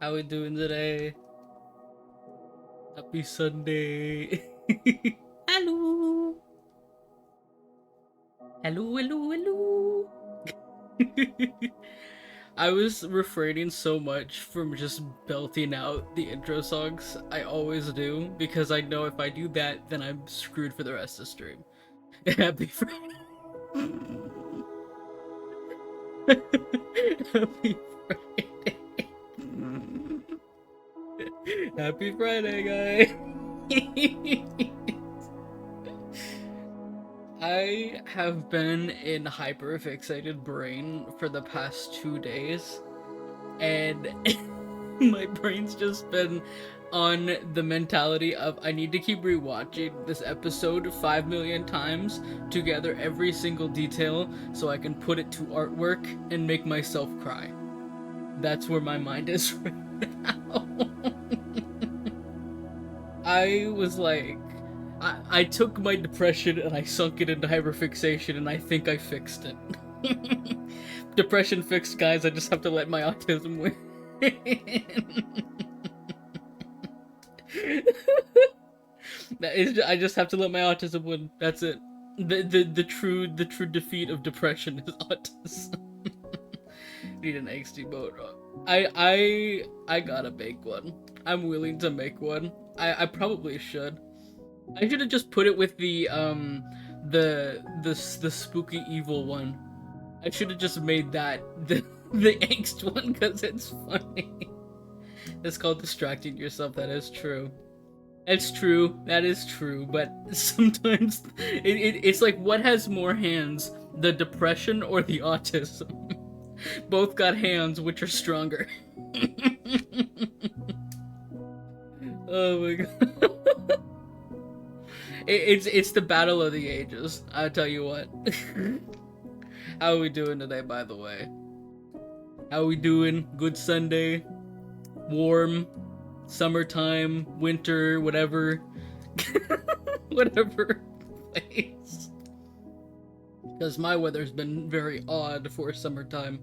How we doing today? Happy Sunday. Hello. Hello, hello, hello. I was refraining so much from just belting out the intro songs. I always do, because I know if I do that, then I'm screwed for the rest of the stream. Happy Friday. Happy Friday. Happy Friday, guys. I have been in hyperfixated brain for the past 2 days, and my brain's just been on the mentality of I need to keep rewatching this episode 5 million times to gather every single detail so I can put it to artwork and make myself cry. That's where my mind is right now. I was like, I took my depression and I sunk it into hyperfixation, and I think I fixed it. Depression fixed, guys. I just have to let my autism win. I just have to let my autism win. That's it. The true defeat of depression is autism. Need an angsty mode. I gotta make one. I'm willing to make one. I probably should. I should have just put it with the spooky evil one. I should have just made that the angst one because it's funny. It's called distracting yourself. That is true. It's true. That is true. But sometimes it's like, what has more hands, the depression or the autism? Both got hands, which are stronger. Oh my god. It's the battle of the ages. I'll tell you what. How are we doing today, by the way? How are we doing? Good Sunday? Warm? Summertime? Winter? Whatever. Whatever place. Because my weather's been very odd for summertime.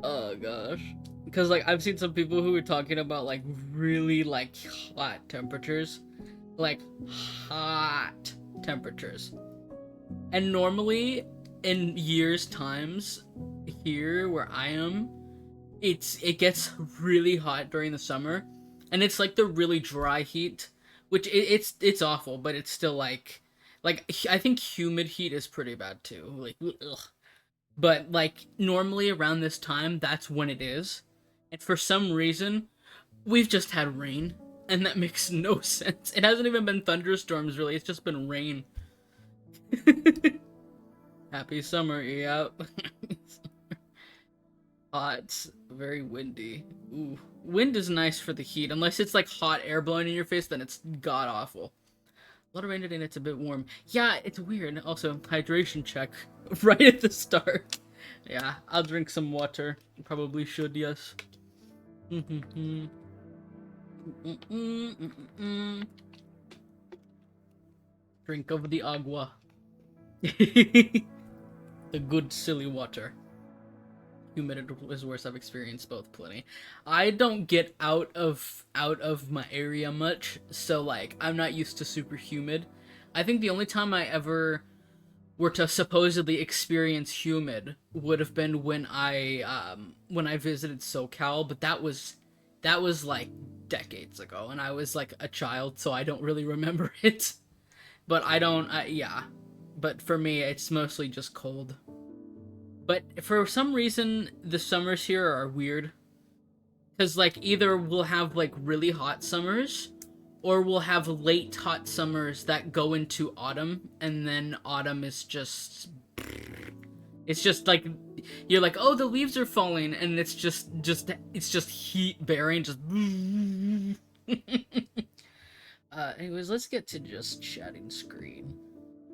Oh gosh. Because like I've seen some people who are talking about like really like hot temperatures. Like hot temperatures. And normally in years times here where I am, it gets really hot during the summer, and it's like the really dry heat, which it's awful, but it's still like I think humid heat is pretty bad too. Like ugh. But like normally around this time, that's when it is. And for some reason, we've just had rain, and that makes no sense. It hasn't even been thunderstorms really. It's just been rain. Happy summer, yeah. It's very windy. Ooh, wind is nice for the heat, unless it's like hot air blowing in your face. Then it's god awful. A lot of rain today, and it's a bit warm. Yeah, it's weird. Also, hydration check right at the start. Yeah, I'll drink some water. Probably should, yes. Drink of the agua. The good silly water. Humid is worse. I've experienced both plenty. I don't get out of my area much, so like I'm not used to super humid. I think the only time I ever were to supposedly experience humid would have been when I visited SoCal, but that was like decades ago, and I was like a child, so I don't really remember it. But I don't, yeah. But for me, it's mostly just cold. But for some reason, the summers here are weird. Because, like, either we'll have, like, really hot summers, or we'll have late hot summers that go into autumn, and then autumn is just... It's just, like, you're like, oh, the leaves are falling, and it's just heat-bearing, just... Anyways, let's get to just chatting screen.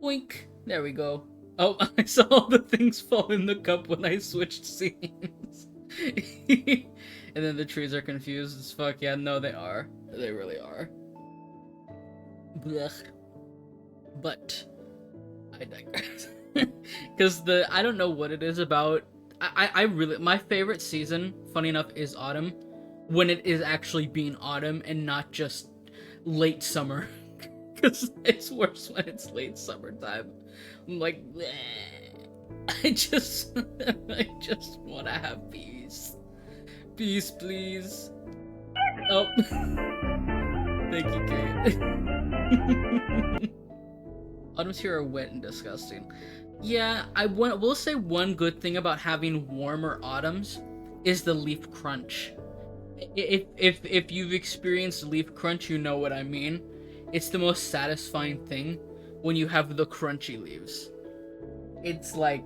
Boink! There we go. Oh, I saw all the things fall in the cup when I switched scenes. And then the trees are confused as fuck. Yeah, no, they are. They really are. Blech. But I digress. Because I don't know what it is about I really, my favorite season, funny enough, is autumn, when it is actually being autumn and not just late summer, because it's worse when it's late summertime. I'm like, bleh. I just want to have peace. Peace, please. Oh, thank you, Kate. Autumns here are wet and disgusting. Yeah, will say one good thing about having warmer autumns is the leaf crunch. If you've experienced leaf crunch, you know what I mean. It's the most satisfying thing when you have the crunchy leaves. It's like,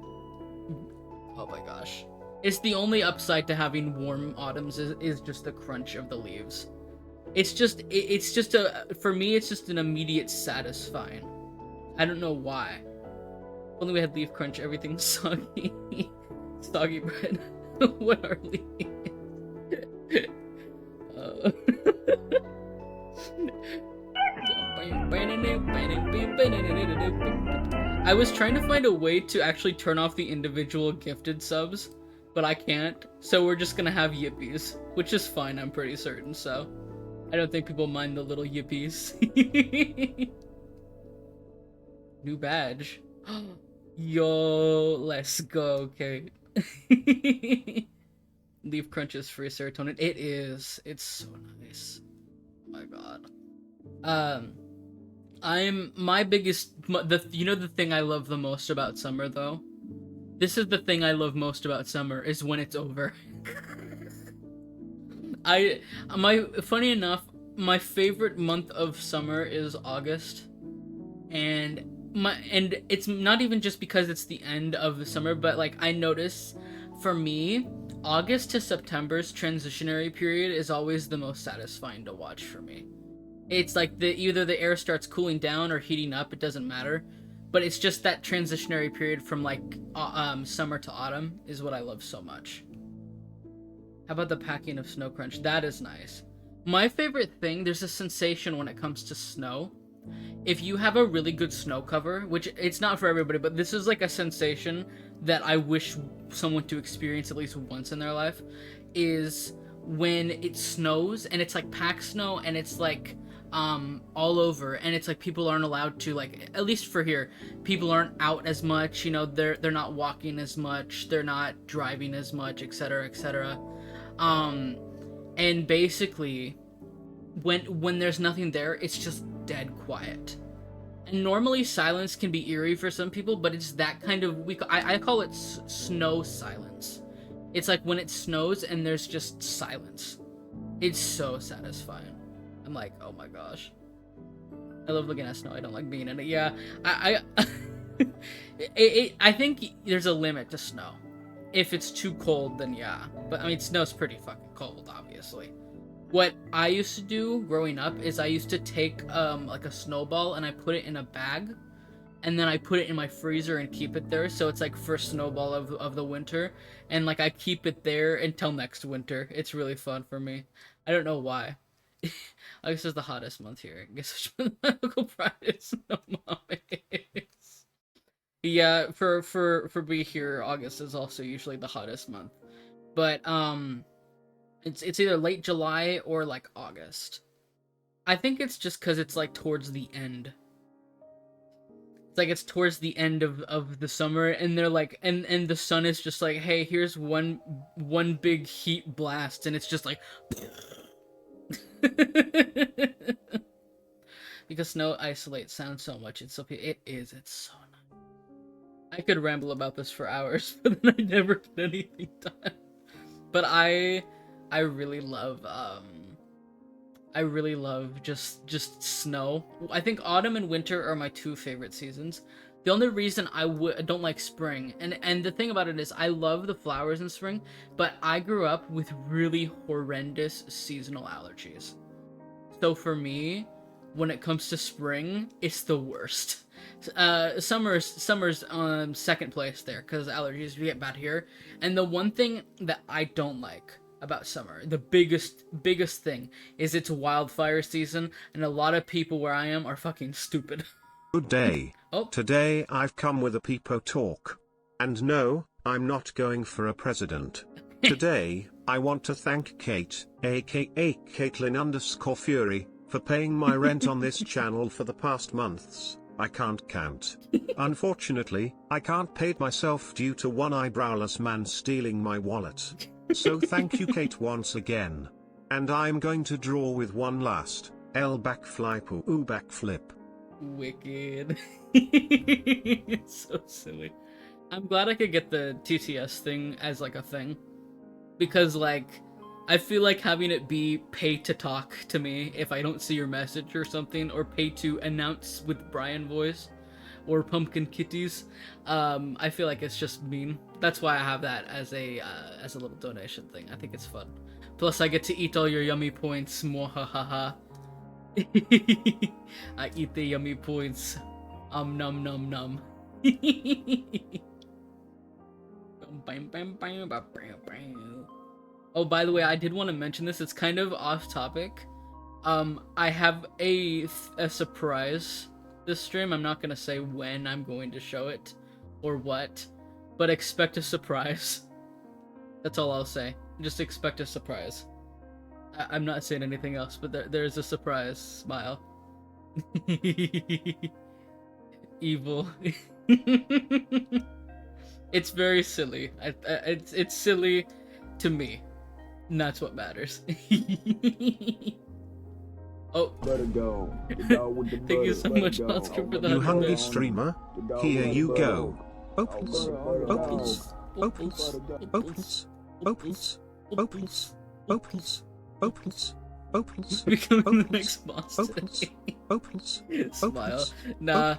oh my gosh. It's the only upside to having warm autumns is just the crunch of the leaves. It's just for me it's just an immediate satisfying. I don't know why. If only we had leaf crunch, everything's soggy. Soggy bread. What are leaves? I was trying to find a way to actually turn off the individual gifted subs, but I can't, so we're just gonna have yippies, which is fine, I'm pretty certain, so I don't think people mind the little yippies. New badge. Yo, let's go, okay. Leaf crunch is free serotonin. It is. It's so nice. Oh my god. I'm my biggest the thing I love the most about summer though. This is the thing I love most about summer is when it's over. Funny enough, my favorite month of summer is August. And it's not even just because it's the end of the summer, but like I notice for me, August to September's transitionary period is always the most satisfying to watch for me. It's like either the air starts cooling down or heating up, it doesn't matter. But it's just that transitionary period from like summer to autumn is what I love so much. How about the packing of snow crunch? That is nice. My favorite thing, there's a sensation when it comes to snow. If you have a really good snow cover, which it's not for everybody, but this is like a sensation that I wish someone to experience at least once in their life, is when it snows and it's like packed snow and it's like all over, and it's like people aren't allowed to, like, at least for here, people aren't out as much, you know, they're not walking as much, they're not driving as much, etc., etc. And basically when there's nothing there, it's just dead quiet. And normally silence can be eerie for some people, but it's that kind of I call it snow silence. It's like when it snows and there's just silence. It's so satisfying. I'm like, oh my gosh. I love looking at snow. I don't like being in it. Yeah, I think there's a limit to snow. If it's too cold, then yeah. But I mean, snow's pretty fucking cold, obviously. What I used to do growing up is I used to take like a snowball and I put it in a bag, and then I put it in my freezer and keep it there, so it's like first snowball of the winter, and like I keep it there until next winter. It's really fun for me. I don't know why. August is the hottest month here. I guess medical practice no mom is. Yeah, for me here, August is also usually the hottest month. But it's either late July or like August. I think it's just because it's like towards the end. It's like it's towards the end of the summer, and they're like, and the sun is just like, hey, here's one big heat blast, and it's just like. Because snow isolates sound so much. It's so it's so nice. I could ramble about this for hours, but then I never get anything done. But I really love just snow. I think autumn and winter are my two favorite seasons. The only reason I don't like spring, and the thing about it is I love the flowers in spring, but I grew up with really horrendous seasonal allergies. So for me, when it comes to spring, it's the worst. Summer's second place there, because allergies get bad here. And the one thing that I don't like about summer, the biggest thing, is it's wildfire season, and a lot of people where I am are fucking stupid. Good day. Oh. Today I've come with a peepo talk. And no, I'm not going for a president. Today, I want to thank Kate, aka Caitlin_Fury, for paying my rent on this channel for the past months. I can't count. Unfortunately, I can't pay it myself due to one eyebrowless man stealing my wallet. So thank you, Kate, once again. And I'm going to draw with one last L backflip oo backflip. Wicked. It's so silly. I'm glad I could get the TTS thing as like a thing. Because like, I feel like having it be pay to talk to me if I don't see your message or something, or pay to announce with Brian voice, or pumpkin kitties, I feel like it's just mean. That's why I have that as a little donation thing. I think it's fun. Plus I get to eat all your yummy points, mwahaha. I eat the yummy points. Num num num. Oh, by the way, I did want to mention this. It's kind of off topic. I have a surprise this stream. I'm not gonna say when I'm going to show it or what, but expect a surprise. That's all I'll say. Just expect a surprise. I'm not saying anything else, but there's a surprise. Smile. Evil. It's very silly. It's silly to me. And that's what matters. Oh. Let it go. Thank you so much, Oscar, for that. You hungry streamer? Here you go. Opals, opals, opals, opals, opals, opals, opals, opals, opals. Becoming the next boss today. Opals, Smile. Nah,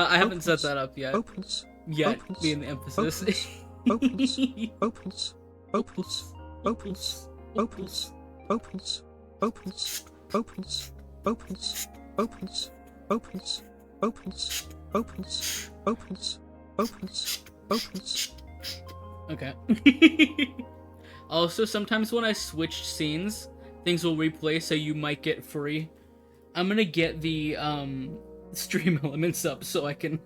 I haven't set that up yet. opals, Yet, being the emphasis. opals, opals, opals, opals, opals, opals, opals, opals, opals, opals, opals, opals, opals, opals, opals, opals. Okay. Also, sometimes when I switch scenes, things will replay, so you might get free. I'm gonna get the stream elements up so I can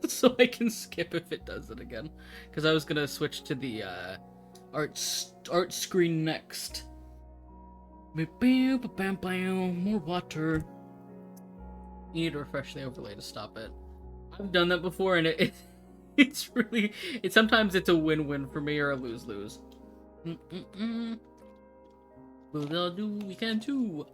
so I can skip if it does it again, because I was gonna switch to the art screen next. More water. You need to refresh the overlay to stop it. I've done that before, and it's really, sometimes it's a win-win for me or a lose-lose. We'll do, we can too.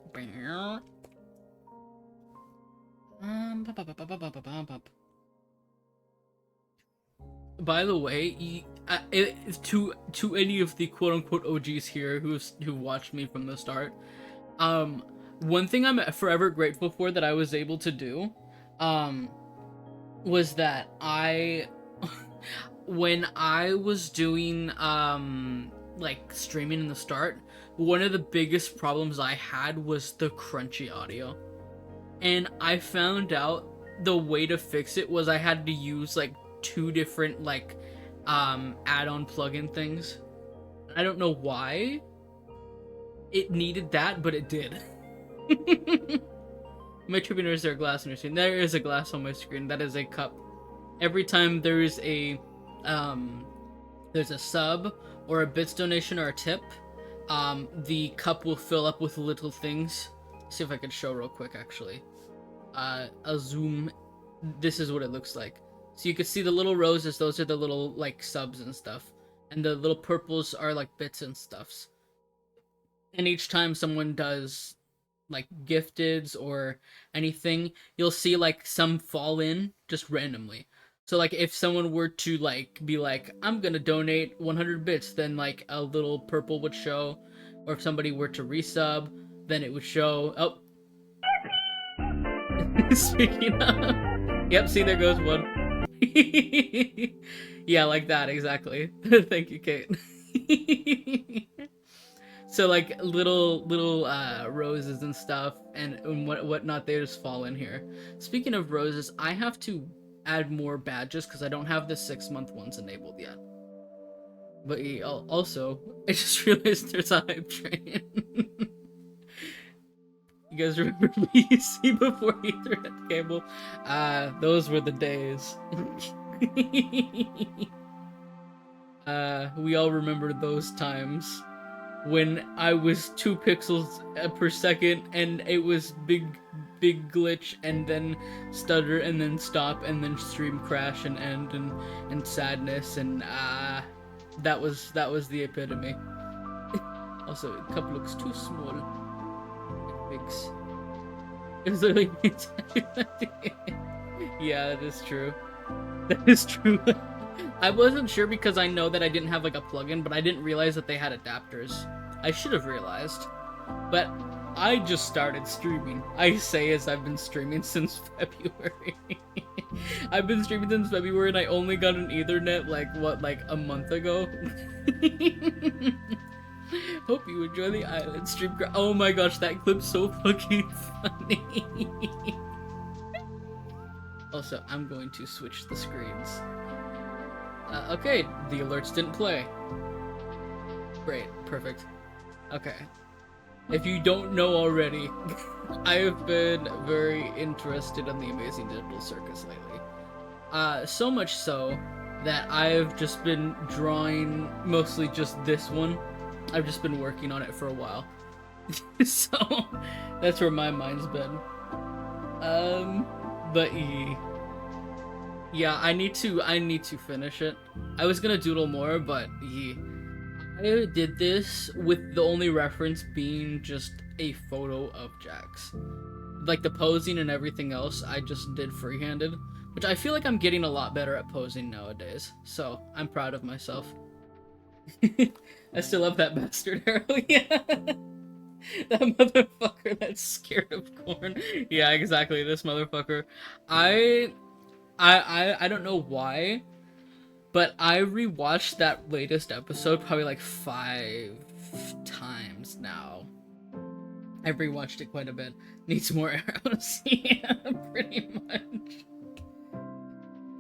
By the way, to any of the quote-unquote OGs here who watched me from the start, one thing I'm forever grateful for that I was able to do, was that when I was doing, like, streaming in the start, one of the biggest problems I had was the crunchy audio. And I found out the way to fix it was I had to use, like, 2 different, like, add-on plugin things. I don't know why it needed that, but it did. My tribune, is there a glass on your screen? There is a glass on my screen. That is a cup. Every time there's a sub or a bits donation or a tip, the cup will fill up with little things. See if I can show real quick, actually. I'll zoom. This is what it looks like. So you can see the little roses, those are the little, like, subs and stuff. And the little purples are, like, bits and stuffs. And each time someone does, like, gifteds or anything, you'll see, like, some fall in just randomly. So, like, if someone were to, like, be like, I'm gonna donate 100 bits, then, like, a little purple would show. Or if somebody were to resub, then it would show. Oh. Speaking of. Yep, see, there goes one. Yeah, like that, exactly. Thank you, Kate. So, like, little roses and stuff and whatnot, they just fall in here. Speaking of roses, I have to add more badges because I don't have the 6-month ones enabled yet. But also, I just realized there's a hype train. You guys remember PC before Ethernet cable? Those were the days. We all remember those times when I was 2 pixels per second and it was big glitch and then stutter and then stop and then stream crash and end and sadness and that was the epitome. Also, the cup looks too small. Fix. It was literally yeah, that is true. That is true. I wasn't sure because I know that I didn't have like a plugin, but I didn't realize that they had adapters. I should have realized. But I just started streaming. I say as I've been streaming since February. I've been streaming since February and I only got an Ethernet like a month ago. Hope you enjoy the island stream. Oh my gosh, that clip's so fucking funny. Also, I'm going to switch the screens. Okay, the alerts didn't play. Great, perfect. Okay. If you don't know already, I have been very interested in the Amazing Digital Circus lately. So much so that I've just been drawing mostly just this one. I've just been working on it for a while. So, that's where my mind's been. But yeah, I need to finish it. I was gonna doodle more, but I did this with the only reference being just a photo of Jax. Like the posing and everything else, I just did freehanded, which I feel like I'm getting a lot better at posing nowadays. So I'm proud of myself. I still love that bastard arrow. Yeah, that motherfucker that's scared of corn. Yeah, exactly. This motherfucker. I don't know why, but I rewatched that latest episode probably like 5 times now. I've rewatched it quite a bit. Needs more arrows. Yeah, pretty much.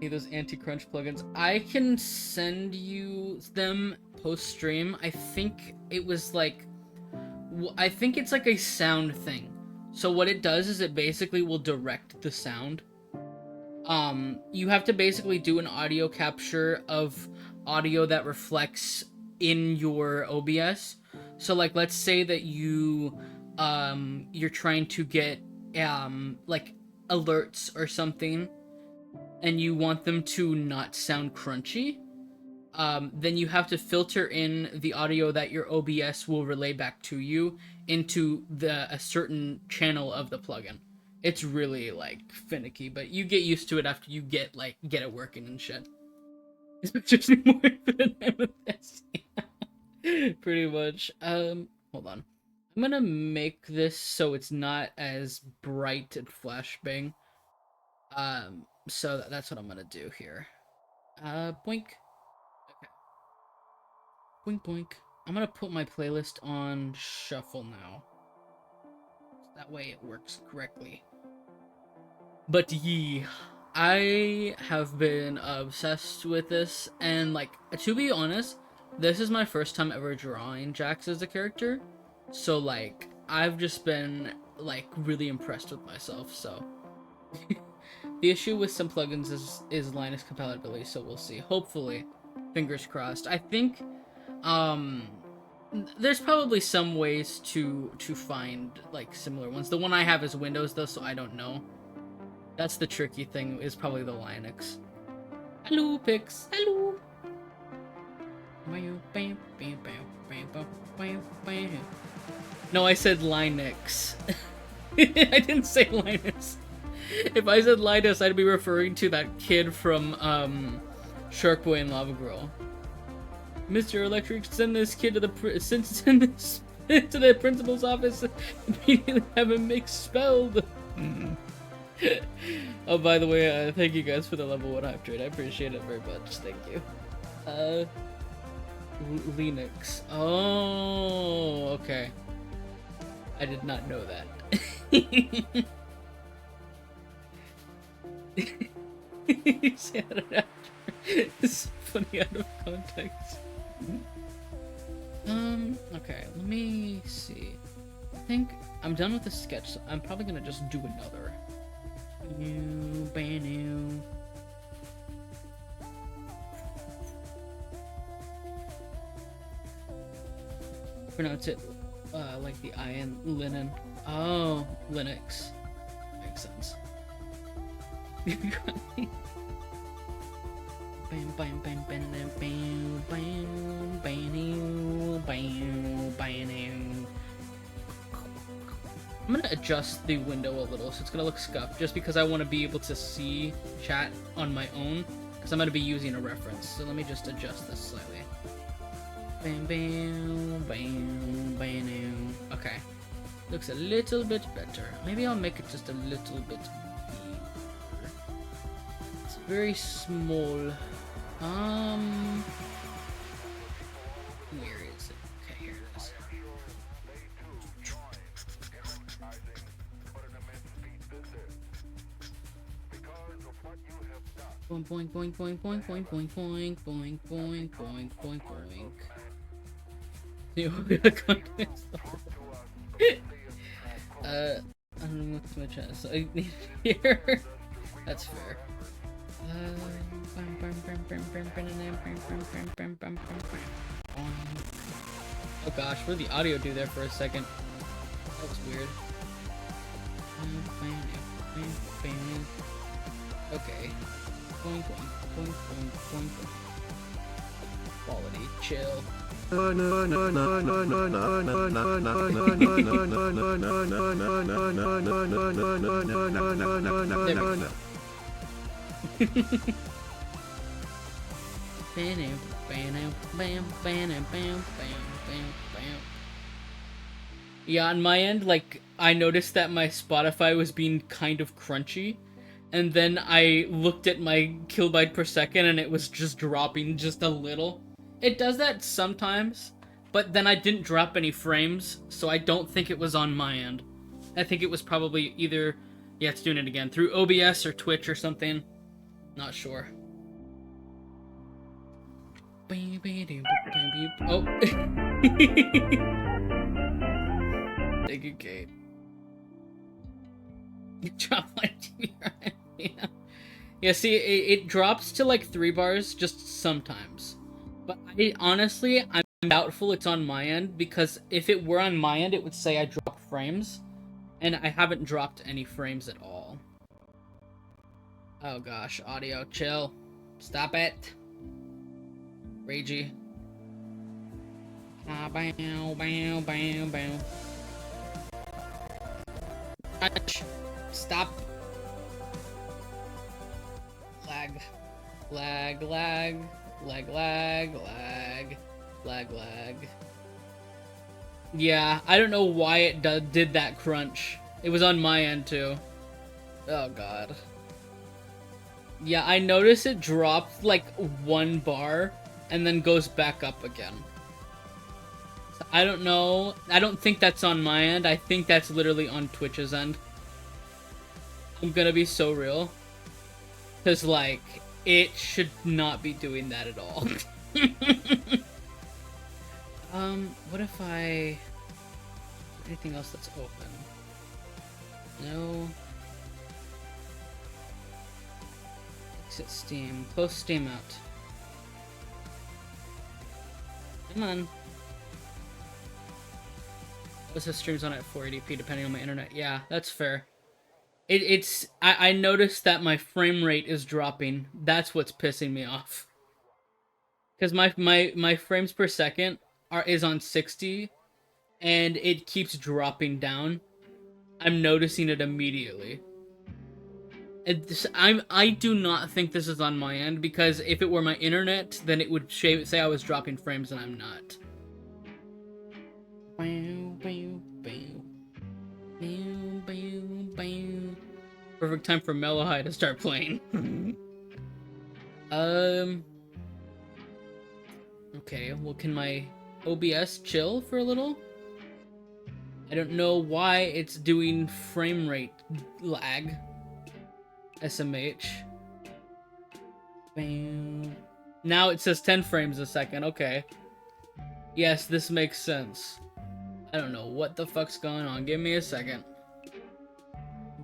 Need those anti-crunch plugins. I can send you them post-stream. I think it was like... I think it's like a sound thing. So what it does is it basically will direct the sound. You have to basically do an audio capture of audio that reflects in your OBS. So like, let's say that you're trying to get, like alerts or something, and you want them to not sound crunchy. Then you have to filter in the audio that your OBS will relay back to you into a certain channel of the plugin. It's really like finicky, but you get used to it after you get it working and shit. It's just more than this. Pretty much. Hold on. I'm gonna make this so it's not as bright and flashbang. So that's what I'm gonna do here. Boink. Okay. Boink boink. I'm gonna put my playlist on shuffle now. That way it works correctly. But I have been obsessed with this, and like, to be honest, this is my first time ever drawing Jax as a character. So like, I've just been like really impressed with myself, so. The issue with some plugins is Linux compatibility, so we'll see. Hopefully. Fingers crossed. I think, there's probably some ways to find like similar ones. The one I have is Windows though, so I don't know. That's the tricky thing, is probably the Linux. Hello, Pix. Hello. No, I said Linux. I didn't say Linus. If I said Linus, I'd be referring to that kid from Shark Boy and Lava Girl. Mr. Electric, send this kid to the send this to the principal's office. Immediately have him expelled. Oh, by the way, thank you guys for the level 1 hype trade. I appreciate it very much. Thank you. Linux. Oh, okay. I did not know that. It's funny out of context. Okay, let me see. I think I'm done with the sketch, so I'm probably gonna just do another. Pronounce it like the I in linen. Oh, Linux. Makes sense. Bam, bam, bam, bam, bam, bam, bam, bam, bam, bam. I'm gonna adjust the window a little so it's gonna look scuffed, just because I want to be able to see chat on my own, because I'm gonna be using a reference. So let me just adjust this slightly. Bam, bam, bam, bam. Okay, looks a little bit better. Maybe I'll make it just a little bit bigger. It's very small. Where is it? Okay, here it is. Boing, boing, boing, boing, boing, boing, boing, boing, boing, boing, boing, boing, boing. I don't know what's my chest. So I need here. That's fair. Oh gosh, what did the audio do there for a second? That was weird. Okay. Boing, boing, boing, boing, boing, boing. Quality, chill. Yeah, on my end, like, I noticed that my Spotify was being kind of crunchy, and then I looked at my kilobyte per second and it was just dropping just a little. It does that sometimes, but then I didn't drop any frames, so I don't think it was on my end. I think it was probably either, yeah, it's doing it again, through OBS or Twitch or something. Not sure. Oh. Thank you, Kate. You drop my TV. Yeah. Yeah, see, it drops to like 3 bars just sometimes. But honestly, I'm doubtful it's on my end, because if it were on my end, it would say I dropped frames. And I haven't dropped any frames at all. Oh gosh, audio, chill. Stop it. Ragey. Ah, bow, bow, bow, bow. Stop. Lag. Lag, lag. Lag, lag, lag. Lag, lag. Yeah, I don't know why it did that crunch. It was on my end too. Oh god. Yeah, I noticed it dropped like 1 bar and then goes back up again. So I don't know. I don't think that's on my end. I think that's literally on Twitch's end. I'm gonna be so real. Because, like, it should not be doing that at all. What if I... anything else that's open? No. Exit Steam. Close Steam out. Come on. This streams on at 480p depending on my internet. Yeah, that's fair. I noticed that my frame rate is dropping. That's what's pissing me off. Because my frames per second is on 60, and it keeps dropping down. I'm noticing it immediately. I do not think this is on my end, because if it were my internet, then it would say I was dropping frames, and I'm not. Perfect time for Mellow High to start playing. Okay, well, can my OBS chill for a little? I don't know why it's doing frame rate lag. SMH. Bam. Now it says 10 frames a second, okay. Yes, this makes sense. I don't know what the fuck's going on. Give me a second.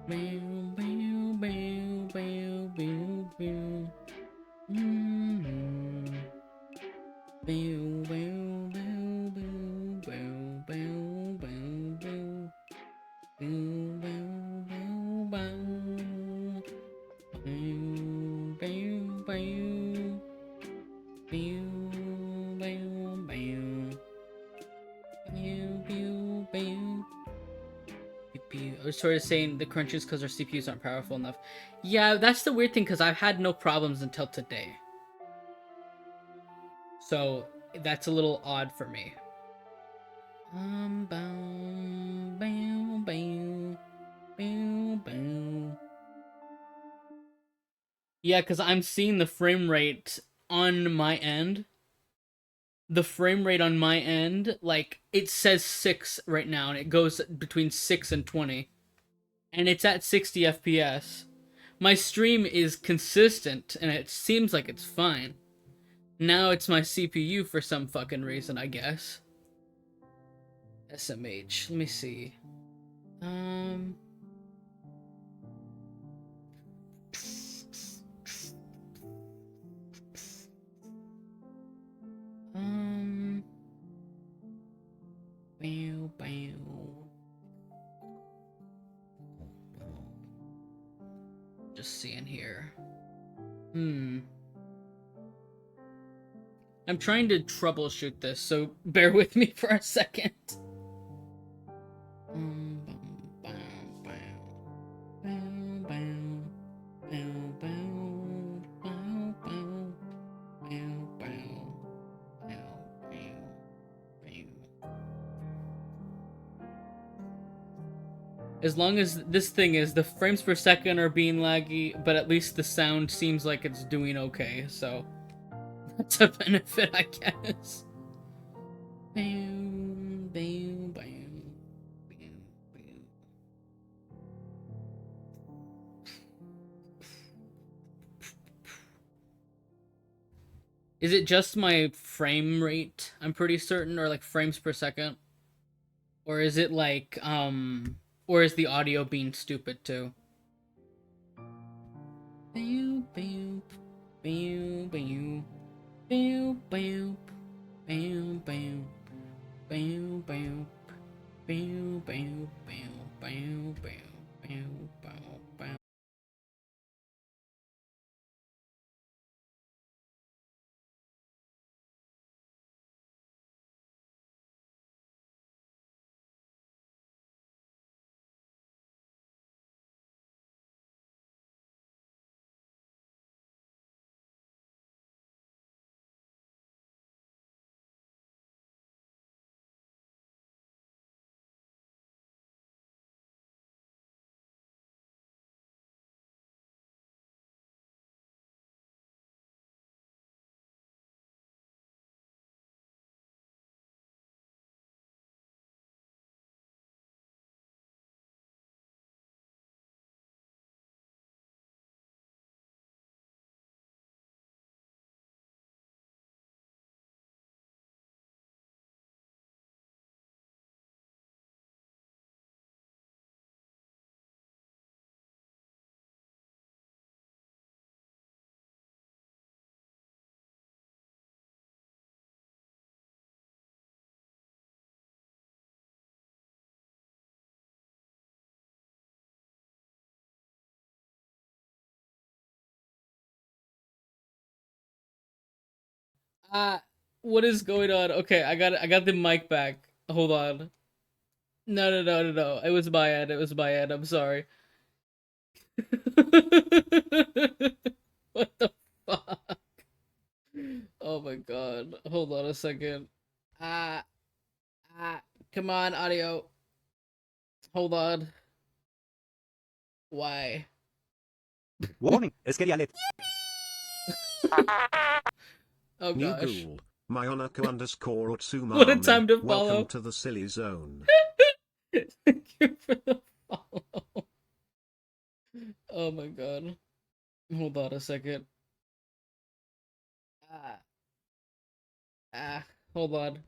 Bam, bam, bam, bam, bam, bam. Bam, bam, bam, bam, bam. was sort of saying the crunches because our CPUs aren't powerful enough. Yeah, that's the weird thing because I've had no problems until today. So that's a little odd for me. Bow, bow, bow, bow, bow. Yeah, because I'm seeing the frame rate on my end. The frame rate on my end, like, it says 6 right now, and it goes between 6 and 20. And it's at 60 FPS. My stream is consistent, and it seems like it's fine. Now it's my CPU for some fucking reason, I guess. SMH, let me see. Um... Bow, bow. Just seeing here. I'm trying to troubleshoot this, so bear with me for a second. As long as this thing is, the frames per second are being laggy, but at least the sound seems like it's doing okay, so that's a benefit, I guess. Is it just my frame rate, I'm pretty certain, or like frames per second? Or is it like, or is the audio being stupid too? Uh, what is going on? Okay, I got the mic back. Hold on. No. It was my end. It was my end. I'm sorry. What the fuck? Oh my god. Hold on a second. Ah, come on, audio. Hold on. Why? Warning, Esquerialet. Oh New gosh. ghoul, Mayonako underscore What a Utsumami. time to Welcome follow. to the silly zone. Thank you for the follow. Oh my god. Hold on a second. Ah, ah, hold on.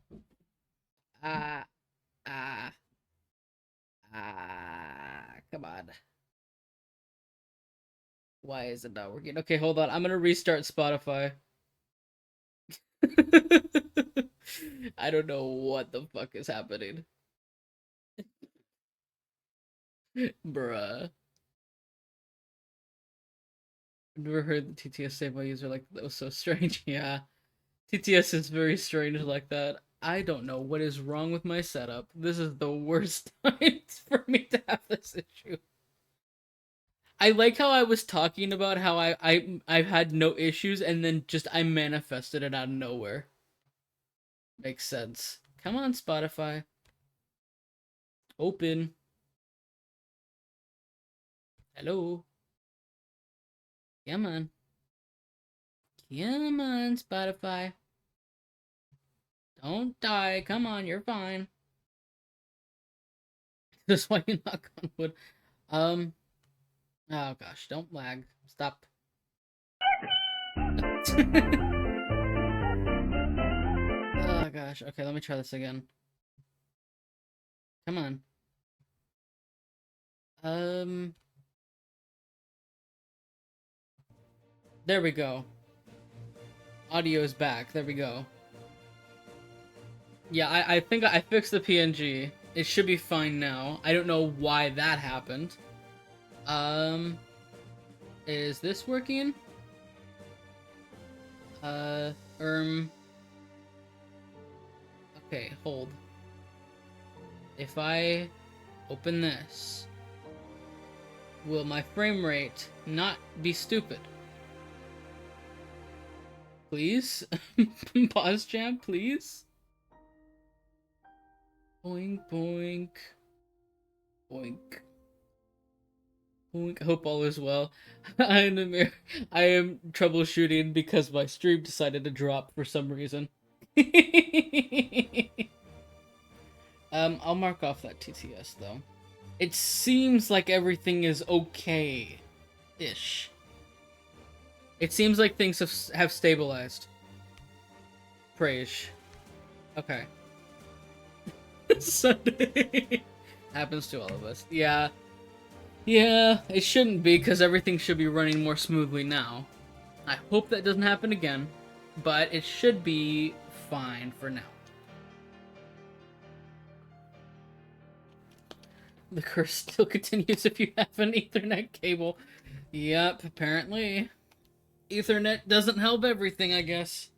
Ah, ah, come on. Why is it not working? Okay, hold on. I'm gonna restart Spotify. I don't know what the fuck is happening. Bruh. I've never heard the TTS save my user like that. Was so strange. Yeah. TTS is very strange like that. I don't know what is wrong with my setup. This is the worst time for me to have this issue. I like how I was talking about how I've had no issues and then just I manifested it out of nowhere. Makes sense. Come on, Spotify. Open. Hello. Come on. Come on, Spotify. Don't die. Come on, you're fine. That's why you knock on wood. Oh gosh, don't lag. Stop. Oh gosh. Okay, let me try this again. Come on. There we go. Audio is back. There we go. Yeah, I think I fixed the PNG. It should be fine now. I don't know why that happened. Is this working? Okay, hold. If I open this, will my frame rate not be stupid? Please? Pause jam, please? Boink, boink. Boink. Boink. I hope all is well. I am troubleshooting because my stream decided to drop for some reason. I'll mark off that TTS though. It seems like everything is okay-ish. It seems like things have stabilized. Praise. Okay. Sunday. Happens to all of us. Yeah. Yeah, it shouldn't be, because everything should be running more smoothly now. I hope that doesn't happen again, but it should be fine for now. The curse still continues if you have an Ethernet cable. Yep, apparently. Ethernet doesn't help everything, I guess.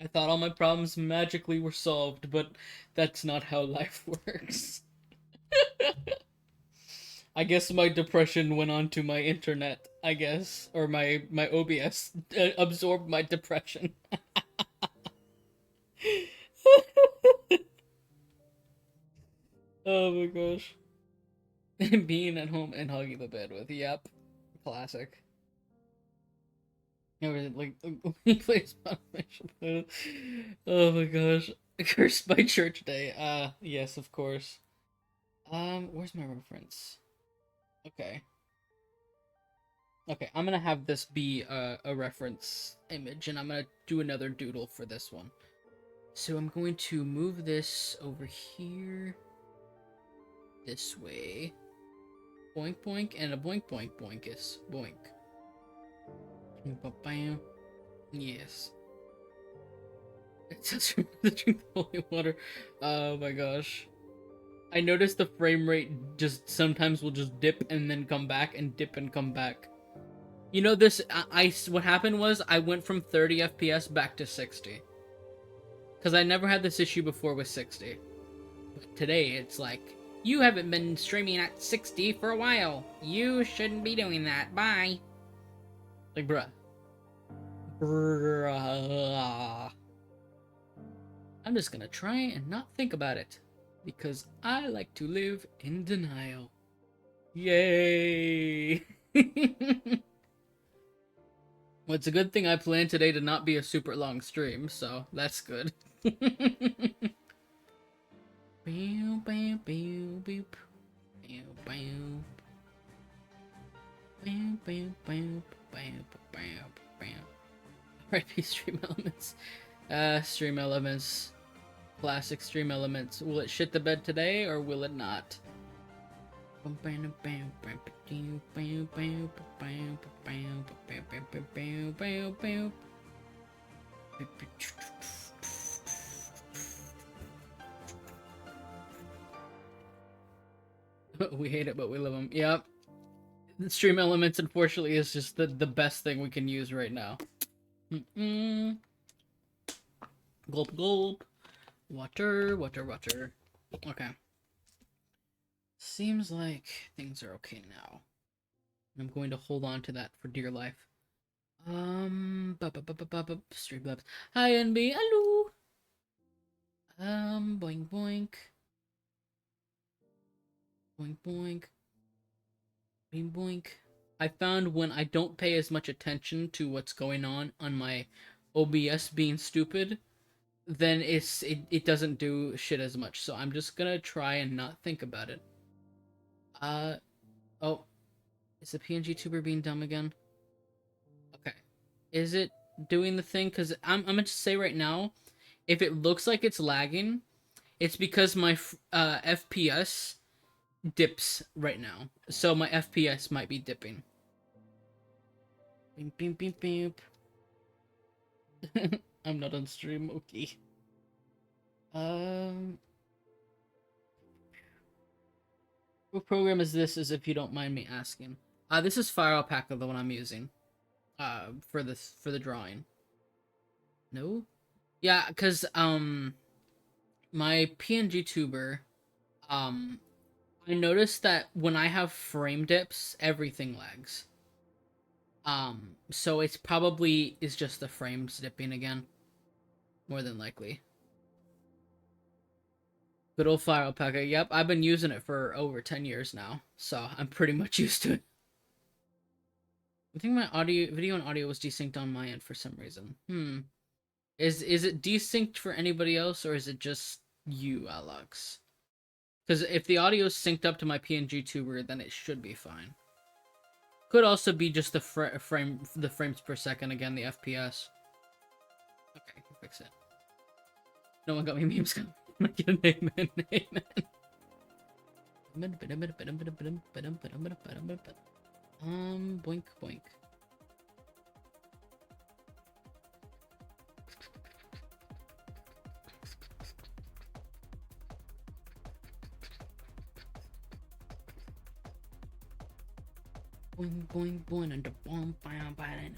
I thought all my problems magically were solved, but that's not how life works. I guess my depression went on to my internet, I guess. Or my OBS absorbed my depression. Oh my gosh. Being at home and hugging the bed with. Yep. Classic. Like, he plays Spotify. Oh my gosh. Cursed by Church Day. Yes, of course. Where's my reference? Okay. Okay, I'm gonna have this be a reference image, and I'm gonna do another doodle for this one. So I'm going to move this over here. This way. Boink boink, and a boink boink boinkus. Boink. Bam. Yes. It says remember to drink the holy water. Oh my gosh. I noticed the frame rate just sometimes will just dip and then come back and dip and come back. You know this, what happened was I went from 30 FPS back to 60. Because I never had this issue before with 60. But today it's like, you haven't been streaming at 60 for a while. You shouldn't be doing that. Bye. Like, bruh. Bruh. I'm just gonna try and not think about it. Because I like to live in denial. Yay! Well, it's a good thing I planned today to not be a super long stream, so that's good. R.I.P. Stream Elements. Stream Elements. Classic Stream Elements. Will it shit the bed today, or will it not? We hate it, but we love them. Yep. The Stream Elements, unfortunately, is just the best thing we can use right now. Gulp, gulp. Water, water, water. Okay. Seems like things are okay now. I'm going to hold on to that for dear life. Streamlabs. Hi, NB. Hello. Boink, boink. Boink, boink. Boink, boink. I found when I don't pay as much attention to what's going on my OBS being stupid, then it doesn't do shit as much. So I'm just gonna try and not think about it. Oh, is the PNG tuber being dumb again? Okay, is it doing the thing? Cause I'm gonna just say right now, if it looks like it's lagging, it's because my FPS dips right now. So my FPS might be dipping. Beep, beep, beep, beep. I'm not on stream, okay. What program is this, as if you don't mind me asking? This is Fire Alpaca, the one I'm using. For the drawing. No? Yeah, cause my PNG tuber, I noticed that when I have frame dips, everything lags. So it's probably is just the frames dipping again. More than likely. Good old Fire Alpaca. Yep, I've been using it for over 10 years now, so I'm pretty much used to it. I think my video and audio was desynced on my end for some reason. Is it desynced for anybody else, or is it just you, Alex? Because if the audio is synced up to my PNG tuber, then it should be fine. Could also be just the frames per second again, the FPS. Okay, fix it. No one got me memes. Amen. Boink boink. Boing boing boing and the bomb bam bam.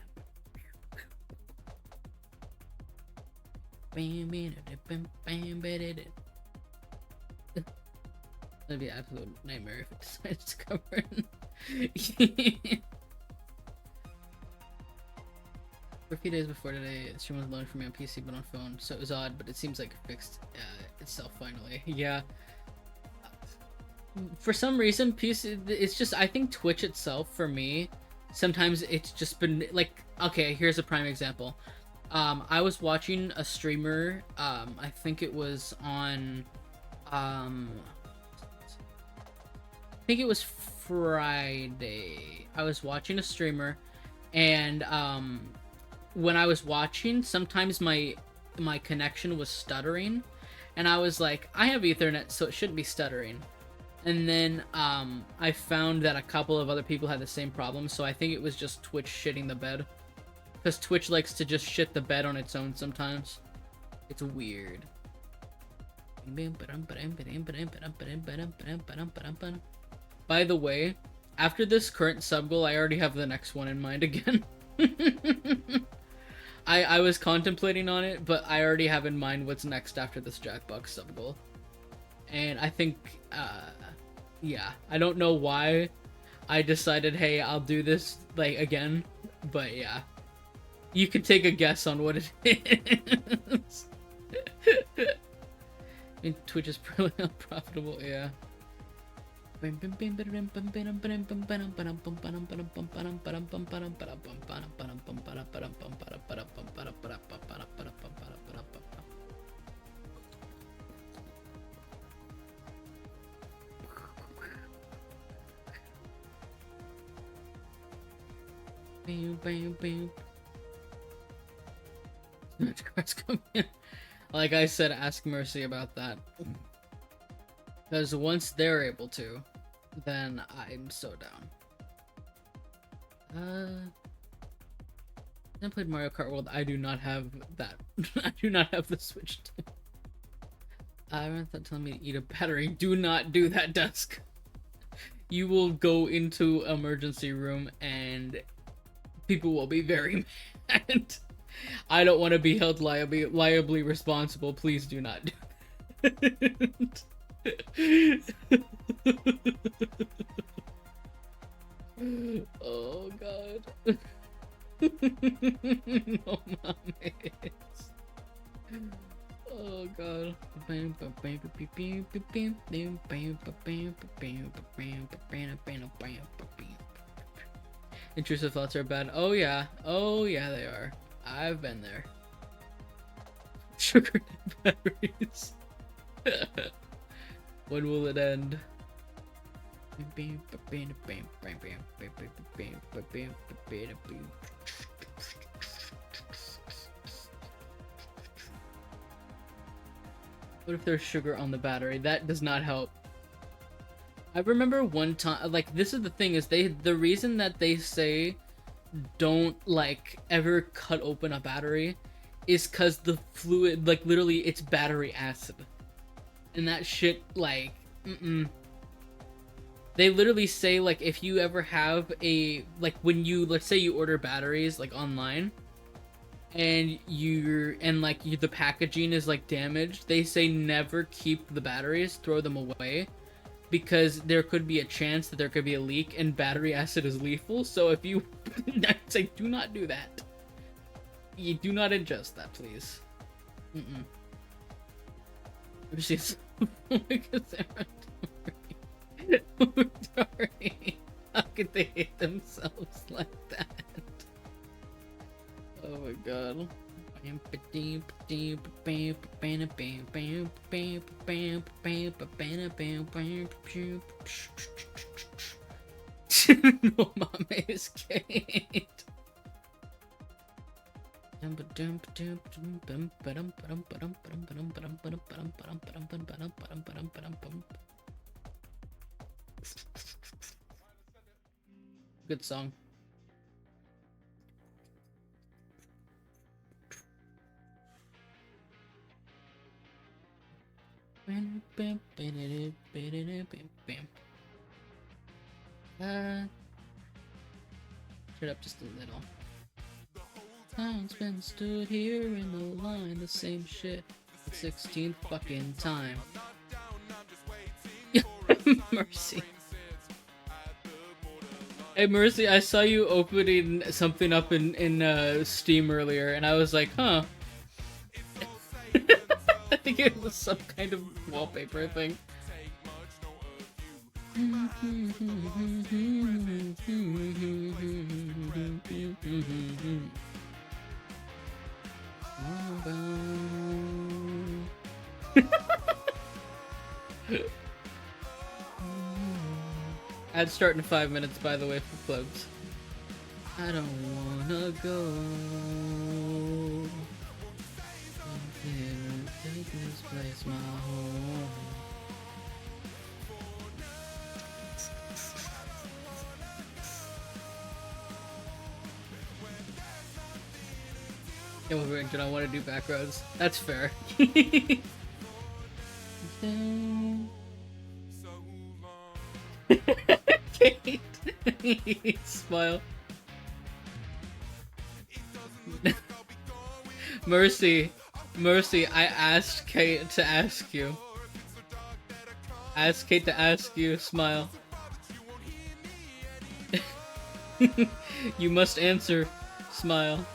Bam bam bam bam. That'd be an absolute nightmare if it decides to cover it. For a few days before today, the stream was loading for me on PC but on phone, so it was odd, but it seems like it fixed itself finally. Yeah. For some reason, PC, it's just, I think Twitch itself, for me, sometimes it's just been, like, okay, here's a prime example. I was watching a streamer, I think it was on, I think it was Friday. I was watching a streamer, and, when I was watching, sometimes my connection was stuttering, and I was like, I have Ethernet, so it shouldn't be stuttering. And then I found that a couple of other people had the same problem, so I think it was just Twitch shitting the bed. Because Twitch likes to just shit the bed on its own sometimes. It's weird. By the way, after this current sub goal, I already have the next one in mind again. I was contemplating on it, but I already have in mind what's next after this Jackbox sub goal. And I think, yeah, I don't know why I decided, hey, I'll do this, like, again, but yeah. You can take a guess on what it is. I mean, Twitch is probably unprofitable, yeah. Like I said, ask Mercy about that. Because once they're able to, then I'm so down. I played Mario Kart World. I do not have that. I do not have the Switch. I don't thought telling me to eat a battery. Do not do that, Dusk. You will go into emergency room and people will be very mad. I don't want to be held liably responsible. Please do not do Oh god. No mames. Oh god. Intrusive thoughts are bad. Oh yeah. Oh yeah, they are. I've been there. Sugar batteries. When will it end? What if there's sugar on the battery? That does not help. I remember one time, like, this is the thing, is the reason that they say don't, like, ever cut open a battery is because the fluid, like, literally, it's battery acid. And that shit, like, They literally say, like, if you ever have a, like, when you, let's say you order batteries, like, online, and the packaging is, like, damaged, they say never keep the batteries, throw them away, because there could be a chance that there could be a leak, and battery acid is lethal, so if you, I say, do not do that. You do not ingest that, please. She's how could they hate themselves like that? Oh my god. No mames, Kate. Good song. Shut up just a little. Time's been stood here in the line, the same shit, the 16th fucking time. Mercy. Hey Mercy, I saw you opening something up in Steam earlier, and I was like, huh. I think it was some kind of wallpaper thing. Ad start in 5 minutes, by the way, for plugs. I don't wanna go. Take this place my home. Yeah, well, Rington, I want to do back roads. That's fair. Kate. Smile. Mercy, I asked Kate to ask you. Ask Kate to ask you, smile. You must answer, smile.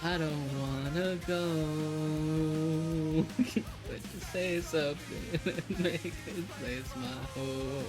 I don't wanna go. But you say something and make this place my home.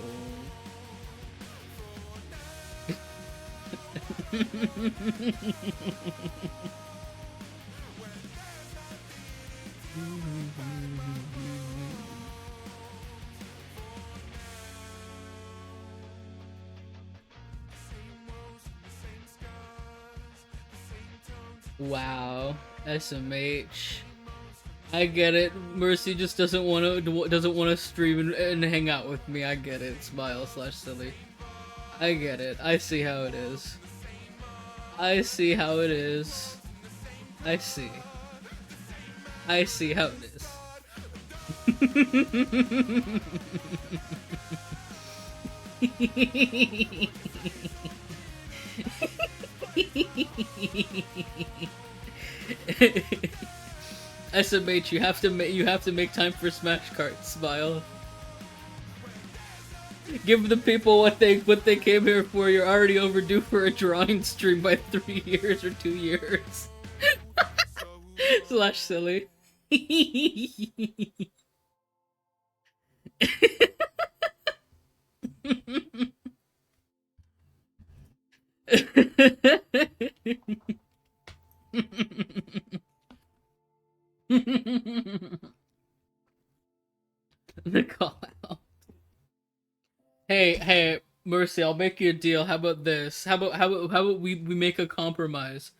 Wow, SMH. I get it. Mercy just doesn't want to stream and hang out with me. I get it. Smile/silly. I get it. I see how it is. I see how it is. I see. I see how it is. SMH, you have to make time for Smash Kart, Smile. Give the people what they came here for. You're already overdue for a drawing stream by 3 years or 2 years. Slash silly. The call out. Hey, Mercy, I'll make you a deal. How about this? How about we make a compromise?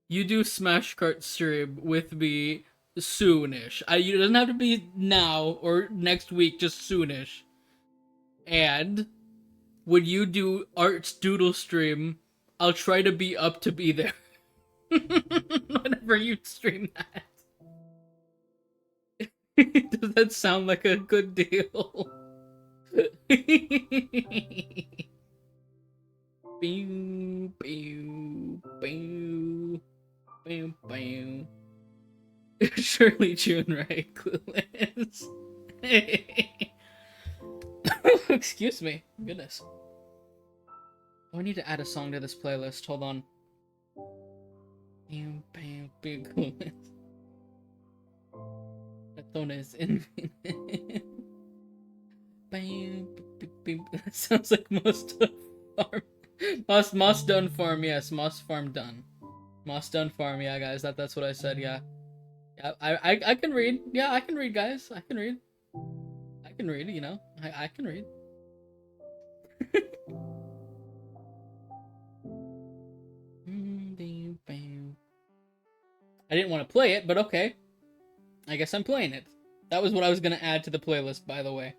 You do Smash Kart stream with me soonish. It doesn't have to be now or next week, just soonish. And when you do Art's Doodle stream, I'll try to be up to be there. Whenever you stream that. Does that sound like a good deal? Pew, pew, pew, pew, pew. Shirley June, right? Clueless. Excuse me. Goodness. Oh, I need to add a song to this playlist. Hold on. Pew, pew, pew, clueless. That tone is infinite. That sounds like Moss Farm. Moss Done Farm, yes, Moss Farm done. Moss Done Farm, yeah, guys, that's what I said, yeah. Yeah, I can read. Yeah, I can read, guys. I can read. I can read, you know. I can read. I didn't want to play it, but okay. I guess I'm playing it. That was what I was gonna add to the playlist, by the way.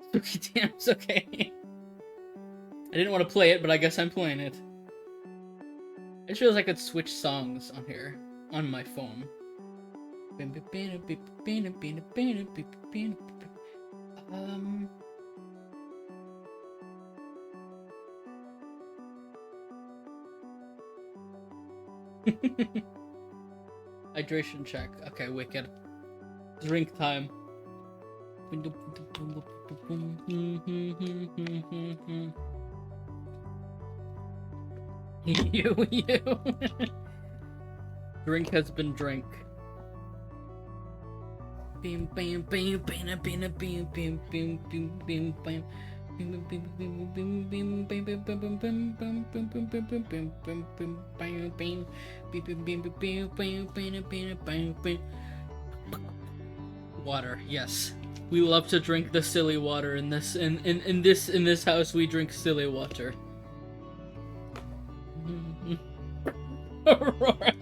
Spooky Dams, okay. I didn't want to play it, but I guess I'm playing it. I just realized I could switch songs on here, on my phone. Hydration check. Okay, wicked. Drink time. You. Drink has been drink. Bam bam bam bam bam bam bam bam bam bam. Water, yes. We love to drink the silly water in this house. We drink silly water. Aurora.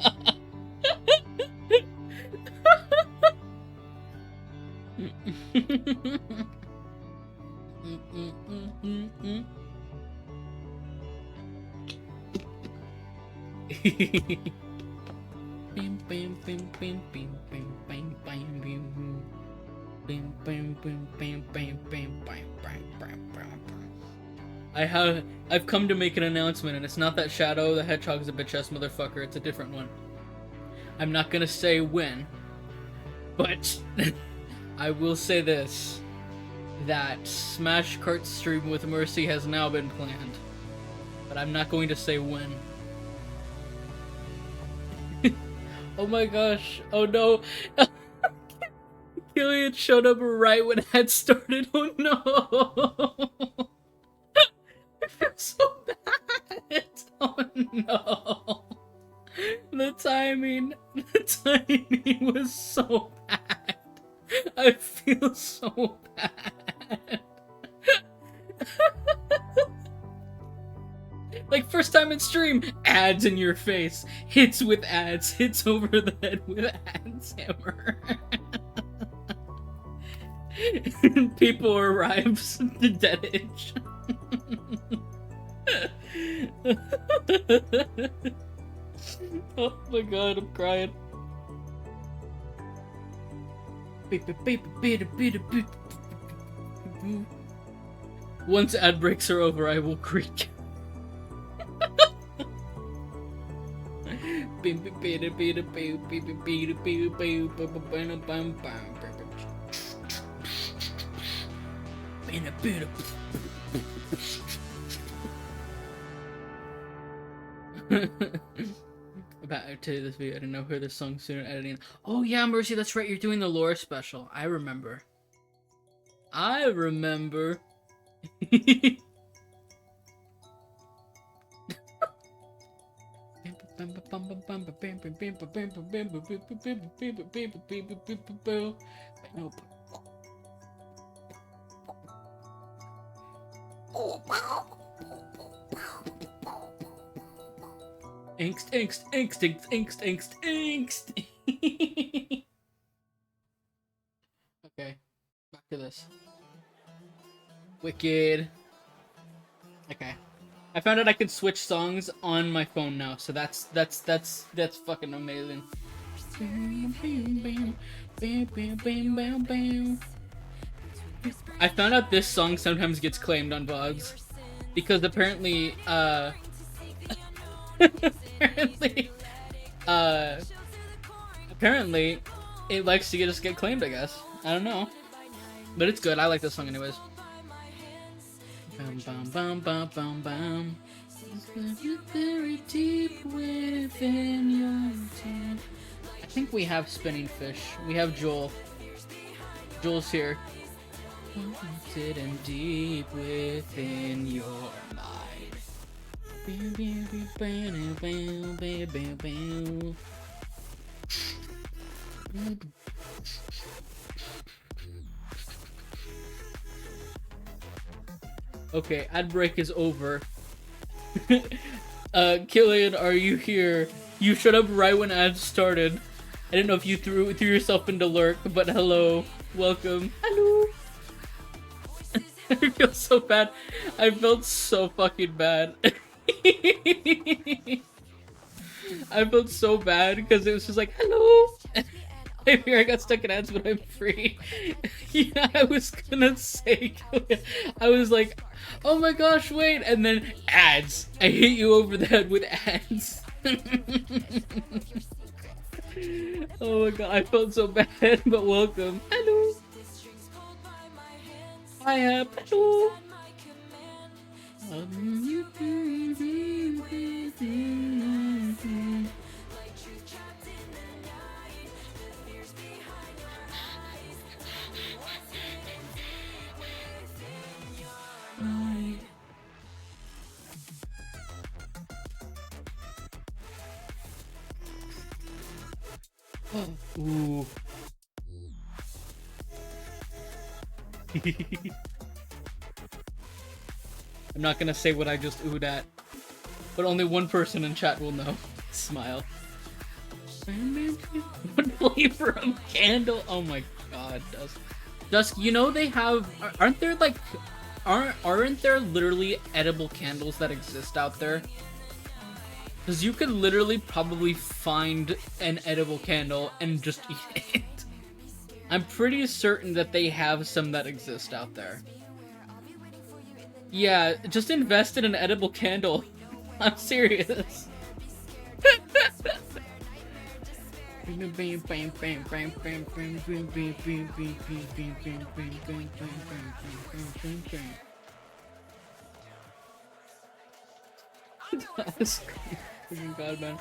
I've come to make an announcement, and it's not that Shadow the Hedgehog's a bitch-ass motherfucker, it's a different one. I'm not gonna say when, but I will say this, that Smash Kart stream with Mercy has now been planned, but I'm not going to say when. Oh my gosh, oh no. Killian showed up right when ad started, oh no. I feel so bad. Oh no. The timing was so bad. I feel so bad. Like, first time in stream, ads in your face. Hits with ads. Hits over the head with ads. Hammer. People arrives to deadage. Oh my god, I'm crying. Once ad breaks are over, I will creak. Back to this video, I didn't know hear this song sooner editing. Oh yeah, Mercy, that's right, you're doing the lore special. I remember. Angst. Okay, back to this. Wicked. Okay. I found out I can switch songs on my phone now, so that's fucking amazing. I found out this song sometimes gets claimed on VODs because apparently apparently it likes to just get claimed, I guess. I don't know. But it's good. I like this song anyways. Bum bum bum bum bum bum. Very deep within your teeth. I think we have Spinning Fish. We have Joel. Joel's here. Sitting deep within your mind. Okay, ad break is over. Killian, are you here? You shut up right when ads started. I didn't know if you threw yourself into lurk, but hello. Welcome. Hello. I feel so bad. I felt so fucking bad. I felt so bad because it was just like, hello. I'm here, I got stuck in ads, but I'm free. Yeah, I was gonna say, I was like, oh my gosh, wait, and then ads. I hit you over the head with ads. Oh my god, I felt so bad, but welcome. Hello. Hi, hello. Ooh. I'm not gonna say what I just oohed at, but only one person in chat will know. Smile. What flavor of candle? Oh my god, Dusk. Dusk, you know they have, aren't there like, aren't there literally edible candles that exist out there? Because you could literally probably find an edible candle and just eat it. I'm pretty certain that they have some that exist out there. Yeah, just invest in an edible candle. I'm serious. God, man.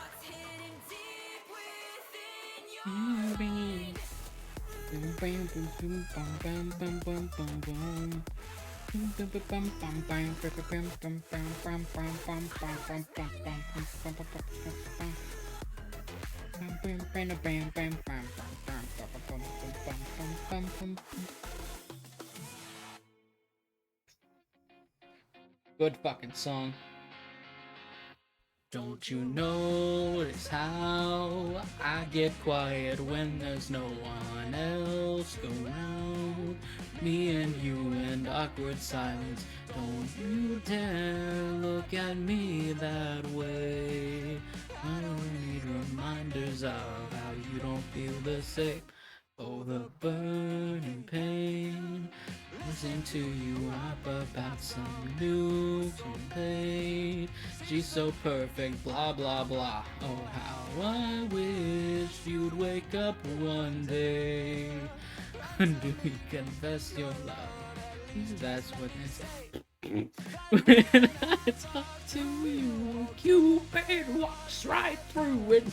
Good fucking song. Don't you notice how I get quiet when there's no one else around? Me and you and awkward silence. Don't you dare look at me that way. I don't need reminders of how you don't feel the same. Oh, the burning pain. Listen to you rap about some new pain. She's so perfect, blah blah blah. Oh, how I wish you'd wake up one day. Do you confess your love? That's what they say. When I talk to you, Cupid walks right through it.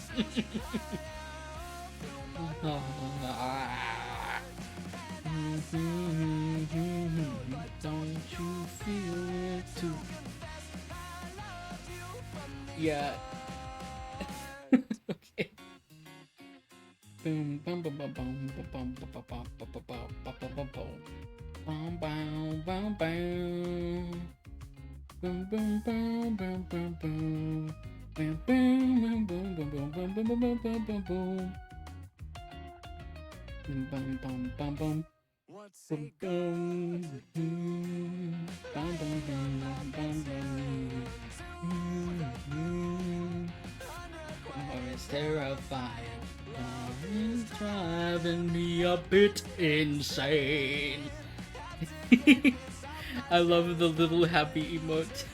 Don't you feel it too? Yeah. Okay. Boom, bum, bum, bum, bum, bum, bum, bum, bum, bum, bum, bum, bum, bum, bum. Bum, bum, bum, bum. Boom, boom, boom, boom, boom, boom. Boom, boom, boom, boom, boom, boom, boom, boom, boom, boom, boom, boom. Bum, bum, bum, bum, bum. Bum, bum, bum, bum, bum, bum, bum. Oh, it's terrifying. Oh, it's driving me a bit insane. I love the little happy emote.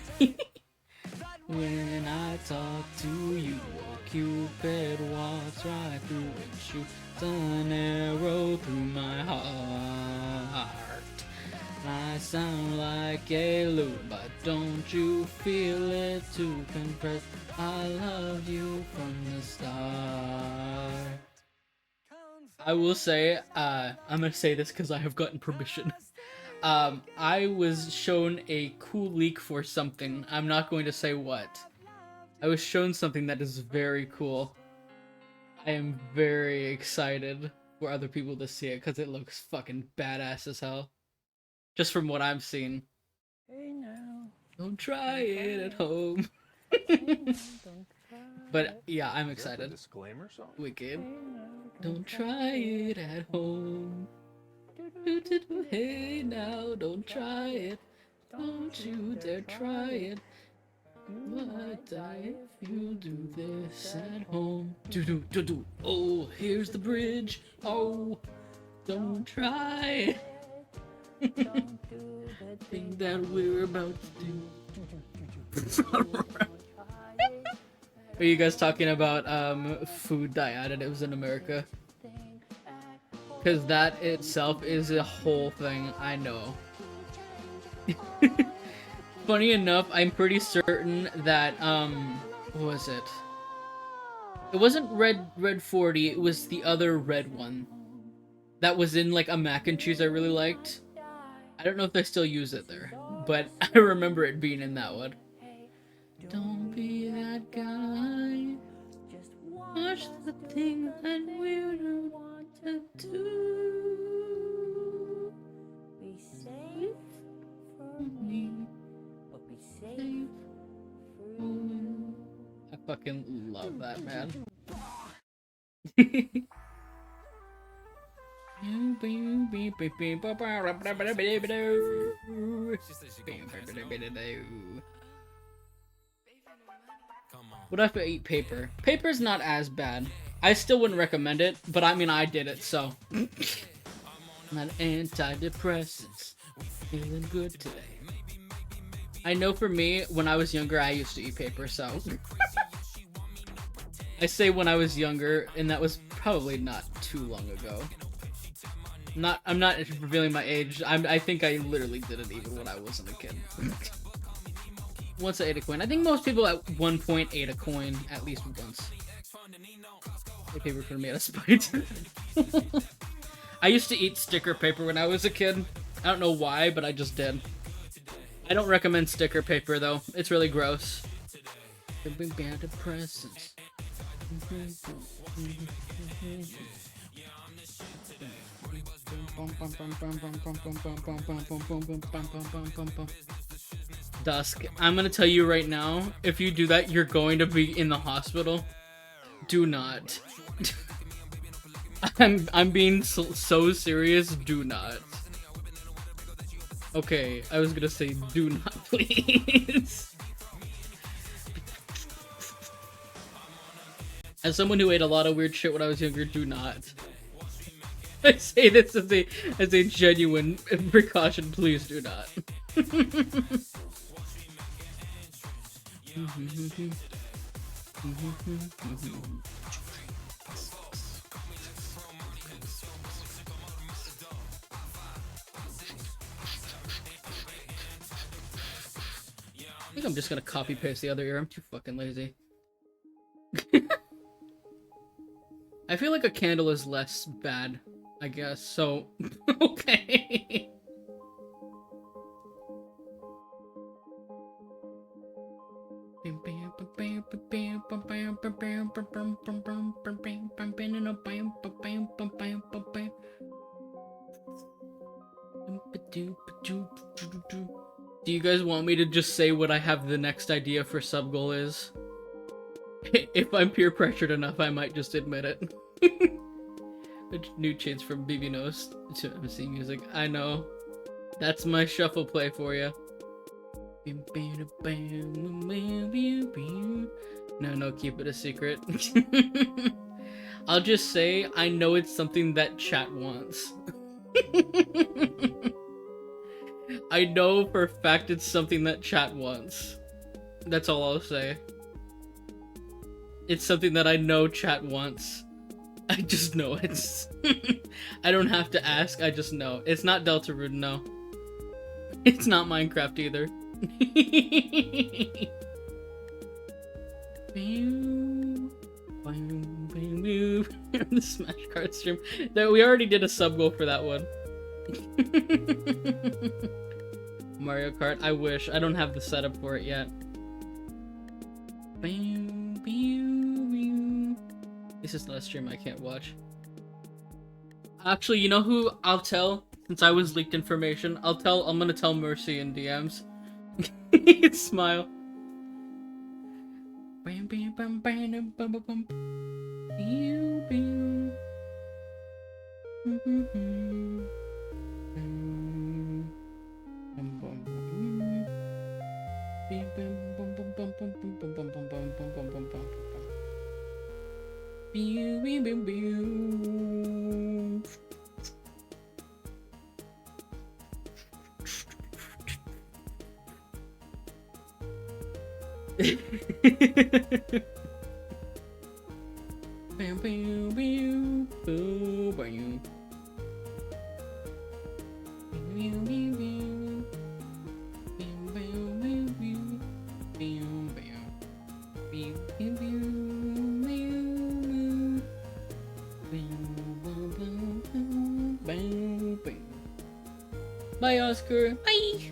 When I talk to you, Cupid walks right through and shoots an arrow through my heart. I sound like a loon, but don't you feel it to confess I loved you from the start. I will say, I'm gonna say this because I have gotten permission. I was shown a cool leak for something. I'm not going to say what. I was shown something that is very cool. I am very excited for other people to see it because it looks fucking badass as hell. Just from what I've seen. Hey now. Don't try it at home. But yeah, I'm excited. Disclaimer song. Wicked. Don't try it at home. Hey now, don't try it. Don't you dare try it. You might die if you do this at home. Do. Oh, here's the bridge. Oh, don't try it. Don't do the Thing that we're about to do. Are you guys talking about food dye additives in America? Because that itself is a whole thing, I know. Funny enough, I'm pretty certain that, what was it? It wasn't Red 40, it was the other red one. That was in, like, a mac and cheese I really liked. I don't know if they still use it there, but I remember it being in that one. Don't be that guy. Watch the things that we don't want to do. Be safe for Me, but be safe safe for for you. I fucking love that, man. What if I eat paper? Paper's not as bad. I still wouldn't recommend it, but I mean, I did it, so. Not antidepressants. Feeling good today. I know for me, when I was younger, I used to eat paper, so. I say when I was younger, and that was probably not too long ago. I'm not revealing my age. I think I literally did it even when I wasn't a kid. Once I ate a coin. I think most people at one point ate a coin at least once. The paper for me out of spite. I used to eat sticker paper when I was a kid. I don't know why, but I just did. I don't recommend sticker paper though. It's really gross. Antidepressants. Dusk, I'm gonna tell you right now, if you do that, you're going to be in the hospital. Do not. I'm being so serious, do not. Okay, I was gonna say do not, please. As someone who ate a lot of weird shit when I was younger, do not. I say this as a genuine precaution. Please do not. I think I'm just gonna copy paste the other ear. I'm too fucking lazy. I feel like a candle is less bad, I guess, so okay. Do you guys want me to just say what I have the next idea for sub goal is? If I'm peer pressured enough, I might just admit it. New change from BB Nose to MC Music. I know. That's my shuffle play for you. No, keep it a secret. I'll just say I know it's something that chat wants. I know for a fact it's something that chat wants. That's all I'll say. It's something that I know chat wants. I just know it's... I don't have to ask, I just know. It's not Deltarune, no. It's not Minecraft either. The Smash Card stream. We already did a sub goal for that one. Mario Kart, I wish. I don't have the setup for it yet. This is not a stream I can't watch. Actually, you know who I'll tell? Since I was leaked information, I'm gonna tell Mercy in DMs. Smile. Bye, Oscar. Bye.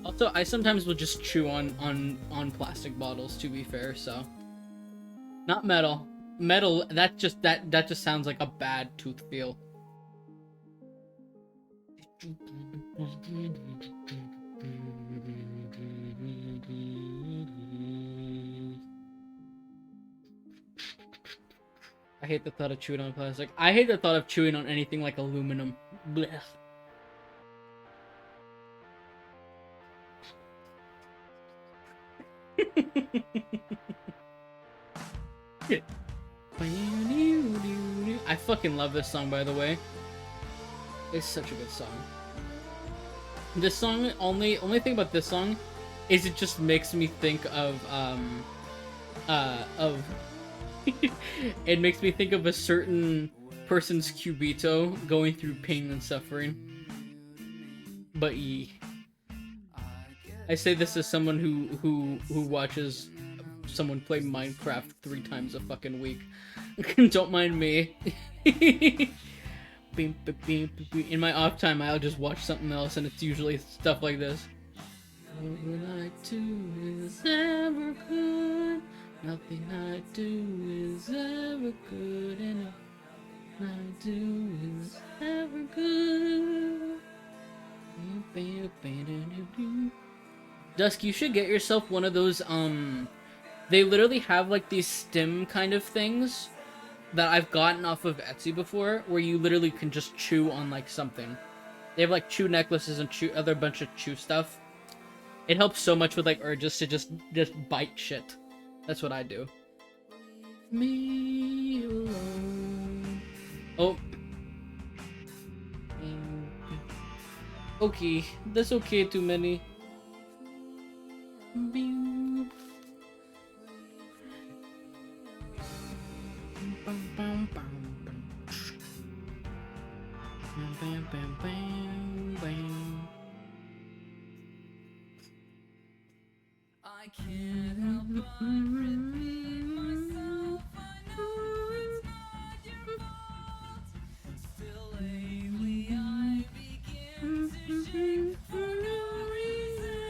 Also, I sometimes will just chew on plastic bottles, to be fair, so. Not metal. Metal, that just sounds like a bad tooth feel. I hate the thought of chewing on plastic. I hate the thought of chewing on anything like aluminum. Blech. I fucking love this song, by the way. It's such a good song. This song, only thing about this song is it just makes me think of it makes me think of a certain person's cubito going through pain and suffering. But I say this as someone who watches someone play Minecraft 3 times a fucking week. Don't mind me. In my off time, I'll just watch something else, and it's usually stuff like this. All I do is ever good. Nothing I do is ever good, and nothing I do is ever good. Dusk, you should get yourself one of those, they literally have, like, these stim kind of things that I've gotten off of Etsy before, where you literally can just chew on, like, something. They have, like, chew necklaces and other bunch of chew stuff. It helps so much with, like, urges to just bite shit. That's what I do. Me alone. Oh. Okay, that's okay, too many. I can't help but repeat myself. I know it's not your fault. Still lately I begin to shake for no reason.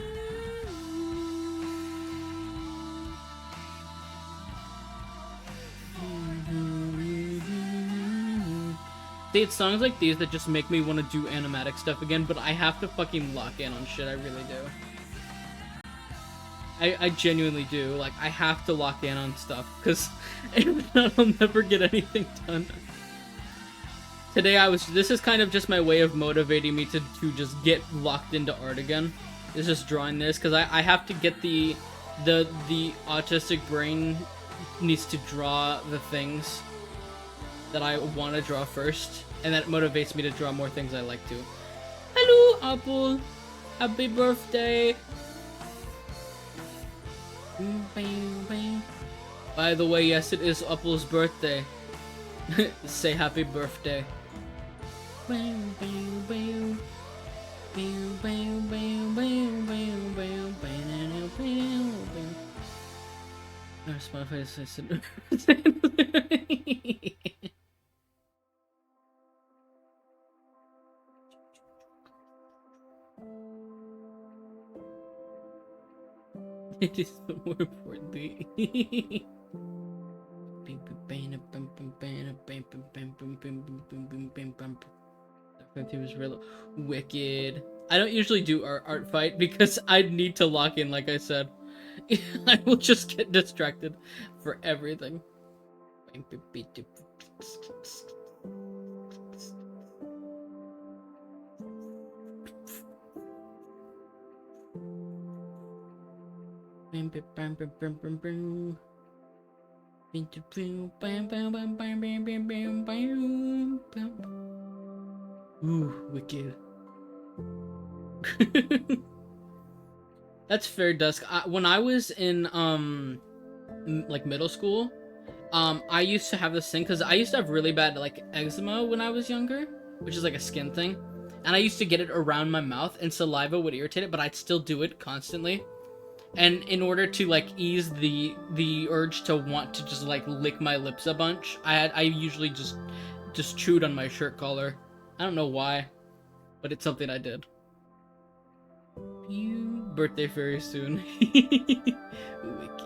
See, it's songs like these that just make me want to do animatic stuff again, but I have to fucking lock in on shit, I really do. I genuinely do. Like, I have to lock in on stuff, because if not, I'll never get anything done. Today this is kind of just my way of motivating me to just get locked into art again. Is just drawing this, because I have to get the autistic brain needs to draw the things that I want to draw first, and that motivates me to draw more things I like to. Hello, Apple! Happy birthday! By the way, yes, it is Apple's birthday. Say happy birthday. It is the more importantly. He was real wicked. I don't usually do art fight because I need to lock in, like I said. I will just get distracted for everything. Ooh, wicked. That's fair, Dusk. When I was in like middle school, I used to have this thing because I used to have really bad like eczema when I was younger, which is like a skin thing, and I used to get it around my mouth, and saliva would irritate it, but I'd still do it constantly. And in order to like ease the urge to want to just like lick my lips a bunch, I usually just chewed on my shirt collar. I don't know why, but it's something I did. Birthday very soon. Wicked.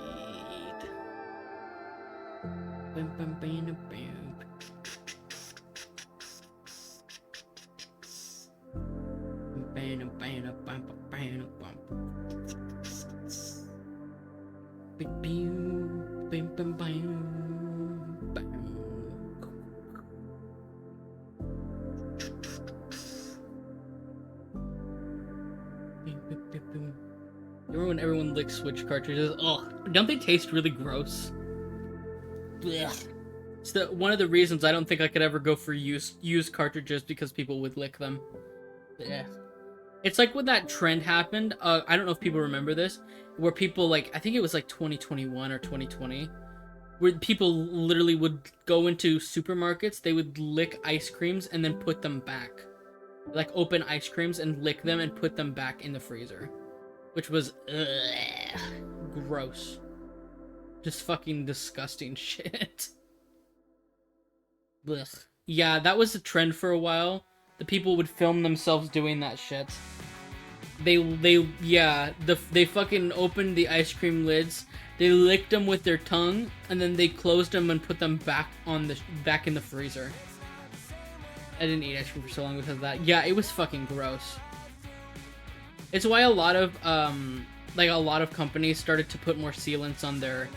Remember when everyone licks Switch cartridges? Oh, don't they taste really gross? Blech. It's one of the reasons I don't think I could ever go for used cartridges, because people would lick them. Blech. It's like when that trend happened, I don't know if people remember this, where people like, I think it was like 2021 or 2020, where people literally would go into supermarkets, they would lick ice creams and then put them back. Like open ice creams and lick them and put them back in the freezer. Which was, gross. Just fucking disgusting shit. Blech. Yeah, that was a trend for a while. The people would film themselves doing that shit. They fucking opened the ice cream lids, they licked them with their tongue, and then they closed them and put them back in the freezer. I didn't eat ice cream for so long because of that. Yeah, it was fucking gross. It's why a lot of companies started to put more sealants on their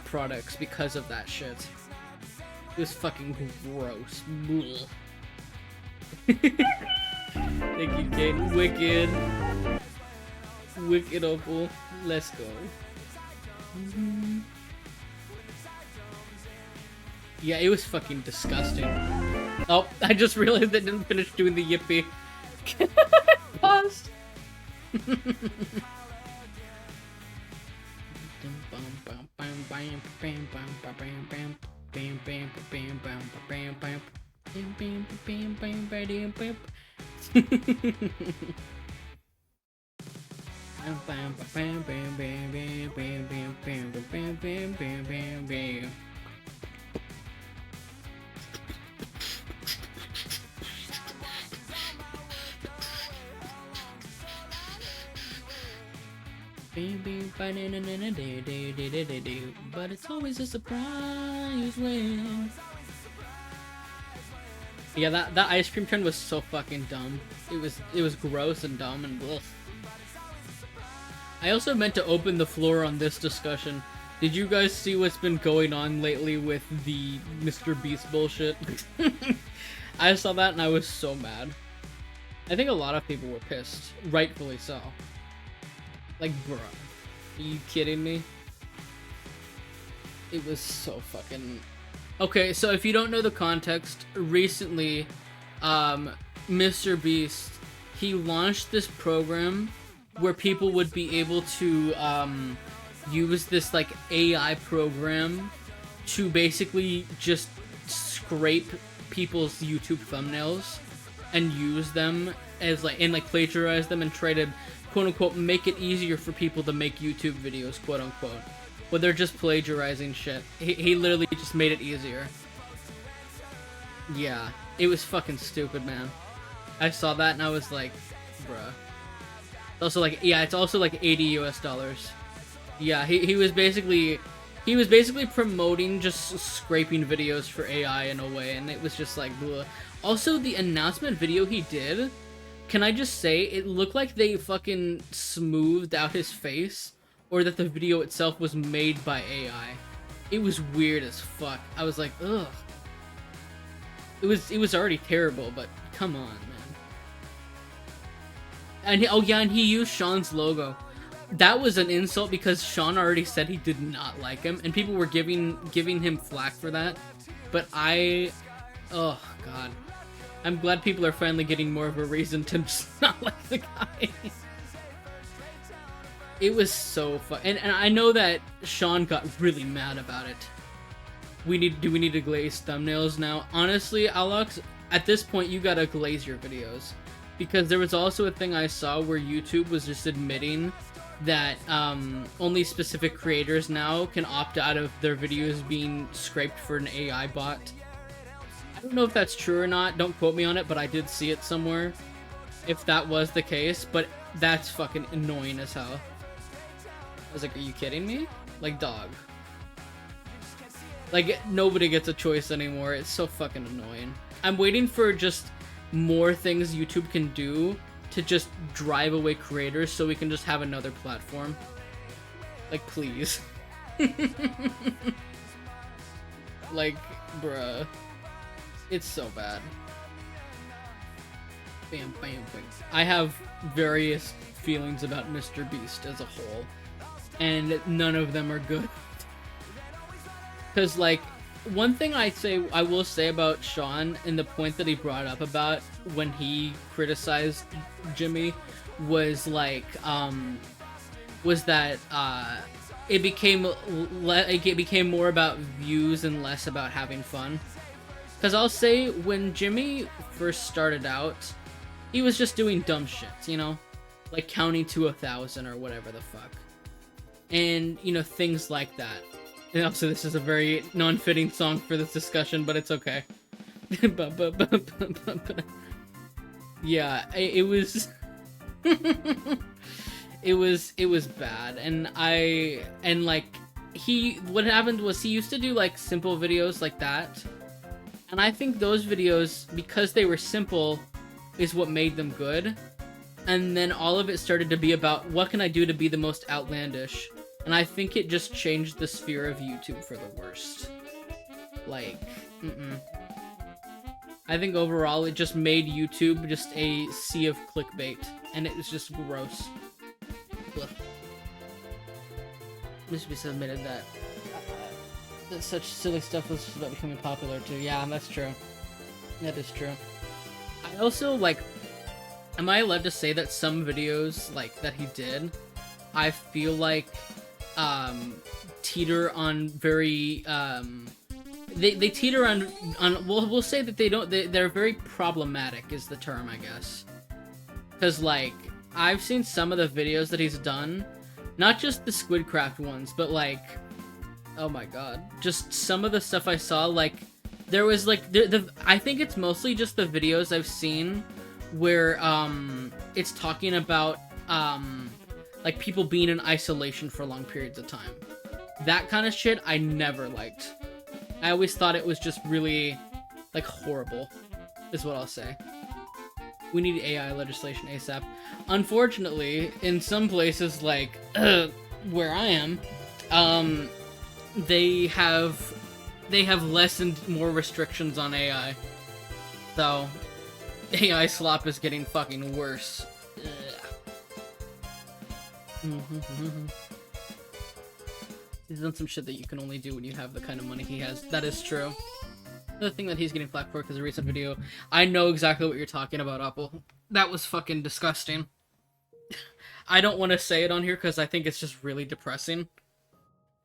products because of that shit. It was fucking gross. Thank you, Kate. Wicked. Wicked Opal. Let's go. Yeah, it was fucking disgusting. Oh, I just realized I didn't finish doing the yippee. Paused. But it's always a surprise when. Yeah, that ice cream trend was so fucking dumb. It was gross and dumb and ugh. I also meant to open the floor on this discussion. Did you guys see what's been going on lately with the Mr. Beast bullshit? I saw that and I was so mad. I think a lot of people were pissed, rightfully so. Like, bruh, are you kidding me? It was so fucking... Okay, so if you don't know the context, recently, Mr. Beast, he launched this program where people would be able to, use this, like, AI program to basically just scrape people's YouTube thumbnails and use them as, like, and, like, plagiarize them and try to, quote-unquote, make it easier for people to make YouTube videos, quote-unquote. But they're just plagiarizing shit. He literally just made it easier. Yeah, it was fucking stupid, man. I saw that and I was like, bruh. It's also like, yeah, it's also like $80 US. Yeah, he was basically promoting just scraping videos for AI in a way, and it was just like, bleh. Also, the announcement video he did, can I just say, it looked like they fucking smoothed out his face, or that the video itself was made by AI. It was weird as fuck. I was like, ugh. It was already terrible, but come on, man. And he used Sean's logo. That was an insult because Sean already said he did not like him, and people were giving him flack for that. But oh god. I'm glad people are finally getting more of a reason to just not like the guy. It was so fun, and I know that Sean got really mad about it. Do we need to glaze thumbnails now? Honestly, Alex, at this point you gotta glaze your videos. Because there was also a thing I saw where YouTube was just admitting that only specific creators now can opt out of their videos being scraped for an AI bot. I don't know if that's true or not, don't quote me on it, but I did see it somewhere. If that was the case, but that's fucking annoying as hell. I was like, are you kidding me? Like, dog. Like, nobody gets a choice anymore. It's so fucking annoying. I'm waiting for just more things YouTube can do to just drive away creators so we can just have another platform. Like, please. Like, bruh. It's so bad. Bam, bam, bam. I have various feelings about Mr. Beast as a whole, and none of them are good. Because, like, one thing I will say about Sean, and the point that he brought up about when he criticized Jimmy, was like, was that it became more about views and less about having fun. Because I'll say, when Jimmy first started out, he was just doing dumb shit, you know? Like counting to 1,000 or whatever the fuck. And, you know, things like that. And also, this is a very non-fitting song for this discussion, but it's okay. Yeah, it was... it was bad, and like, what happened was he used to do like simple videos like that, and I think those videos, because they were simple, is what made them good. And then all of it started to be about, what can I do to be the most outlandish? And I think it just changed the sphere of YouTube for the worst. Like, I think overall it just made YouTube just a sea of clickbait, and it was just gross. Ugh. Mr. Beast admitted that such silly stuff was just about becoming popular too. Yeah, that's true. That is true. I also, like, am I allowed to say that some videos, like, that he did, I feel like, teeter on very, they teeter on, we'll say that they're very problematic is the term, I guess. Because, like, I've seen some of the videos that he's done, not just the Squidcraft ones, but, like, oh my god, just some of the stuff I saw, like, there was, like, I think it's mostly just the videos I've seen where, it's talking about, like, people being in isolation for long periods of time. That kind of shit I never liked. I always thought it was just really, like, horrible, is what I'll say. We need AI legislation ASAP. Unfortunately, in some places, like, where I am, they have lessened more restrictions on AI. So, AI slop is getting fucking worse. He's done some shit that you can only do when you have the kind of money he has. That is true. The thing that he's getting flack for because a recent video. I know exactly what you're talking about, Apple. That was fucking disgusting. I don't want to say it on here because I think it's just really depressing.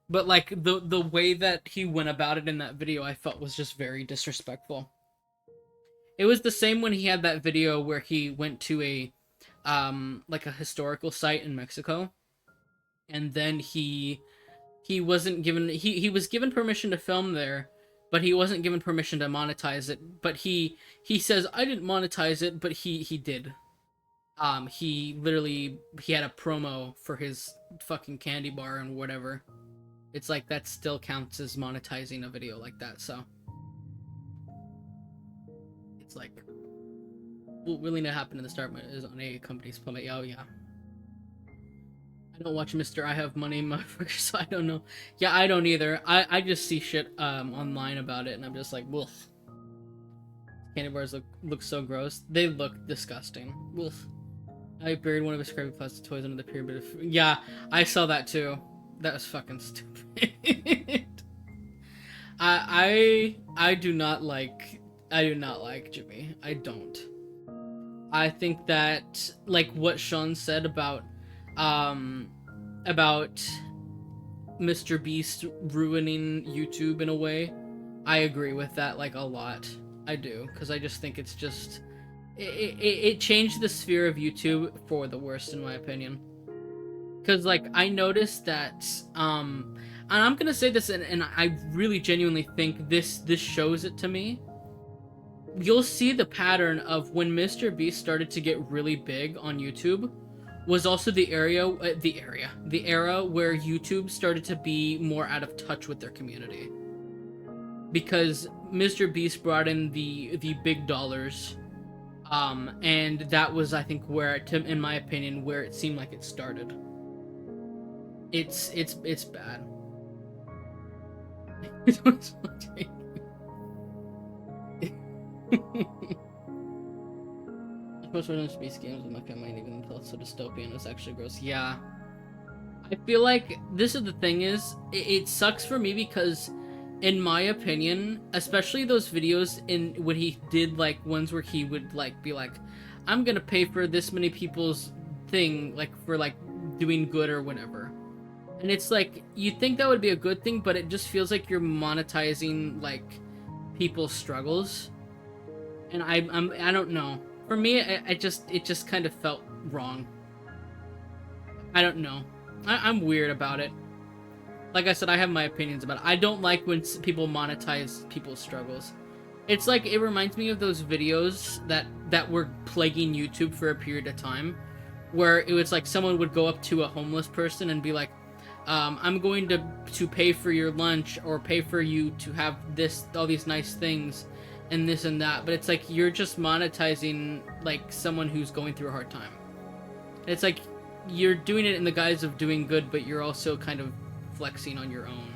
But, like, the way that he went about it in that video, I felt was just very disrespectful. It was the same when he had that video where he went to a, like, a historical site in Mexico. And then he wasn't given, he was given permission to film there, but he wasn't given permission to monetize it. But he says, I didn't monetize it, but he did. He had a promo for his fucking candy bar and whatever. It's like, that still counts as monetizing a video like that, so. It's like, what really not happened in the start is on a company's plummet. Oh, yeah. I don't watch Mr. I Have Money, motherfucker, so I don't know. Yeah, I don't either. I just see shit, online about it, and I'm just like, woof. Candy bars look so gross. They look disgusting. Woof. I buried one of his crappy plastic toys under the pyramid of... Yeah, I saw that too. That was fucking stupid. I do not like Jimmy. I don't. I think that, like, what Sean said about Mr. Beast ruining YouTube in a way, I agree with that, like, a lot. I do, because I just think it's just... It changed the sphere of YouTube for the worst, in my opinion. Because, like, I noticed that, and I'm gonna say this, and I really genuinely think this shows it to me. You'll see the pattern of when Mr. Beast started to get really big on YouTube, was also the era where YouTube started to be more out of touch with their community. Because Mr. Beast brought in the big dollars, and that was, I think, where, in my opinion, where it seemed like it started. It's bad. I post random space games with my family and even felt so dystopian. It was actually gross. Yeah. I feel like this is the thing is, it sucks for me because, in my opinion, especially those videos when he did, like, ones where he would, like, be like, I'm gonna pay for this many people's thing, like, for, like, doing good or whatever. And it's like, you'd think that would be a good thing, but it just feels like you're monetizing, like, people's struggles. And I don't know. For me, it just kind of felt wrong. I don't know. I'm weird about it. Like I said, I have my opinions about it. I don't like when people monetize people's struggles. It's like, it reminds me of those videos that were plaguing YouTube for a period of time, where it was like someone would go up to a homeless person and be like, I'm going to pay for your lunch, or pay for you to have all these nice things, and this and that. But it's like, you're just monetizing, like, someone who's going through a hard time. It's like, you're doing it in the guise of doing good, but you're also kind of flexing on your own.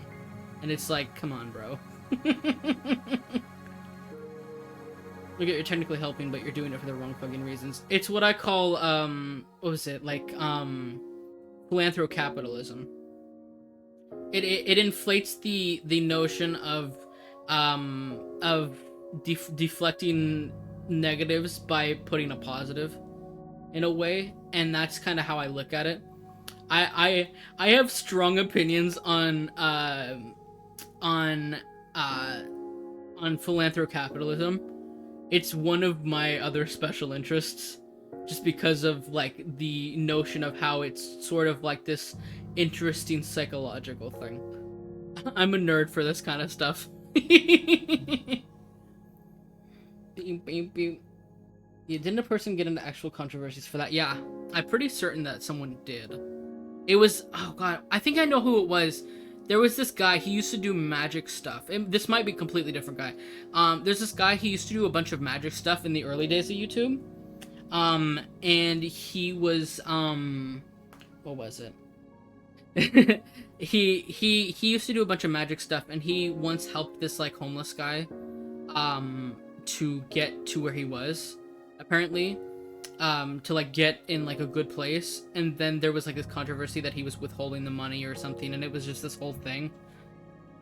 And it's like, come on, bro. Look, you're technically helping, but you're doing it for the wrong fucking reasons. It's what I call, what was it? Like, philanthrocapitalism. It inflates the notion of deflecting negatives by putting a positive in a way, and that's kind of how I look at it. I have strong opinions on philanthrocapitalism. It's one of my other special interests, just because of like the notion of how it's sort of like this interesting psychological thing. I'm a nerd for this kind of stuff. Beep, beep, beep. Yeah, didn't a person get into actual controversies for that? Yeah, I'm pretty certain that someone did. It was, oh god, I think I know who it was. There was this guy, he used to do magic stuff. And this might be a completely different guy. There's this guy, he used to do a bunch of magic stuff in the early days of YouTube. And he was, what was it? he used to do a bunch of magic stuff, and he once helped this, like, homeless guy, to get to where he was, apparently. To like get in like a good place, and then there was like this controversy that he was withholding the money or something, and it was just this whole thing.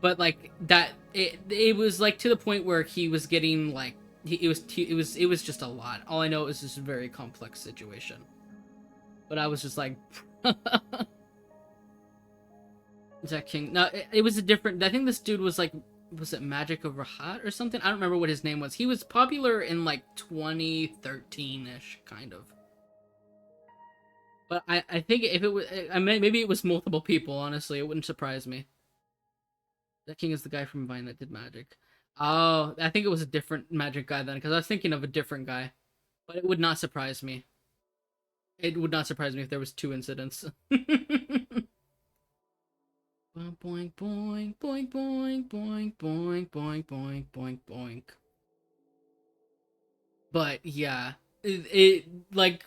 But like that, it was like to the point where he was getting like it was just a lot. All I know, it was just a very complex situation. But I was just like, Zach King. No, it was a different. I think this dude was like. Was it Magic of Rahat or something? I don't remember what his name was. He was popular in like 2013-ish, kind of. But I think if it was, I mean, maybe it was multiple people. Honestly, it wouldn't surprise me. That King is the guy from Vine that did Magic. Oh, I think it was a different Magic guy then, because I was thinking of a different guy. But it would not surprise me. It would not surprise me if there was 2 incidents. Boink, boink, boink, boink, boink, boink, boink, boink, boink, boink. But yeah, it like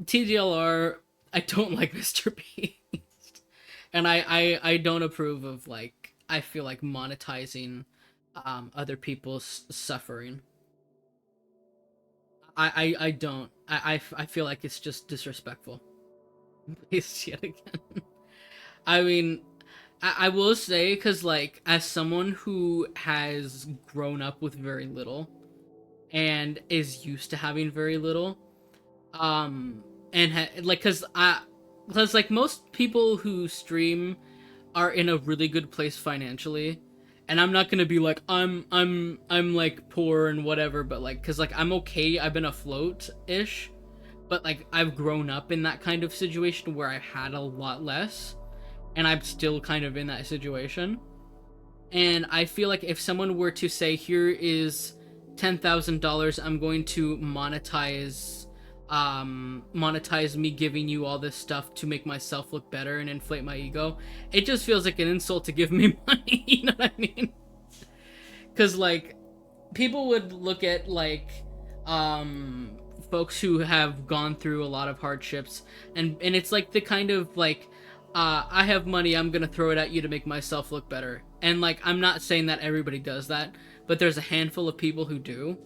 TDLR. I don't like Mr. Beast, and I don't approve of like I feel like monetizing other people's suffering. I don't. I feel like it's just disrespectful. Yet again. I mean. I will say, because, like, as someone who has grown up with very little, and is used to having very little, because like, most people who stream are in a really good place financially, and I'm not gonna be like, I'm, like, poor and whatever, but, like, because, like, I'm okay, I've been afloat-ish, but, like, I've grown up in that kind of situation where I had a lot less, and I'm still kind of in that situation. And I feel like if someone were to say, here is $10,000, I'm going to monetize me giving you all this stuff to make myself look better and inflate my ego, it just feels like an insult to give me money, you know what I mean? Because, like, people would look at, like, folks who have gone through a lot of hardships, and it's, like, the kind of, like, I have money, I'm gonna throw it at you to make myself look better. And, like, I'm not saying that everybody does that, but there's a handful of people who do.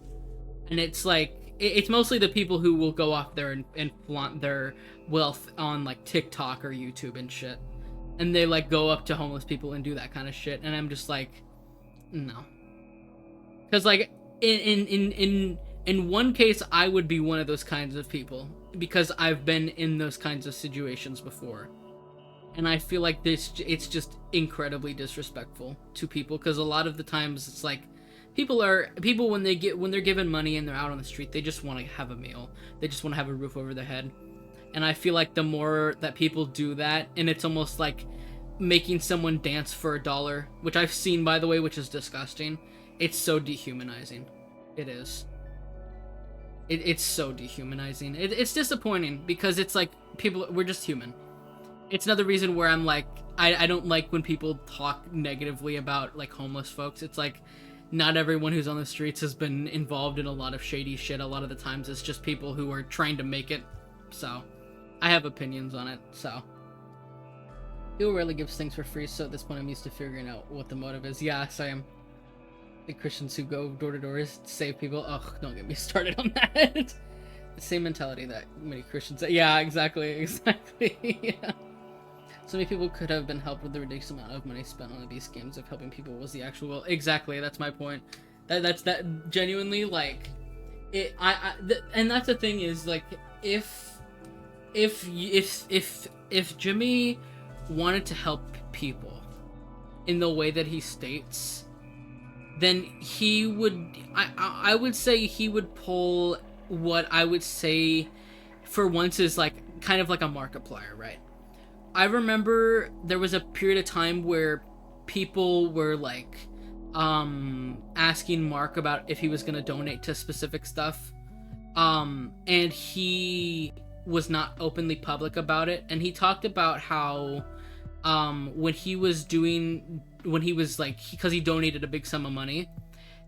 And it's, like, it's mostly the people who will go off there and flaunt their wealth on, like, TikTok or YouTube and shit. And they, like, go up to homeless people and do that kind of shit. And I'm just like, no. Because, like, in one case, I would be one of those kinds of people. Because I've been in those kinds of situations before. And I feel like it's just incredibly disrespectful to people, because a lot of the times it's like people when they're given money and they're out on the street, they just want to have a meal, they just want to have a roof over their head. And I feel like the more that people do that, and it's almost like making someone dance for $1, which I've seen, by the way, which is disgusting. It's so dehumanizing. It is. It's so dehumanizing. It's disappointing, because it's like we're just human. It's another reason where I'm like, I don't like when people talk negatively about, like, homeless folks. It's like, not everyone who's on the streets has been involved in a lot of shady shit. A lot of the times it's just people who are trying to make it. So, I have opinions on it, so. People rarely gives things for free, so at this point I'm used to figuring out what the motive is. Yeah, so I am. The Christians who go door to door to save people. Ugh, don't get me started on that. The same mentality that many Christians. Yeah, exactly. Yeah. So many people could have been helped with the ridiculous amount of money spent on the beast games if helping people was the actual goal. Exactly, that's my point. That genuinely, like, and that's the thing is, like, if Jimmy wanted to help people in the way that he states, then he would, I would say he would pull what I would say for once is like kind of like a Markiplier, right? I remember there was a period of time where people were like asking Mark about if he was going to donate to specific stuff, and he was not openly public about it, and he talked about how when he was like, because he donated a big sum of money,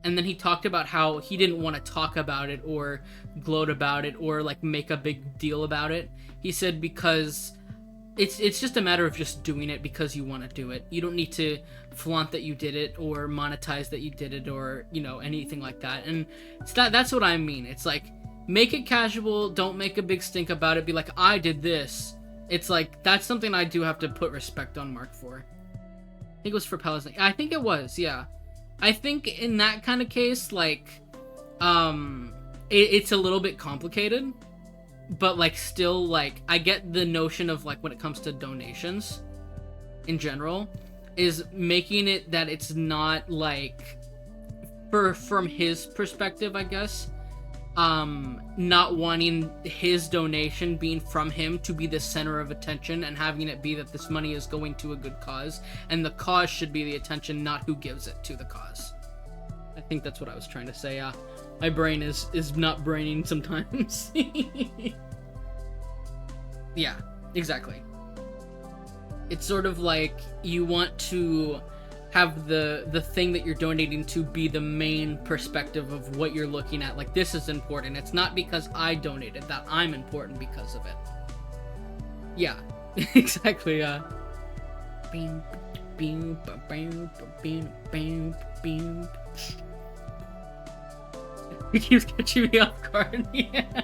and then he talked about how he didn't want to talk about it or gloat about it or like make a big deal about it. He said because it's just a matter of just doing it because you want to do it. You don't need to flaunt that you did it or monetize that you did it or, you know, anything like that. And that's what I mean. It's like, make it casual, don't make a big stink about it, be like, I did this. It's like, that's something I do have to put respect on Mark for. I think it was for Palestine. I think it was, yeah. I think in that kind of case, like, it's a little bit complicated, but like still, like, I get the notion of like when it comes to donations in general, is making it that it's not like, from his perspective, I guess, not wanting his donation being from him to be the center of attention and having it be that this money is going to a good cause and the cause should be the attention, not who gives it to the cause. I think that's what I was trying to say. My brain is not braining sometimes. Yeah, exactly. It's sort of like you want to have the thing that you're donating to be the main perspective of what you're looking at. Like, this is important. It's not because I donated that I'm important because of it. Yeah, exactly. It keeps catching me off guard. Yeah.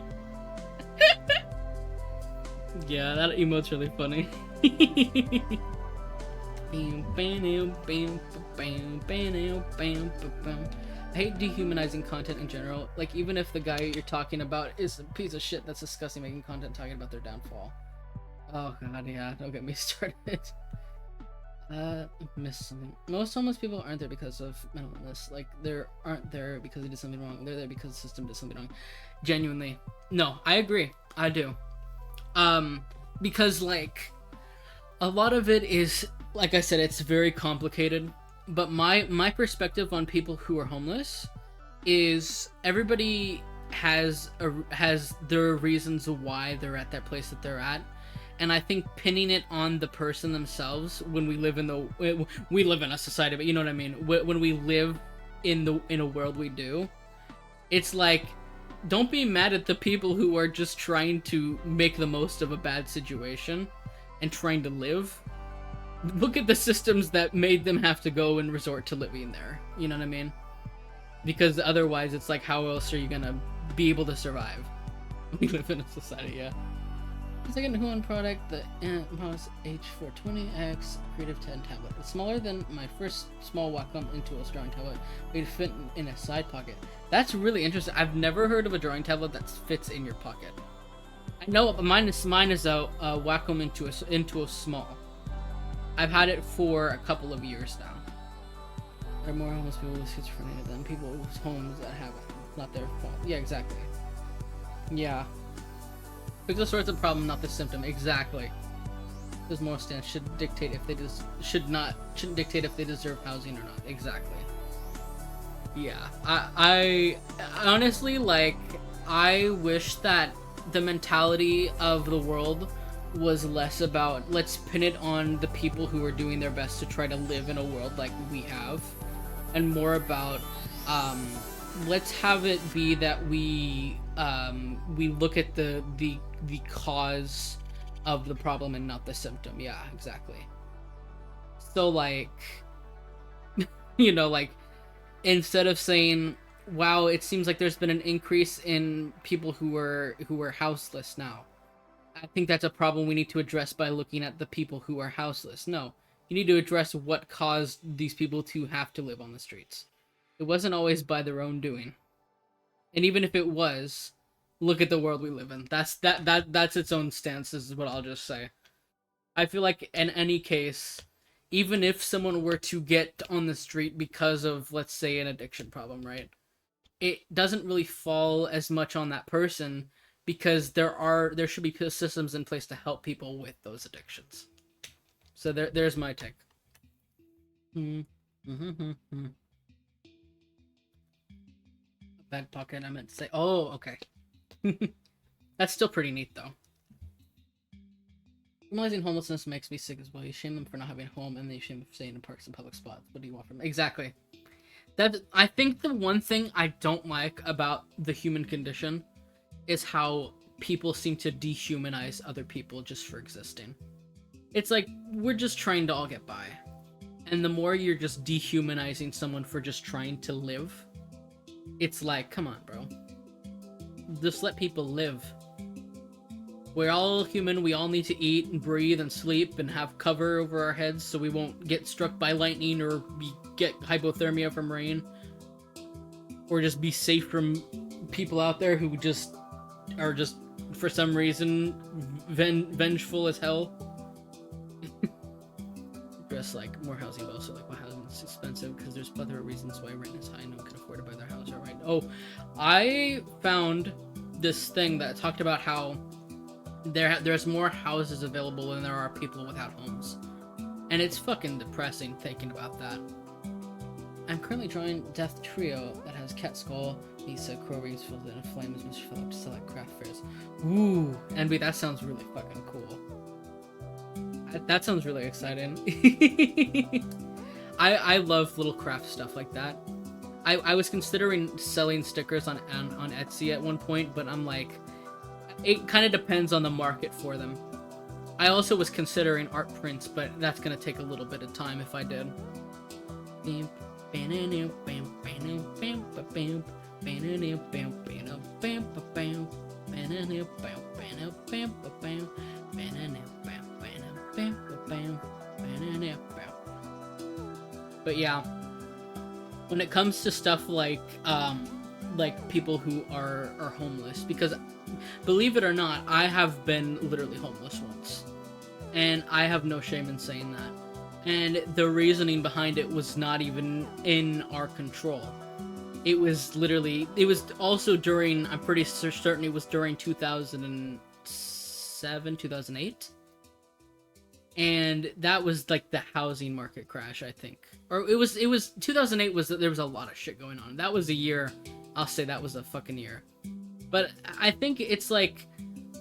Yeah, that emote's really funny. I hate dehumanizing content in general. Like, even if the guy you're talking about is a piece of shit, that's disgusting, making content talking about their downfall. Oh god, yeah, don't get me started. Missed something. Most homeless people aren't there because of mental illness. Like, they aren't there because they did something wrong. They're there because the system did something wrong. Genuinely. No, I agree. I do. Because, like, a lot of it is, like I said, it's very complicated, but my perspective on people who are homeless is everybody has their reasons why they're at that place that they're at, and I think pinning it on the person themselves, when we live in a society, but you know what I mean, when we live in a world we do, it's like, don't be mad at the people who are just trying to make the most of a bad situation and trying to live. Look at the systems that made them have to go and resort to living there. You know what I mean? Because otherwise, it's like, how else are you gonna be able to survive? We live in a society, yeah. Second Huon product, the Mouse H420X Creative 10 tablet. It's smaller than my first small Wacom Intuos drawing tablet. It would fit in a side pocket. That's really interesting. I've never heard of a drawing tablet that fits in your pocket. I know mine is a Wacom Intuos small. I've had it for a couple of years now. There are more homeless people with schizophrenia than people whose homes that have it. Not their fault. Yeah, exactly. Yeah. Fix the source of the problem, not the symptom. Exactly. There's more stance should dictate if they shouldn't dictate if they deserve housing or not. Exactly. Yeah. I honestly, like, I wish that the mentality of the world was less about, let's pin it on the people who are doing their best to try to live in a world like we have, and more about, let's have it be that we look at the cause of the problem and not the symptom. Yeah, exactly. So, like, you know, like, instead of saying, wow, it seems like there's been an increase in people who are houseless now, I think that's a problem we need to address by looking at the people who are houseless. No, you need to address what caused these people to have to live on the streets. It wasn't always by their own doing. And even if it was, look at the world we live in. That's its own stance, is what I'll just say. I feel like in any case, even if someone were to get on the street because of, let's say, an addiction problem, right? It doesn't really fall as much on that person because there should be systems in place to help people with those addictions. So there's my take. Back pocket, I meant to say. Oh, okay. That's still pretty neat, though. Normalizing homelessness makes me sick as well. You shame them for not having a home, and then you shame them for staying in parks and public spots. What do you want from them? Exactly. I think the one thing I don't like about the human condition is how people seem to dehumanize other people just for existing. It's like, we're just trying to all get by. And the more you're just dehumanizing someone for just trying to live, it's like, come on, bro. Just let people live. We're all human, we all need to eat and breathe and sleep and have cover over our heads so we won't get struck by lightning or get hypothermia from rain. Or just be safe from people out there who just are just, for some reason, vengeful as hell. Just like more housing, but also like why housing is expensive because there's other reasons why rent is high. No one can afford to buy their house outright. Oh, I found this thing that talked about how there's more houses available than there are people without homes, and it's fucking depressing thinking about that. I'm currently drawing Death Trio that has Cat Skull, Lisa, Crow Rings filled in flames, Mr. Phillip to sell at craft fairs. Ooh, Envy, that sounds really fucking cool. That sounds really exciting. I love little craft stuff like that. I was considering selling stickers on Etsy at one point, but I'm like, it kind of depends on the market for them. I also was considering art prints, but that's gonna take a little bit of time if I did. But yeah, when it comes to stuff like people who are homeless, because believe it or not, I have been literally homeless once, and I have no shame in saying that. And the reasoning behind it was not even in our control. It was also during, I'm pretty certain it was during 2007, 2008. And that was like the housing market crash, I think. Or it was 2008 there was a lot of shit going on. That was a year, I'll say that was a fucking year. But I think it's like,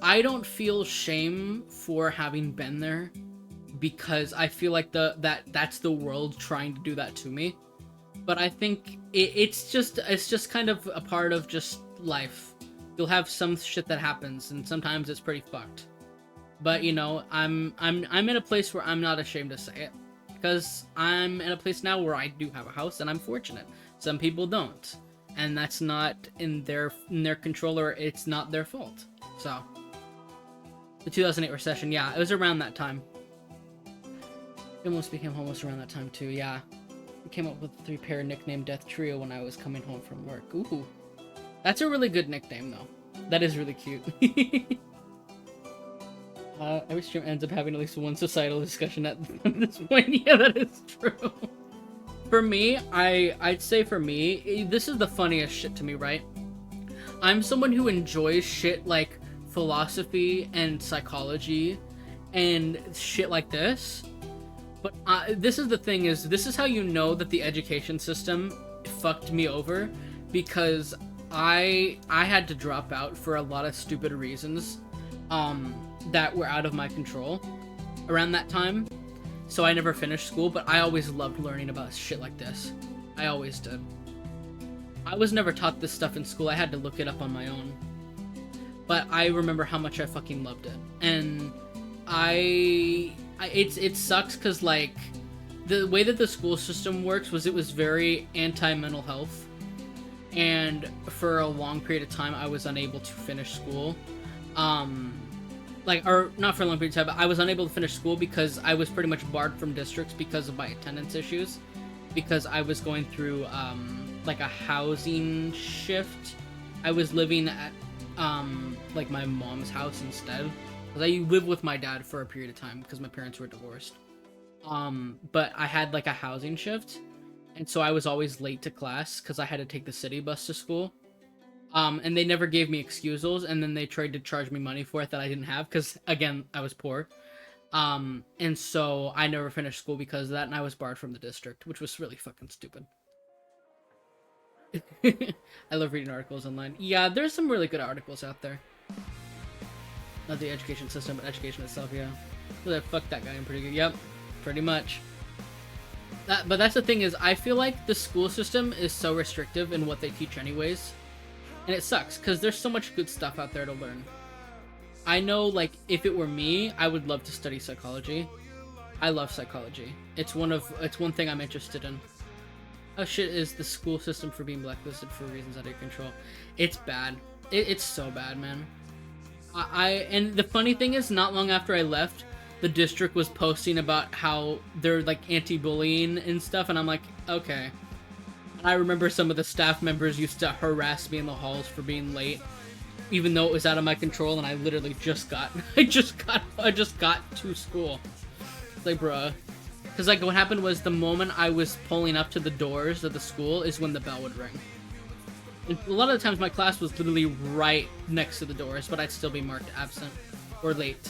I don't feel shame for having been there, because I feel like that's the world trying to do that to me. But I think it's just kind of a part of just life. You'll have some shit that happens, and sometimes it's pretty fucked. But you know, I'm in a place where I'm not ashamed to say it, because I'm in a place now where I do have a house, and I'm fortunate. Some people don't, and that's not in their control, or it's not their fault. So, the 2008 recession, yeah, it was around that time. I almost became homeless around that time too. Yeah, I came up with a 3-pair nickname Death Trio when I was coming home from work. Ooh, that's a really good nickname though. That is really cute. Every stream ends up having at least one societal discussion at this point. Yeah, that is true. For me, I'd say for me, this is the funniest shit to me, right? I'm someone who enjoys shit like philosophy and psychology and shit like this. But this is the thing, this is how you know that the education system fucked me over, because I had to drop out for a lot of stupid reasons that were out of my control around that time. So I never finished school, but I always loved learning about shit like this. I always did. I was never taught this stuff in school. I had to look it up on my own. But I remember how much I fucking loved it. And it sucks because, like, the way that the school system works was it was very anti-mental health. And for a long period of time, I was unable to finish school. Or not for a long period of time, but I was unable to finish school because I was pretty much barred from districts because of my attendance issues. Because I was going through, like a housing shift. I was living at like my mom's house instead, because I lived with my dad for a period of time because my parents were divorced. But I had like a housing shift, and so I was always late to class because I had to take the city bus to school. And they never gave me excusals, and then they tried to charge me money for it that I didn't have because, again, I was poor. And so I never finished school because of that, and I was barred from the district, which was really fucking stupid. I love reading articles online. Yeah, there's some really good articles out there. Not the education system, but education itself, yeah. Well, fuck that guy, I'm pretty good. Yep, pretty much. But that's the thing is, I feel like the school system is so restrictive in what they teach anyways. And it sucks, because there's so much good stuff out there to learn. I know, like, if it were me, I would love to study psychology. I love psychology. It's one thing I'm interested in. How shit is the school system for being blacklisted for reasons out of your control? It's bad. It's so bad, man. And the funny thing is, not long after I left, the district was posting about how they're, like, anti-bullying and stuff, and I'm like, okay. I remember some of the staff members used to harass me in the halls for being late, even though it was out of my control, and I literally just got to school. It's like, bruh. Because, like, what happened was the moment I was pulling up to the doors of the school is when the bell would ring. And a lot of the times my class was literally right next to the doors, but I'd still be marked absent or late.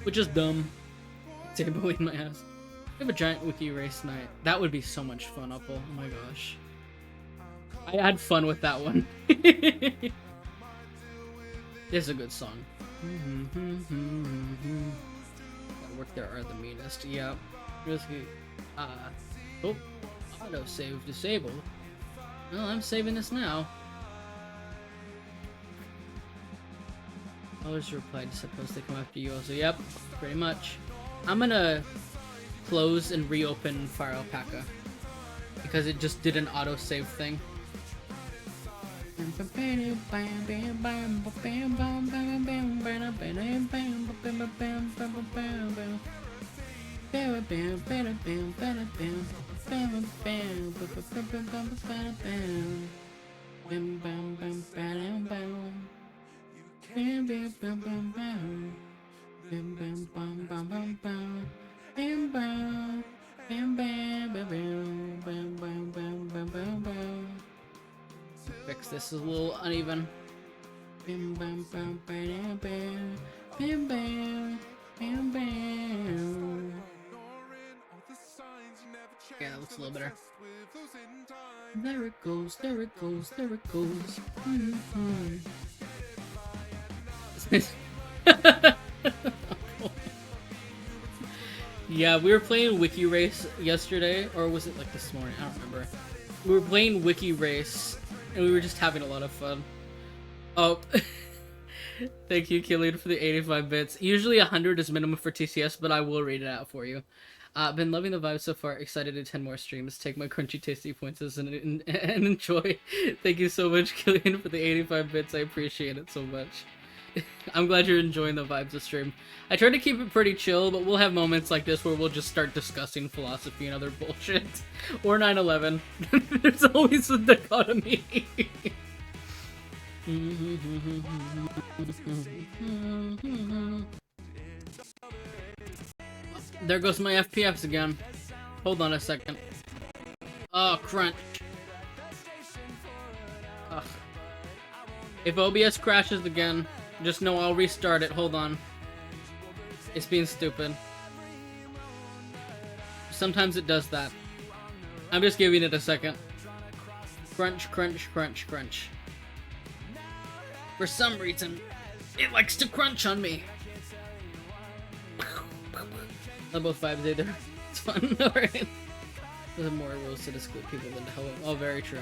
Which is dumb. Say bullying my ass. We have a giant wiki race night. That would be so much fun, Upple. Oh my gosh. I had fun with that one. It's a good song. That work there are the meanest. Yep. Oh, autosave disabled. Well, I'm saving this now. Always replied, suppose they come after you also. Yep, pretty much. I'm gonna close and reopen Fire Alpaca because it just did an autosave thing. Fix this is a little uneven. Yeah, that looks a little better. There it goes, there it goes, there it goes. Yeah, we were playing Wiki Race yesterday, or was it like this morning? I don't remember. We were playing Wiki Race, and we were just having a lot of fun. Oh, thank you, Killian, for the 85 bits. Usually 100 is minimum for TCS, but I will read it out for you. Been loving the vibe so far. Excited to 10 more streams. Take my crunchy tasty points and enjoy. Thank you so much, Killian, for the 85 bits. I appreciate it so much. I'm glad you're enjoying the vibes of stream. I try to keep it pretty chill, but we'll have moments like this where we'll just start discussing philosophy and other bullshit. Or 9/11. There's always a dichotomy. There goes my FPS again. Hold on a second. Oh, crunch. Ugh. If OBS crashes again, just know I'll restart it. Hold on. It's being stupid. Sometimes it does that. I'm just giving it a second. Crunch, crunch, crunch, crunch. For some reason, it likes to crunch on me. Not both vibes either. It's fun. Alright. There's more rules to exclude people than to help. Oh, very true.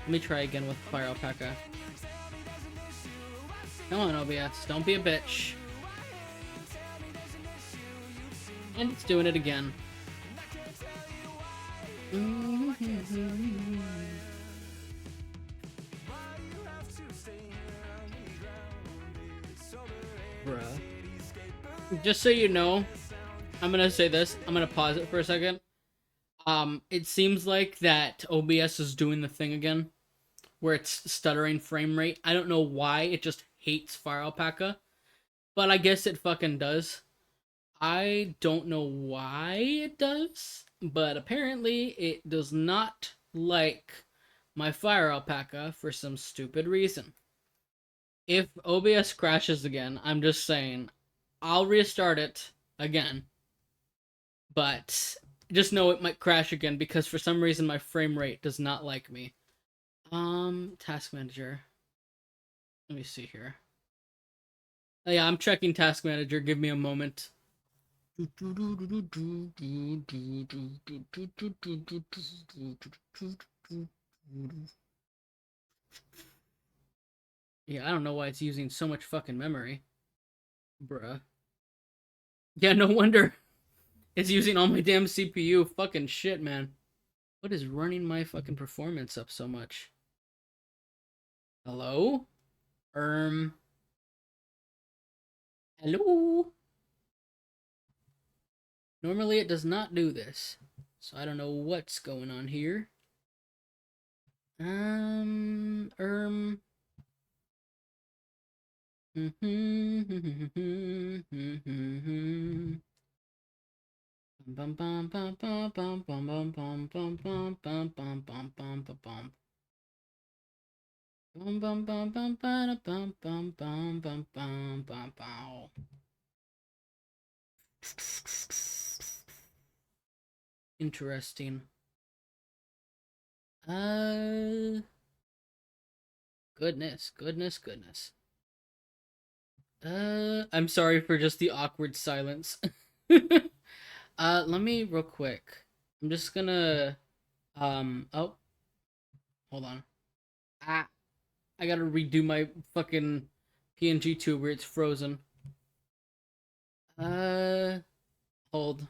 Let me try again with Fire Alpaca. Come on, OBS. Don't be a bitch. And it's doing it again. Bruh. Just so you know, I'm gonna say this. I'm gonna pause it for a second. It seems like that OBS is doing the thing again, where it's stuttering frame rate. I don't know why, it just hates Fire Alpaca, but I guess it fucking does. I don't know why it does, but apparently it does not like my Fire Alpaca for some stupid reason. If OBS crashes again, I'm just saying, I'll restart it again, but just know it might crash again because for some reason my frame rate does not like me. Task manager. Let me see here. Oh, yeah, I'm checking task manager. Give me a moment. Yeah, I don't know why it's using so much fucking memory. Bruh. Yeah, no wonder it's using all my damn CPU. Fucking shit, man. What is running my fucking performance up so much? Hello? Hello? Normally it does not do this. So I don't know what's going on here. Um, um. Bum bum bum bum bum bum bum bum bum bum bum bum bum bum bum. Bum bum bum bum bum bum bum bum bum bum bum bum. Interesting. Goodness, goodness, goodness. I'm sorry for just the awkward silence. Let me real quick. I'm just gonna, oh, hold on. Ah, I gotta redo my fucking PNG tube where it's frozen. Hold.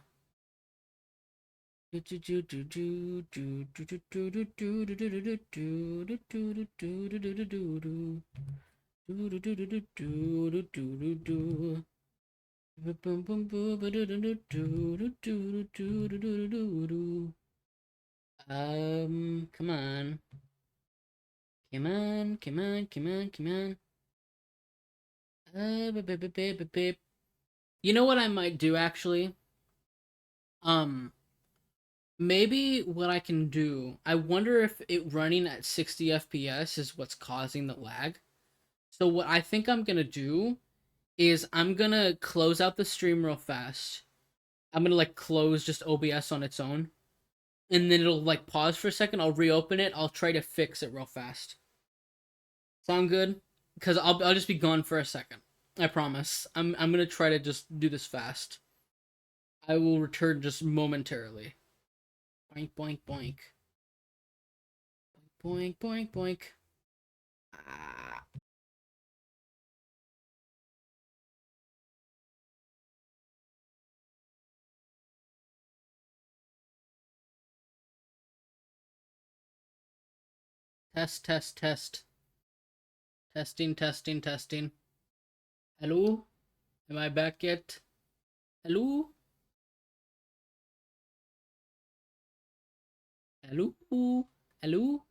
Come on. Come on, come on, come on, come on. You know what I might do actually? Um, Maybe what I can do, I wonder if it running at 60 FPS is what's causing the lag. So what I think I'm gonna do is I'm gonna close out the stream real fast. I'm gonna like close just OBS on its own. And then it'll like pause for a second. I'll reopen it. I'll try to fix it real fast. Sound good? Because I'll just be gone for a second. I promise. I'm gonna try to just do this fast. I will return just momentarily. Boink boink boink. Boink boink boink. Ah. Test test test. Testing testing testing. Hello? Am I back yet? Hello? Hello? Hello?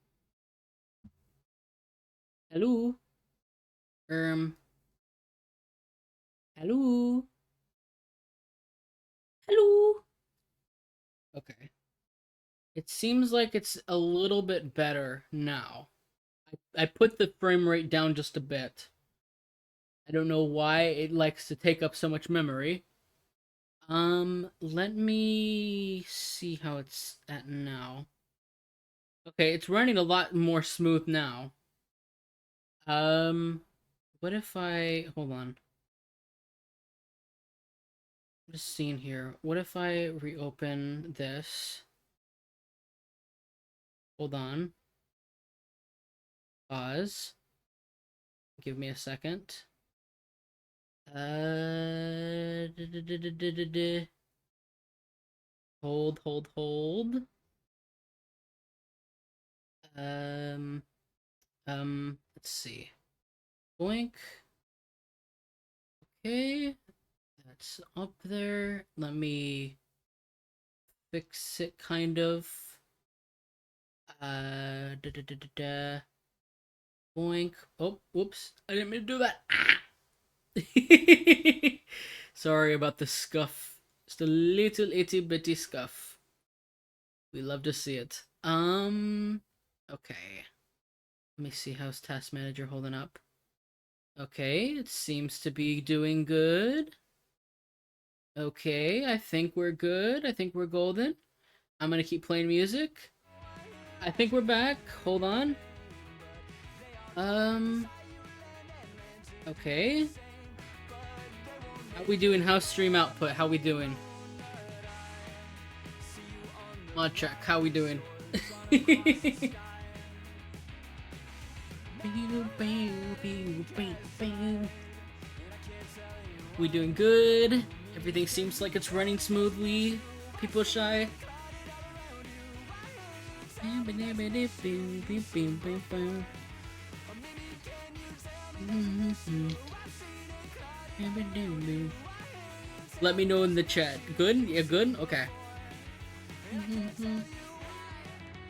Hello? Um. Hello? Hello? Okay. It seems like it's a little bit better now. I put the frame rate down just a bit. I don't know why it likes to take up so much memory. Let me see how it's at now. Okay, it's running a lot more smooth now. Um, what if I hold on? I'm just seeing here. What if I reopen this? Hold on. Pause. Give me a second. Hold, hold, hold. Um, let's see. Boink. Okay, that's up there. Let me fix it, kind of. Da, da, da, da, da. Boink. Oh, whoops. I didn't mean to do that. Ah! Sorry about the scuff. Just a little itty bitty scuff. We love to see it. Okay. Let me see how's Task Manager holding up. Okay, it seems to be doing good. Okay, I think we're good. I think we're golden. I'm gonna keep playing music. I think we're back. Hold on. Okay. How we doing? How's stream output? How we doing? On check. How we doing? We doing good. Everything seems like it's running smoothly. People shy. Let me know in the chat. Good? Yeah, good? Okay.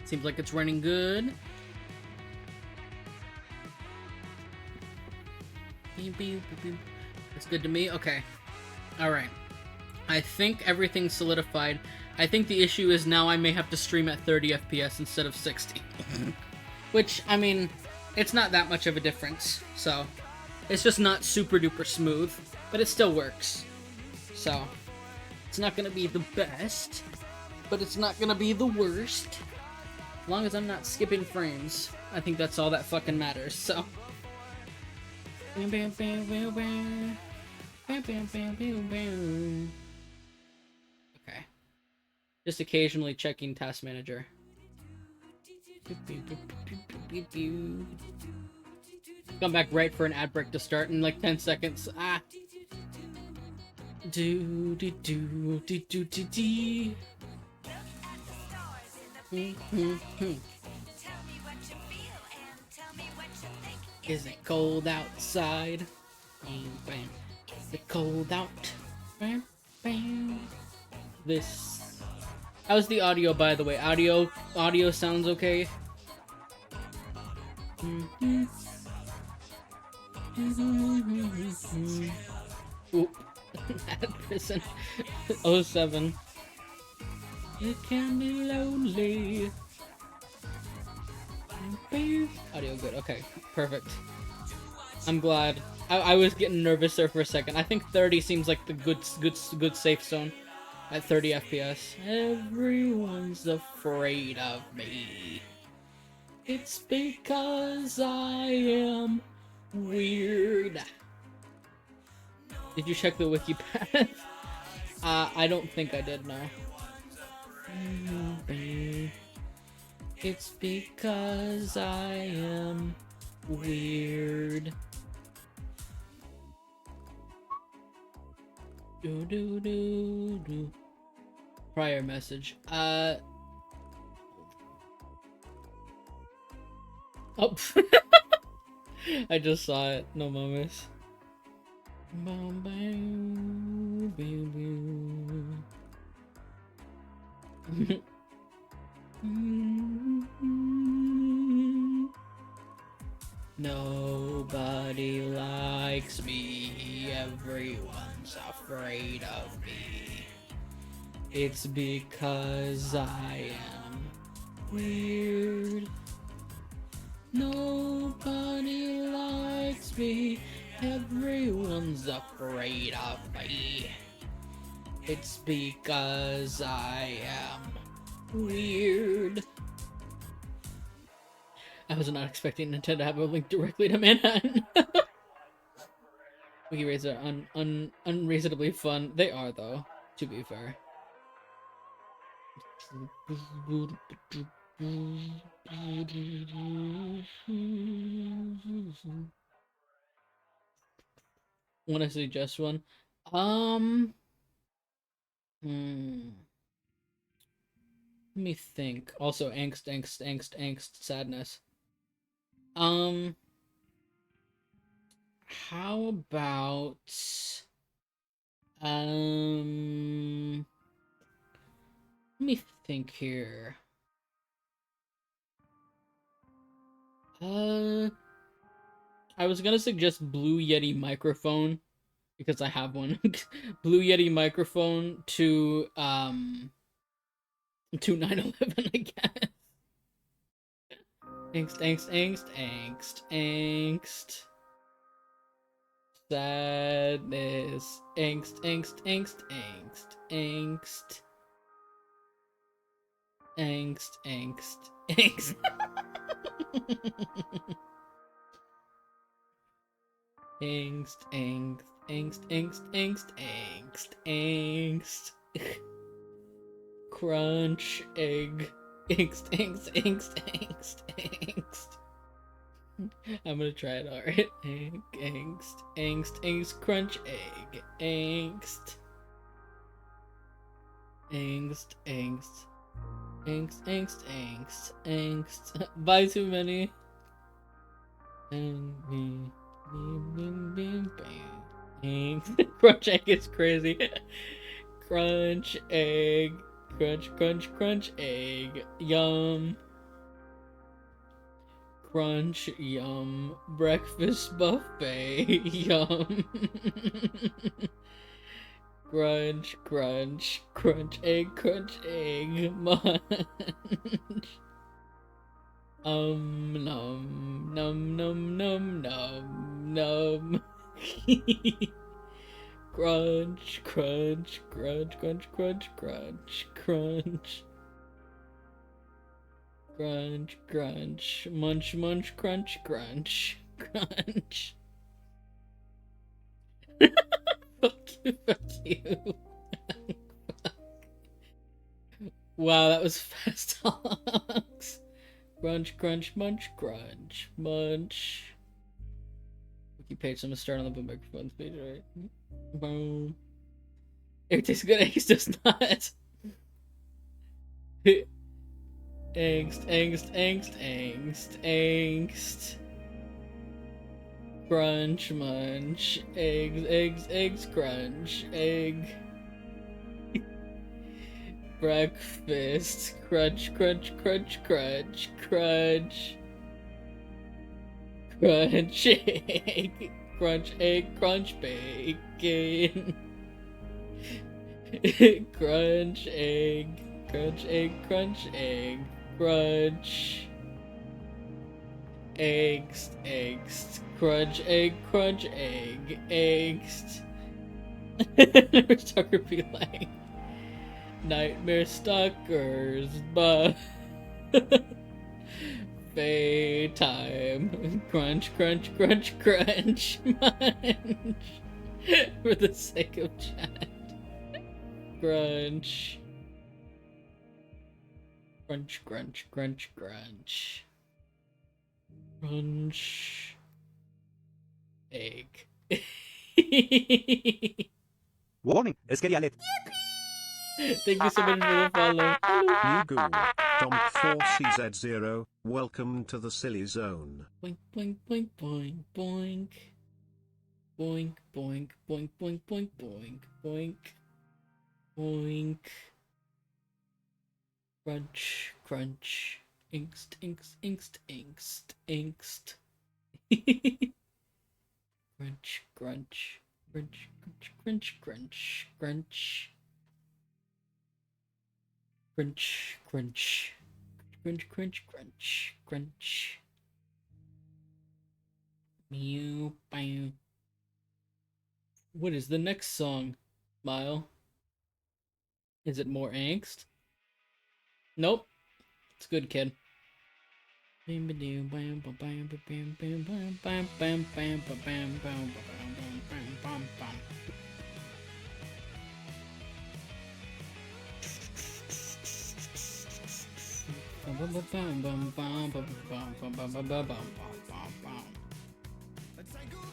Seems like it's running good. It's good to me? Okay. Alright. I think everything's solidified. I think the issue is now I may have to stream at 30 FPS instead of 60. Which, I mean, it's not that much of a difference. So, it's just not super duper smooth. But it still works. So, it's not gonna be the best. But it's not gonna be the worst. As long as I'm not skipping frames. I think that's all that fucking matters, so. Okay. Just occasionally checking Task Manager. Come back right for an ad break to start in like 10 seconds. Ah. Do do do do do do do. Is it cold outside? Is it cold out? This. How's the audio, by the way? Audio sounds okay. Oop. At prison. 07. It can be lonely. Audio good. Okay, perfect. I'm glad. I was getting nervous there for a second. I think 30 seems like the good safe zone at 30 FPS. Everyone's afraid of me. It's because I am weird. Did you check the wiki path? I don't think I did, no. It's because I am weird. Do do do do. Prior message. Oh. I just saw it. No moments. Nobody likes me, everyone's afraid of me. It's because I am weird. Nobody likes me, everyone's afraid of me. It's because I am weird. I was not expecting Nintendo to have a link directly to Manhattan. Wiki raids are unreasonably fun. They are, though, to be fair. Want to suggest one? Let me think. Also, angst, sadness. How about Let me think here. I was gonna suggest Blue Yeti microphone because I have one. Blue Yeti microphone to 9/11, I guess. Angst. Sadness. Angst. Angst. Angst. Crunch, egg. Angst. I'm gonna try it, alright. Angst, crunch, egg. Angst. Buy too many. Crunch egg is crazy. Crunch egg. Crunch egg. Yum. Crunch, yum. Breakfast buffet. Yum. Crunch egg. Munch. Num. Crunch. Munch, crunch. Fuck you. Wow, that was fast talks. Crunch, munch. Wiki page, I'm gonna start on the boom microphones page, right? Boom. It tastes good, Ace does not. Angst. Crunch, munch. Eggs, crunch. Egg. Breakfast. Crunch. Crunch egg. Crunch bacon. Crunch egg. Crunch eggs. Crunch egg. Angst. Never start be like Nightmare Stalkers, but Fade time. Crunch. Munch. For the sake of chat. Crunch. Crunch. Egg. Warning, scary alert. Thank you so much for the follow. New Ghoul, Domp4CZ0, welcome to the silly zone. Boink. Crunch. Angst. Crunch. Meow. Bam. What is the next song, Mile? Is it more angst? Nope. It's good, kid.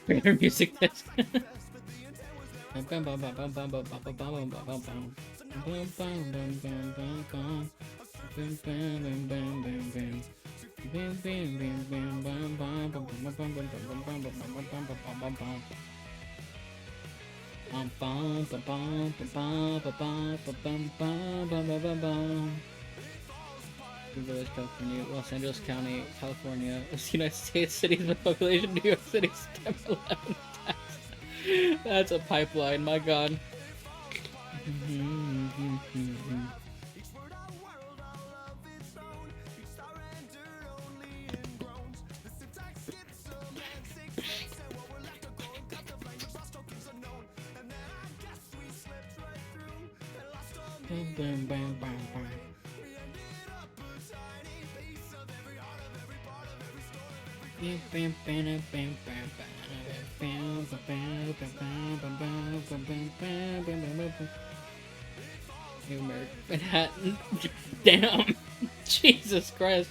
Better music test. Bum, bum, ba, bum, ba, bum, ba, bum, ba, bum, bum, bum, bum, bum, bum. Village, California, Los Angeles County, California, United States, cities with population, New York City, September 11th. That's a pipeline, my god. New Manhattan. Damn. Jesus Christ.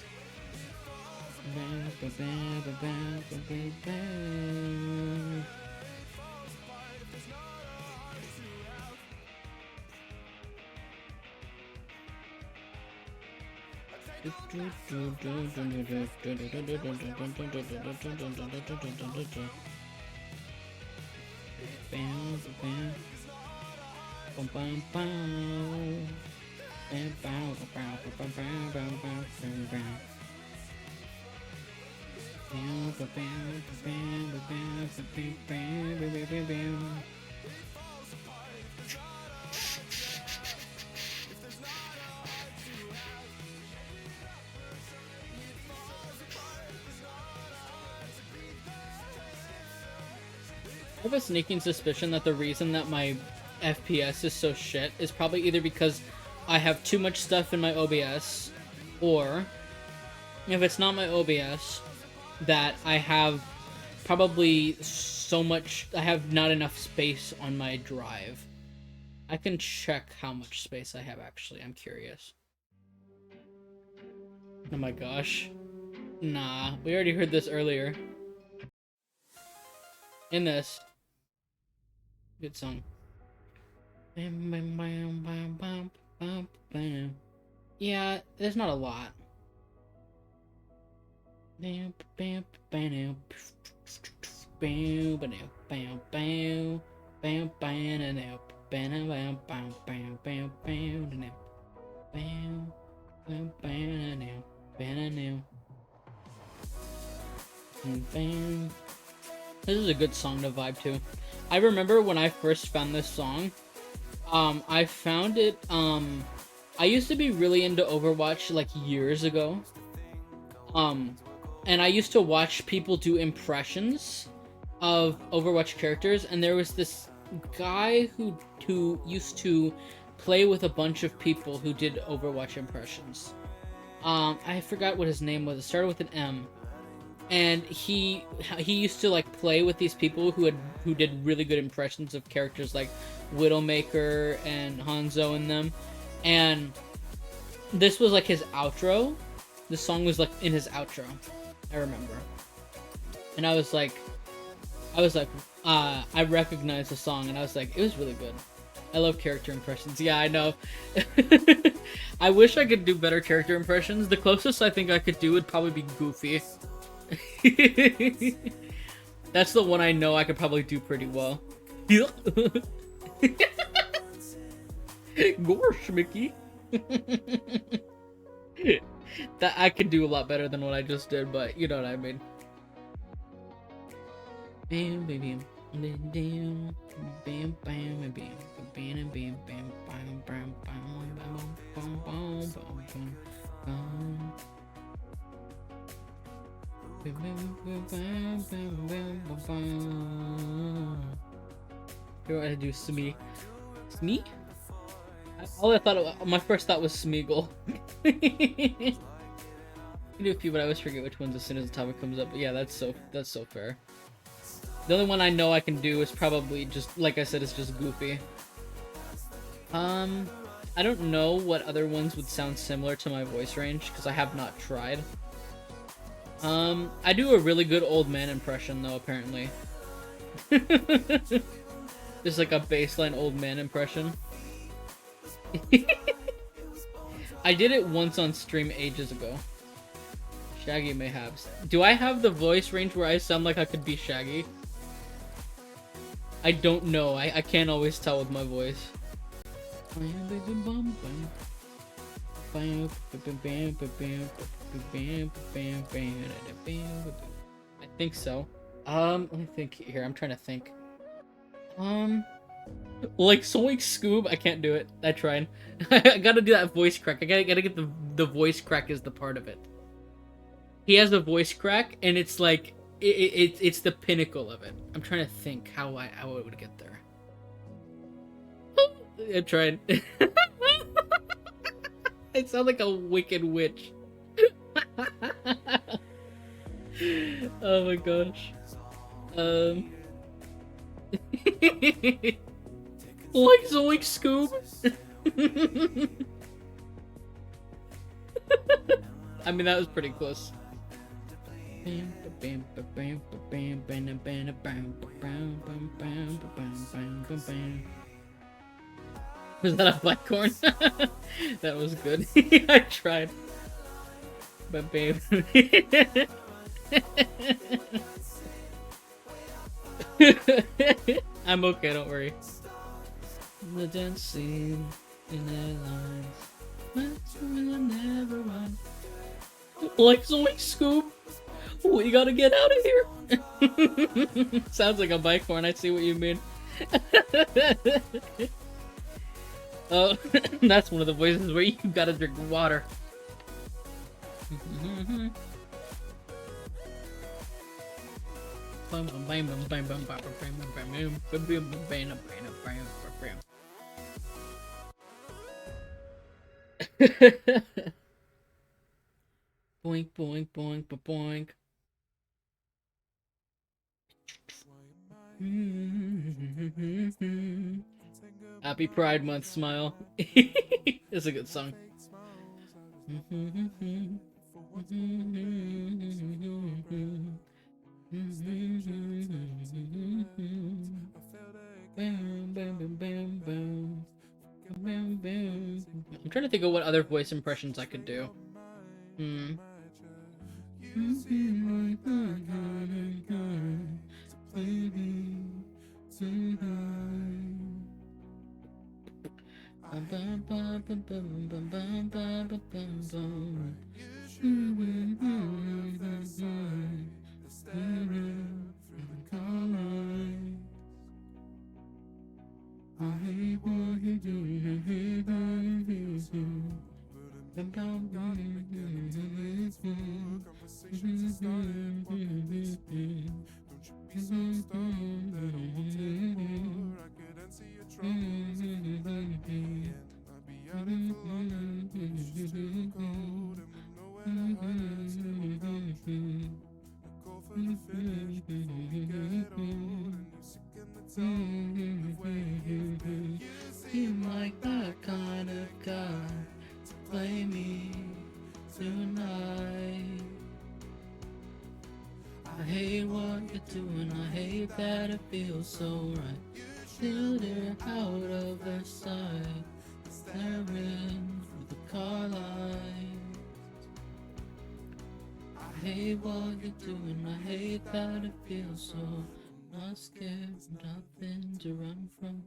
I have a sneaking suspicion that the reason that my FPS is so shit is probably either because I have too much stuff in my OBS, or if it's not my OBS, that I have probably so much, I have not enough space on my drive. I can check how much space I have actually, I'm curious. Oh my gosh. Nah, we already heard this earlier. In this. Good song. Yeah, there's not a lot. This is a good song to vibe to. I remember when I first found this song, I found it, I used to be really into Overwatch like years ago. And I used to watch people do impressions of Overwatch characters, and there was this guy who used to play with a bunch of people who did Overwatch impressions. I forgot what his name was. It started with an M. And he used to like play with these people who did really good impressions of characters like Widowmaker and Hanzo and them. And this was like his outro. The song was like in his outro, I remember. And I recognized the song, and I was like, it was really good. I love character impressions. Yeah, I know. I wish I could do better character impressions. The closest I think I could do would probably be Goofy. That's the one I know I could probably do pretty well. Gosh, Mickey. That I could do a lot better than what I just did, but you know what I mean. Bam, bam, bam, bam, bam, bam, bam, bam, bam, You want to do Smee? Smee? All I thought, my first thought was Smeagol. I do a few, but I always forget which ones as soon as the topic comes up. But yeah, that's so fair. The only one I know I can do is probably just, like I said, it's just Goofy. I don't know what other ones would sound similar to my voice range, because I have not tried. I do a really good old man impression, though, apparently. Just like a baseline old man impression. I did it once on stream ages ago. Shaggy Mayhaps. Do I have the voice range where I sound like I could be Shaggy? I don't know. I can't always tell with my voice. I think so. Let me think here. I'm trying to think. Like Soink Scoob, I can't do it. I tried. I gotta do that voice crack. I gotta get the voice crack is the part of it. He has a voice crack, and it's like it's the pinnacle of it. I'm trying to think how I would get there. I tried. I sound like a wicked witch. Oh my gosh. Like Zoink Scoob. I mean, that was pretty close. Was that a blackcorn? That was good. I tried. But babe. I'm okay, don't worry. The dance scene in their lines. Will never run. Like Zoink Scoob. We gotta get out of here. Sounds like a bicorn, I see what you mean. Oh, that's one of the voices where you gotta drink water. Boink, boink, boink, boink. Happy Pride Month, smile. It's a good song. I'm trying to think of what other voice impressions I could do. You like that kind of guy to play me tonight. I hate what you're doing, I hate that it feels so right. Still they're out of their sight, staring through the car lights. I hate what you're doing, I hate that it feels so. Not scared, nothing to run from.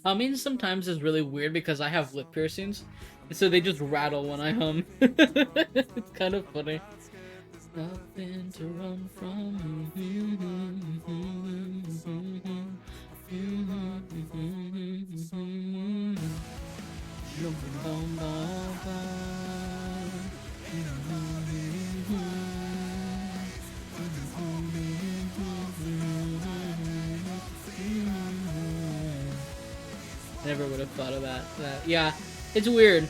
Humming sometimes is really weird because I have lip piercings, so they just rattle when I hum. It's kind of funny. Nothing to run from. Never would have thought of that. Yeah, it's weird. It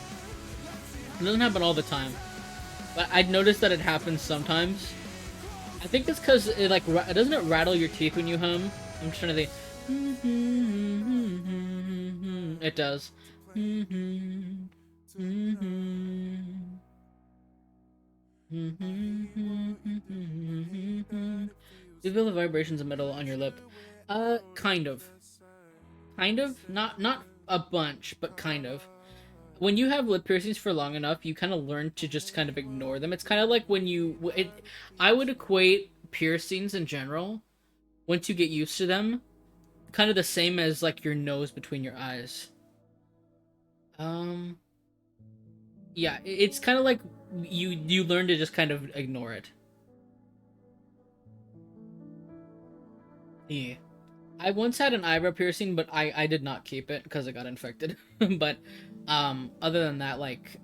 doesn't happen all the time, but I'd noticed that it happens sometimes. I think it's because it like doesn't it rattle your teeth when you hum? I'm trying to think. It does. You feel the vibrations of metal on your lip? Kind of. Kind of? Not a bunch, but kind of. when you have lip piercings for long enough, you kind of learn to just kind of ignore them. It's kind of like when I would equate piercings in general, once you get used to them, kind of the same as like your nose between your eyes. Yeah, it's kind of like you learn to just kind of ignore it. Yeah. I once had an eyebrow piercing, but I did not keep it because it got infected. But other than that, like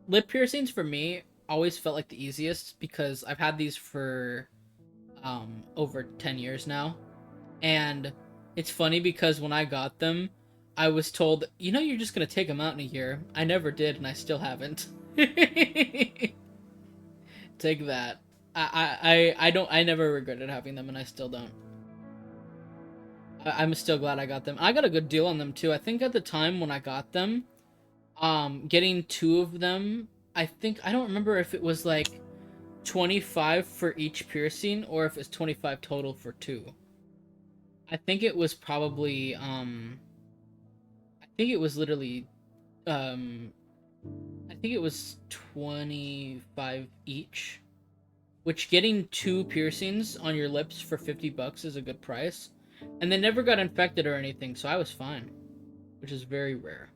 lip piercings for me always felt like the easiest because I've had these for over 10 years now. And it's funny because when I got them, I was told, you know, you're just gonna take them out in a year. I never did, and I still haven't. Take that. I never regretted having them, and I still don't. I'm still glad I got them. I got a good deal on them too. I think at the time when I got them, getting 2 of them, I don't remember if it was like 25 for each piercing or if it's 25 total for 2. I think it was probably I think it was literally I think it was 25 each, which getting 2 piercings on your lips for $50 is a good price. And they never got infected or anything, so I was fine, which is very rare.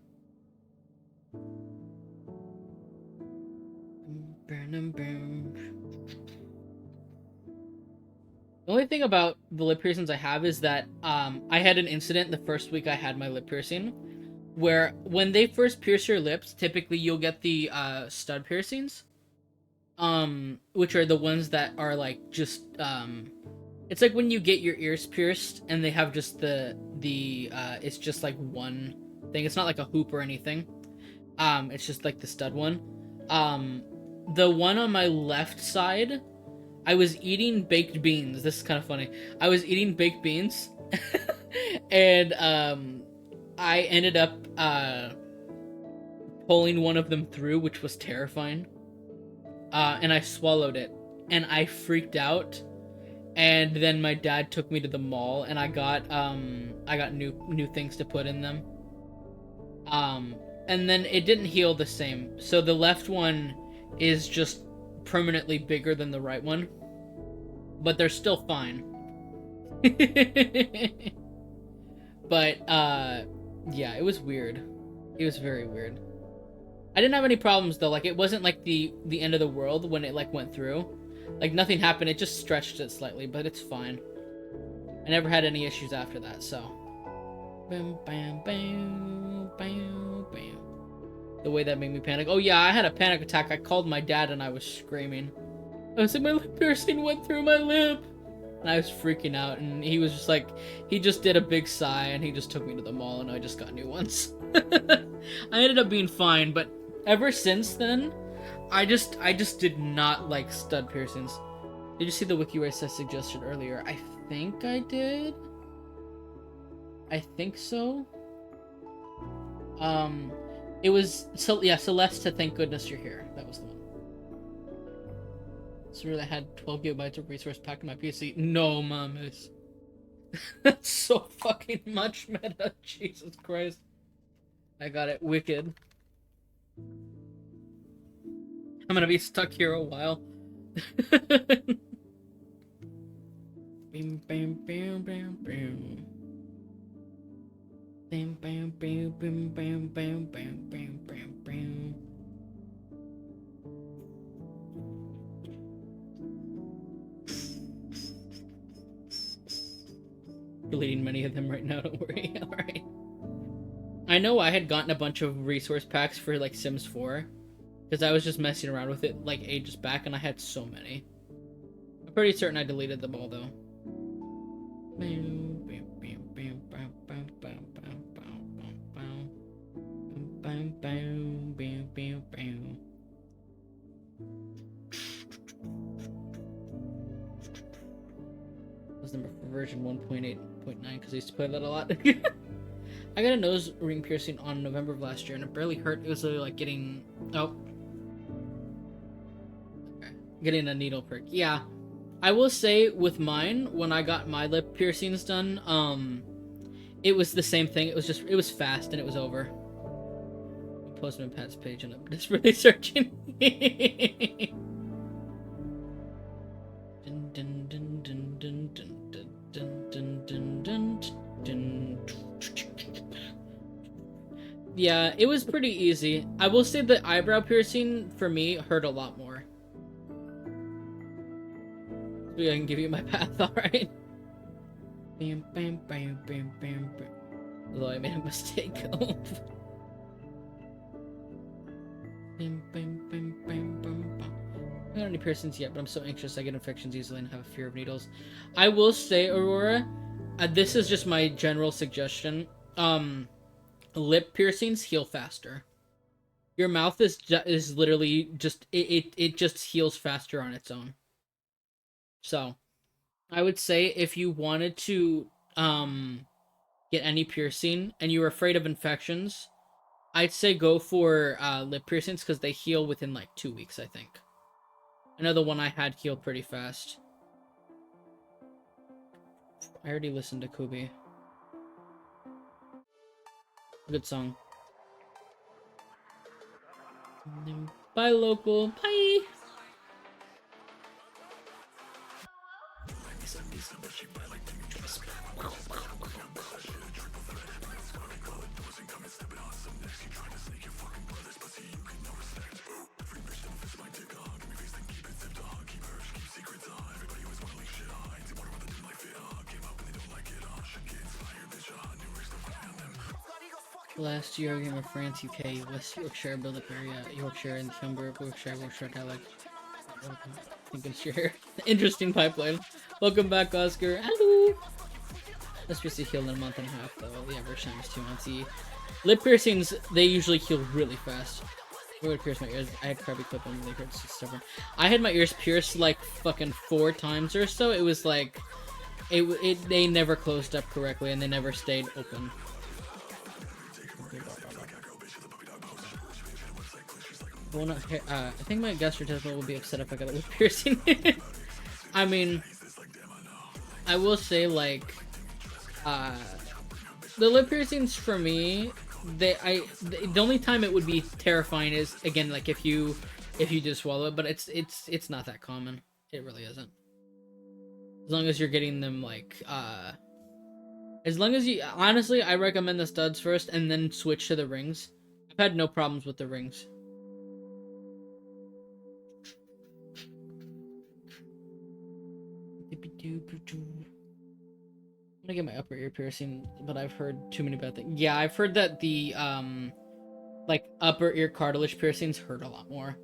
The only thing about the lip piercings I have is that I had an incident the first week I had my lip piercing, where when they first pierce your lips, typically you'll get the stud piercings, which are the ones that are like just it's like when you get your ears pierced and they have just the it's just like one thing. It's not like a hoop or anything. It's just like the stud one. The one on my left side, I was eating baked beans. This is kind of funny. I was eating baked beans, and I ended up pulling one of them through, which was terrifying. And I swallowed it, and I freaked out. And then my dad took me to the mall, and I got new things to put in them. And then it didn't heal the same. So the left one is just permanently bigger than the right one, but they're still fine. But yeah, it was weird. It was very weird. I didn't have any problems though. Like it wasn't like the end of the world when it like went through. Like nothing happened. It just stretched it slightly, but it's fine. I never had any issues after that. So, bam, bam, bam, bam, bam. The way that made me panic. Oh yeah, I had a panic attack. I called my dad and I was screaming. I was like, my lip piercing went through my lip. And I was freaking out, and he was just like, he just did a big sigh, and he just took me to the mall, and I just got new ones. I ended up being fine, but ever since then, I just did not like stud piercings. Did you see the wiki race I suggested earlier? I think I did. I think so. It was Celeste. Thank goodness you're here. That was the one. So really, I had 12 gigabytes of resource packed in my PC. No, mamas. That's so fucking much meta. Jesus Christ. I got it wicked. I'm gonna be stuck here a while. Bam, bam, bam, bam, bam. Bam, bam, bam, bam, bam, bam, bam, bam, bam, bam. Deleting many of them right now, don't worry. Alright. I know I had gotten a bunch of resource packs for like Sims 4. Because I was just messing around with it like ages back and I had so many. I'm pretty certain I deleted them all though. Was number for version 1.8.9 because I used to play that a lot. I got a nose ring piercing on November of last year and it barely hurt. It was literally like getting getting a needle prick. Yeah. I will say with mine, when I got my lip piercings done, it was the same thing. It was fast and it was over. Postman Pat's page and I'm desperately searching. Dun, dun, dun, dun, dun, dun, dun, dun, dun, dun, dun. Yeah, it was pretty easy. I will say the eyebrow piercing for me hurt a lot more. So I can give you my path, alright? Bam, bam, bam, bam, bam, bam. Although I made a mistake. Bam, bam, bam, bam, bam, bam. I don't have any piercings yet, but I'm so anxious I get infections easily and have a fear of needles. I will say, Aurora, this is just my general suggestion. Lip piercings heal faster. Your mouth is literally just it just heals faster on its own. So, I would say if you wanted to get any piercing and you're afraid of infections, I'd say go for lip piercings because they heal within like 2 weeks, I think. I know the one I had healed pretty fast. I already listened to Kubi. Good song. Bye, local. Bye. Last year, game of France, UK, West Yorkshire, build-up area, Yorkshire, and Cumbria, Yorkshire dialect. Lincolnshire. Interesting pipeline. Welcome back, Oscar. Hello. Let's just heal in a month and a half, though. The average time is 2 months. Lip piercings, they usually heal really fast. I would pierce my ears. I had crabby clip on they hurt so stubborn. I had my ears pierced like fucking 4 times or so. It was like, they never closed up correctly and they never stayed open. Well, not, I think my gastrointestinal will be upset if I got a lip piercing. I mean, I will say like, the lip piercings for me, the only time it would be terrifying is again like if you just swallow it, but it's not that common. It really isn't. As long as you're getting them like, as long as you honestly, I recommend the studs first and then switch to the rings. I've had no problems with the rings. I'm gonna get my upper ear piercing, but I've heard too many bad things. Yeah, I've heard that the like upper ear cartilage piercings hurt a lot more.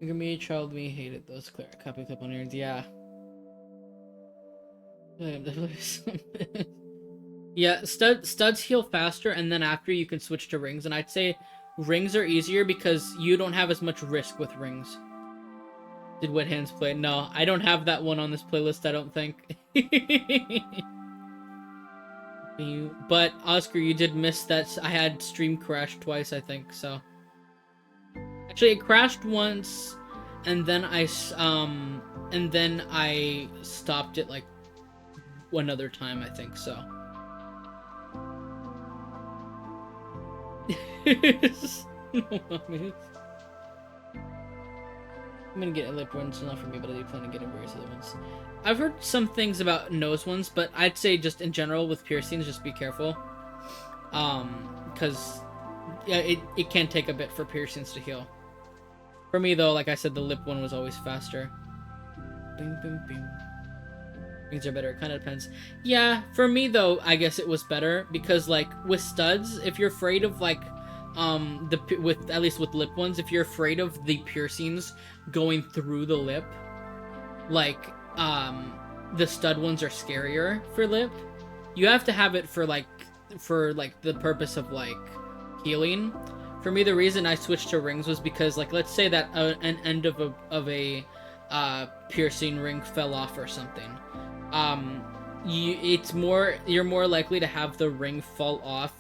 Look at me, child me, hated those copy clip on ears. Yeah. Yeah, studs heal faster, and then after you can switch to rings. And I'd say rings are easier because you don't have as much risk with rings. Did Wet Hands play? No, I don't have that one on this playlist, I don't think. But, Oscar, you did miss that. I had stream crashed twice, I think, so. Actually, it crashed once, and then I stopped it, like, one other time, I think, so. No, mommy. I'm gonna get a lip ones, not for me, but I do plan on getting various other ones. I've heard some things about nose ones, but I'd say just in general with piercings, just be careful. Because yeah, it can take a bit for piercings to heal. For me though, like I said, the lip one was always faster. Bing, bing, bing. Rings are better, it kind of depends. Yeah, for me though, I guess it was better because like with studs, if you're afraid of like at least with lip ones, if you're afraid of the piercings going through the lip, like the stud ones are scarier for lip. You have to have it for the purpose of like healing. For me, the reason I switched to rings was because like let's say that an end of a piercing ring fell off or something. You're more likely to have the ring fall off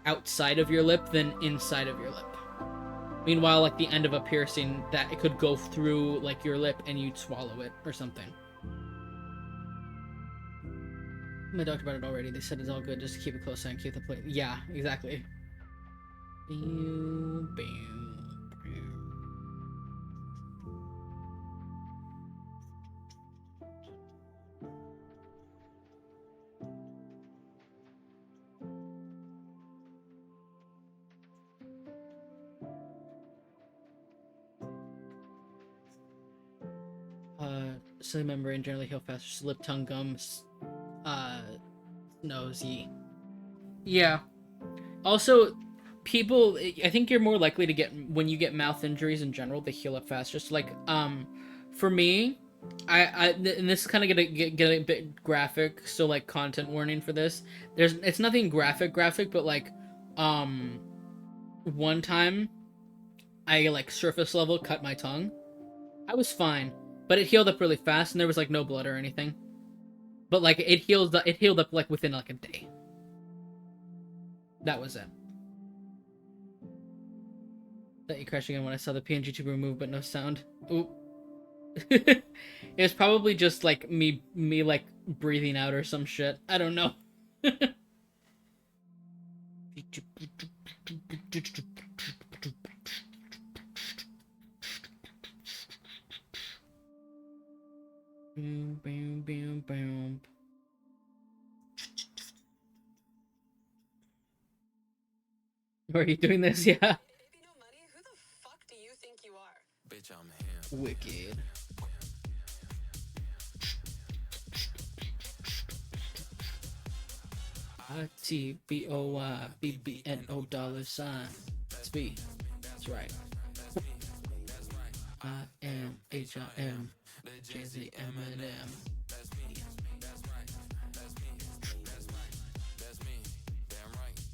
outside of your lip than inside of your lip. Meanwhile, like the end of a piercing, that it could go through like your lip and you'd swallow it or something. I talked about it already. They said it's all good. Just keep it close and keep the plate. Yeah, exactly. Pew, pew, pew. Silly membrane generally heal faster. Lip, tongue, gums, nosy. Yeah. Also, people, I think you're more likely to get, when you get mouth injuries in general, they heal up faster. So like, for me, and this is kind of gonna get a bit graphic, so like content warning for this. It's nothing graphic, but like, one time, I like surface level cut my tongue. I was fine, but it healed up really fast, and there was like no blood or anything. But like it healed up like within like a day. That was it. That you crashed again when I saw the PNG tuber move, but no sound. Ooh. It was probably just like me like breathing out or some shit. I don't know. Boom, boom, boom, boom. Are you doing this? Yeah. If you know money, who the fuck do you think you are? Bitch, I'm him. Wicked. ITBOYBBNO $sign. That's B. That's right. I am HIM. Jay-Z Eminem.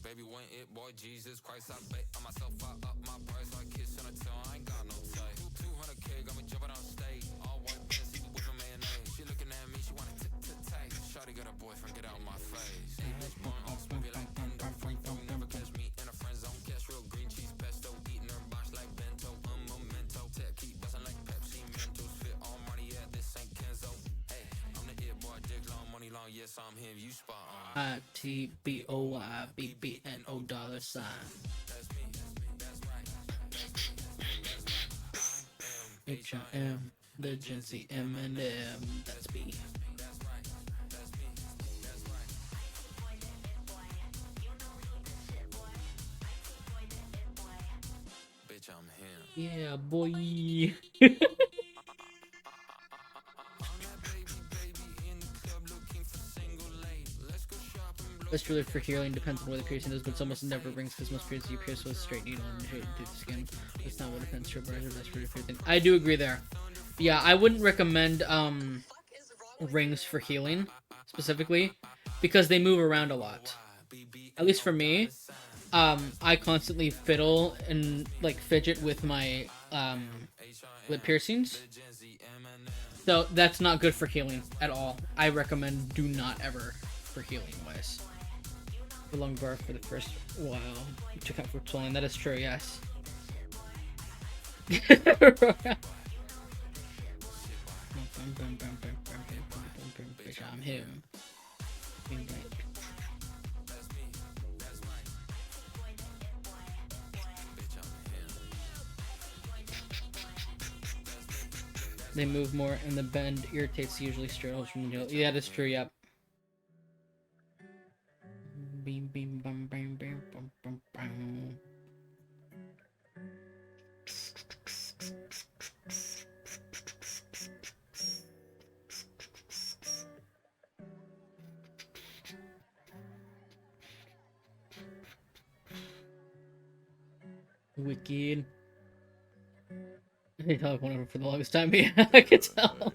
Baby, when it, boy, Jesus Christ, I bet on myself, I up my price, I kiss on a tongue, I ain't got no type. 200K, got me jumping on stage, all white pants, even with a mayonnaise. She looking at me, she wanna tight. Shawty got a boyfriend, get out my face. Bitch, born on smoothie like endo, free throw, never catch me in a friend zone. Cash real green cheese pesto, eating her box like bento, memento. Tech keep bustin' like Pepsi, Mentos, fit all money, yeah, this ain't Kenzo. Hey, I'm the it boy, dick long, money long, yes, I'm him, you spot on. ITBOYBBNO $sign. HIM, the Jay-Z Eminem. That's B. Bitch, I'm him. Yeah, boy. That's truly for healing, depends on where the piercing is, but it's almost never rings because most piercings you pierce with a straight needle and straight into the skin. That's not what depends on that's pretty fair thing. I do agree there. Yeah, I wouldn't recommend rings for healing specifically because they move around a lot. At least for me, I constantly fiddle and like fidget with my lip piercings. So that's not good for healing at all. I recommend do not ever for healing wise. The long bar for the first while. Check out for tolling. That is true, yes. I'm him. They move more and the bend irritates usually straight from the heel. Yeah, that's true, yep. Beam beam bum bam bam bum bum bum. Wicked. They talk one of them for the longest time. Yeah, I can tell.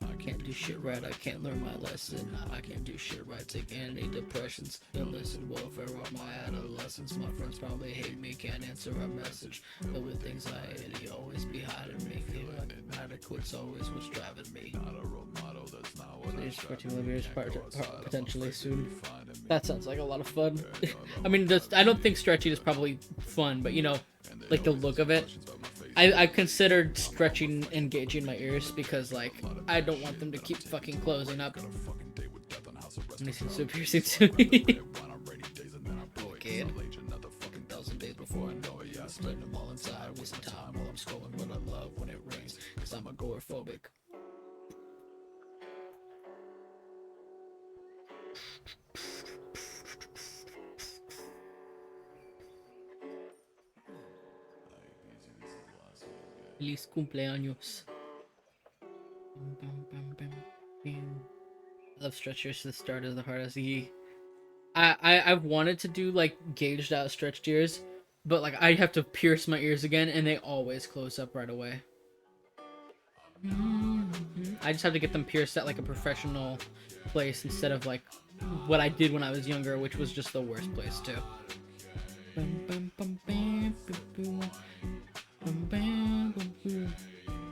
I can't do shit right. I can't learn my lesson. I can't do shit right. Take antidepressants. Illicit welfare of my adolescence. My friends probably hate me. Can't answer a message. But with anxiety always be hiding me. Feel like inadequate's always what's driving me. There's 14 years potentially soon. That sounds like a lot of fun. I mean, I don't think stretching is probably fun, but you know, like the look of it. I considered stretching, engaging my ears because, like, I don't want them to keep fucking closing up. Let me see some piercing to me. Okay. before I know it, yeah, I split them all inside, wasting time while I'm scrolling what I love when it rings, cause I'm agoraphobic. Feliz cumpleaños. I love stretchers to the start is the hardest. I've wanted to do like gauged out stretched ears, but like I have to pierce my ears again and they always close up right away. I just have to get them pierced at like a professional place instead of like what I did when I was younger, which was just the worst place too.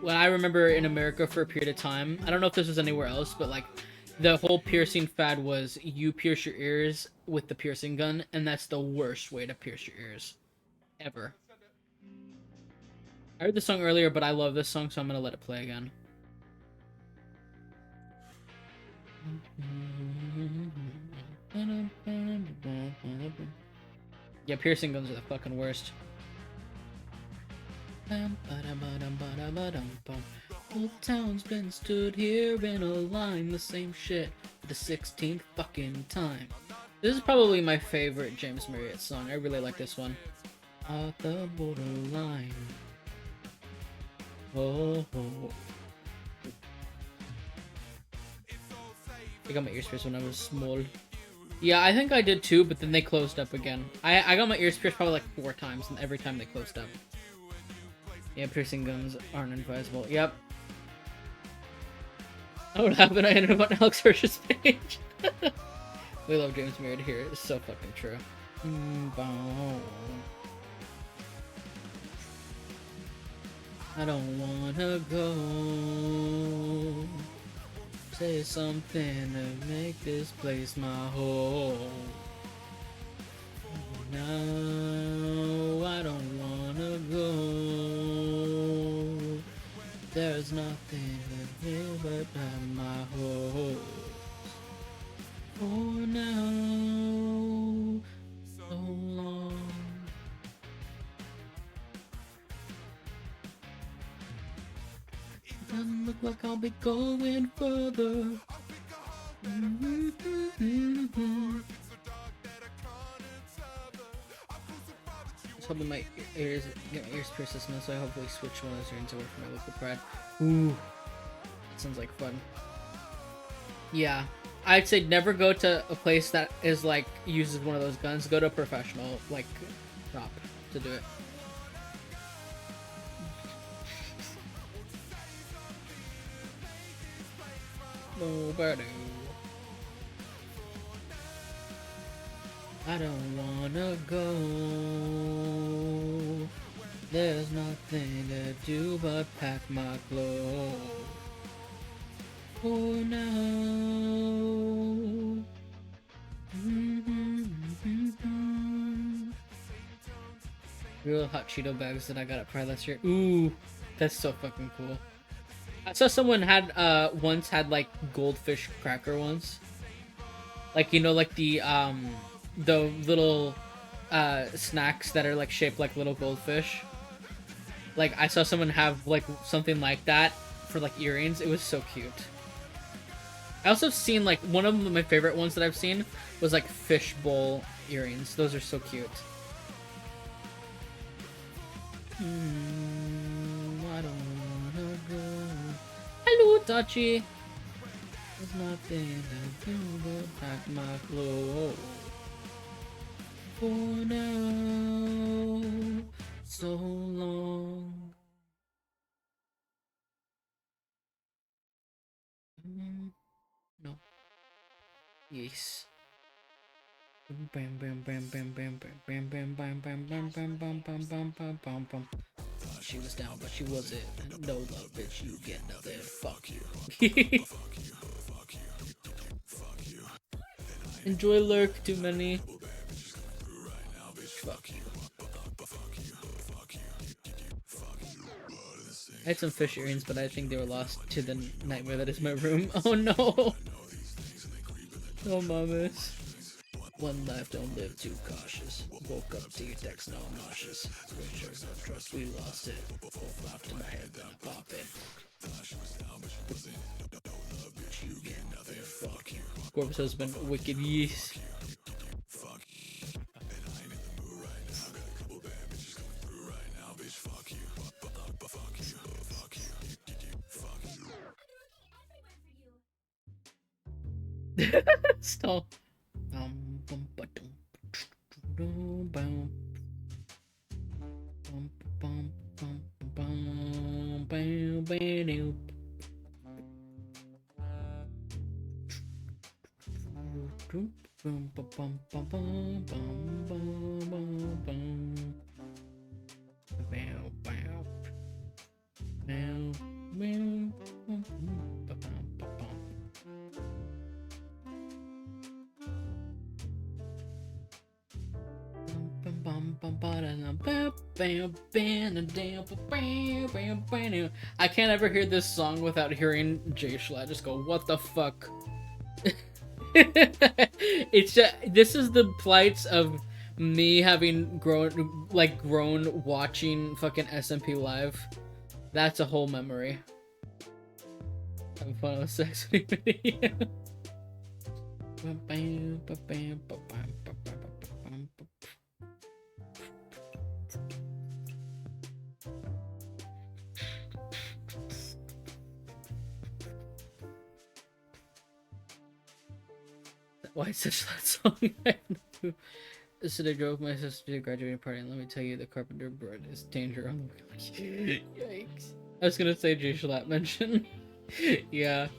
When I remember in America for a period of time, I don't know if this was anywhere else, but like the whole piercing fad was you pierce your ears with the piercing gun, and that's the worst way to pierce your ears ever. I heard the song earlier, but I love this song, so I'm gonna let it play again. Yeah, piercing guns are the fucking worst. Whole town's been stood here in a line, the same shit for the 16th fucking time. This is probably my favorite James Marriott song. I really like this one. At the borderline. Oh. I got my ears pierced when I was small. Yeah, I think I did too, but then they closed up again. I got my ears pierced probably like 4 times, and every time they closed up. Yeah, piercing guns aren't advisable. Yep. Oh, what happened? I ended up on Alex Hirsch's page. We love James Marriott here. It's so fucking true. I don't wanna go. Say something to make this place my home. No, I don't wanna go. There's nothing here but my home. For now, so long. Doesn't look like I'll be going further. Just hoping my ears get my ears pierced this month, so I hopefully switch one of those earrings over for my local pride. Ooh, that sounds like fun. Yeah, I'd say never go to a place that is like uses one of those guns. Go to a professional like shop to do it. Nobody. I don't wanna go. There's nothing to do but pack my clothes. For now. Real hot Cheeto bags that I got at Pride last year. Ooh, that's so fucking cool. I saw someone had once had like goldfish cracker ones. Like, you know, like the little snacks that are like shaped like little goldfish. Like I saw someone have like something like that for like earrings. It was so cute. I also have seen like one of my favorite ones that I've seen was like fish bowl earrings. Those are so cute. I don't wanna go. Hello, Tachi. There's nothing to do but pack my clothes. For now, so long. No. Yes. Bam bam bam bam bam bam bam bam bam bam bam bam bam bam bam bam bam bam. Thought she was down, but she wasn't. No love, bitch. You get nothing. Fuck you. Enjoy lurk. Too many. Fuck you. I had some fish earrings, but I think they were lost to the nightmare that is my room. Oh no! Oh mamas. One life, don't live too cautious. Woke up to your text, no nauseous. Screenshots of trust, we lost it. Both knocked in the head, then I pop it. You get nothing, fuck you. Corpse husband, wicked yeast. Stop. I can't ever hear this song without hearing Jay Schlatt just go, "What the fuck?" It's just, this is the plights of me having grown watching fucking SMP Live. That's a whole memory. Having fun with sex video. Why such that song? I have no clue. Yesterday I drove my sister to the graduating party, and let me tell you, the carpenter brought his danger on the way. Yikes. I was gonna say Jay Schlatt mention. Yeah.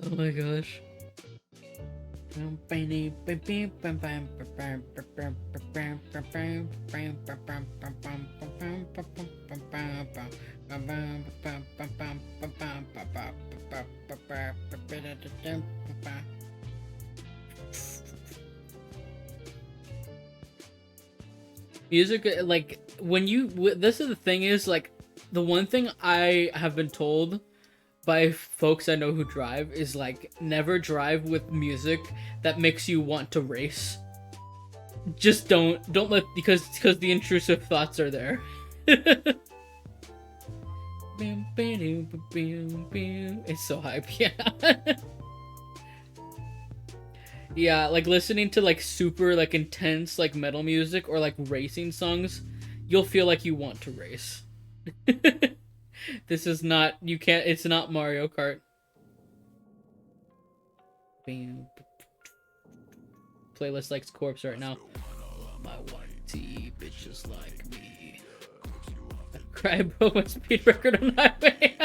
Oh my gosh. Music, like, when you, this is the thing is, like, the one thing I have been told by folks I know who drive is, like, never drive with music that makes you want to race. Just don't let, because the intrusive thoughts are there. It's so hype, yeah. Yeah, like listening to like super like intense like metal music or like racing songs, you'll feel like you want to race. This is not, you can't, it's not Mario Kart. Playlist likes Corpse right now. My white tee, bitches like me. Cry bro, my speed record on highway.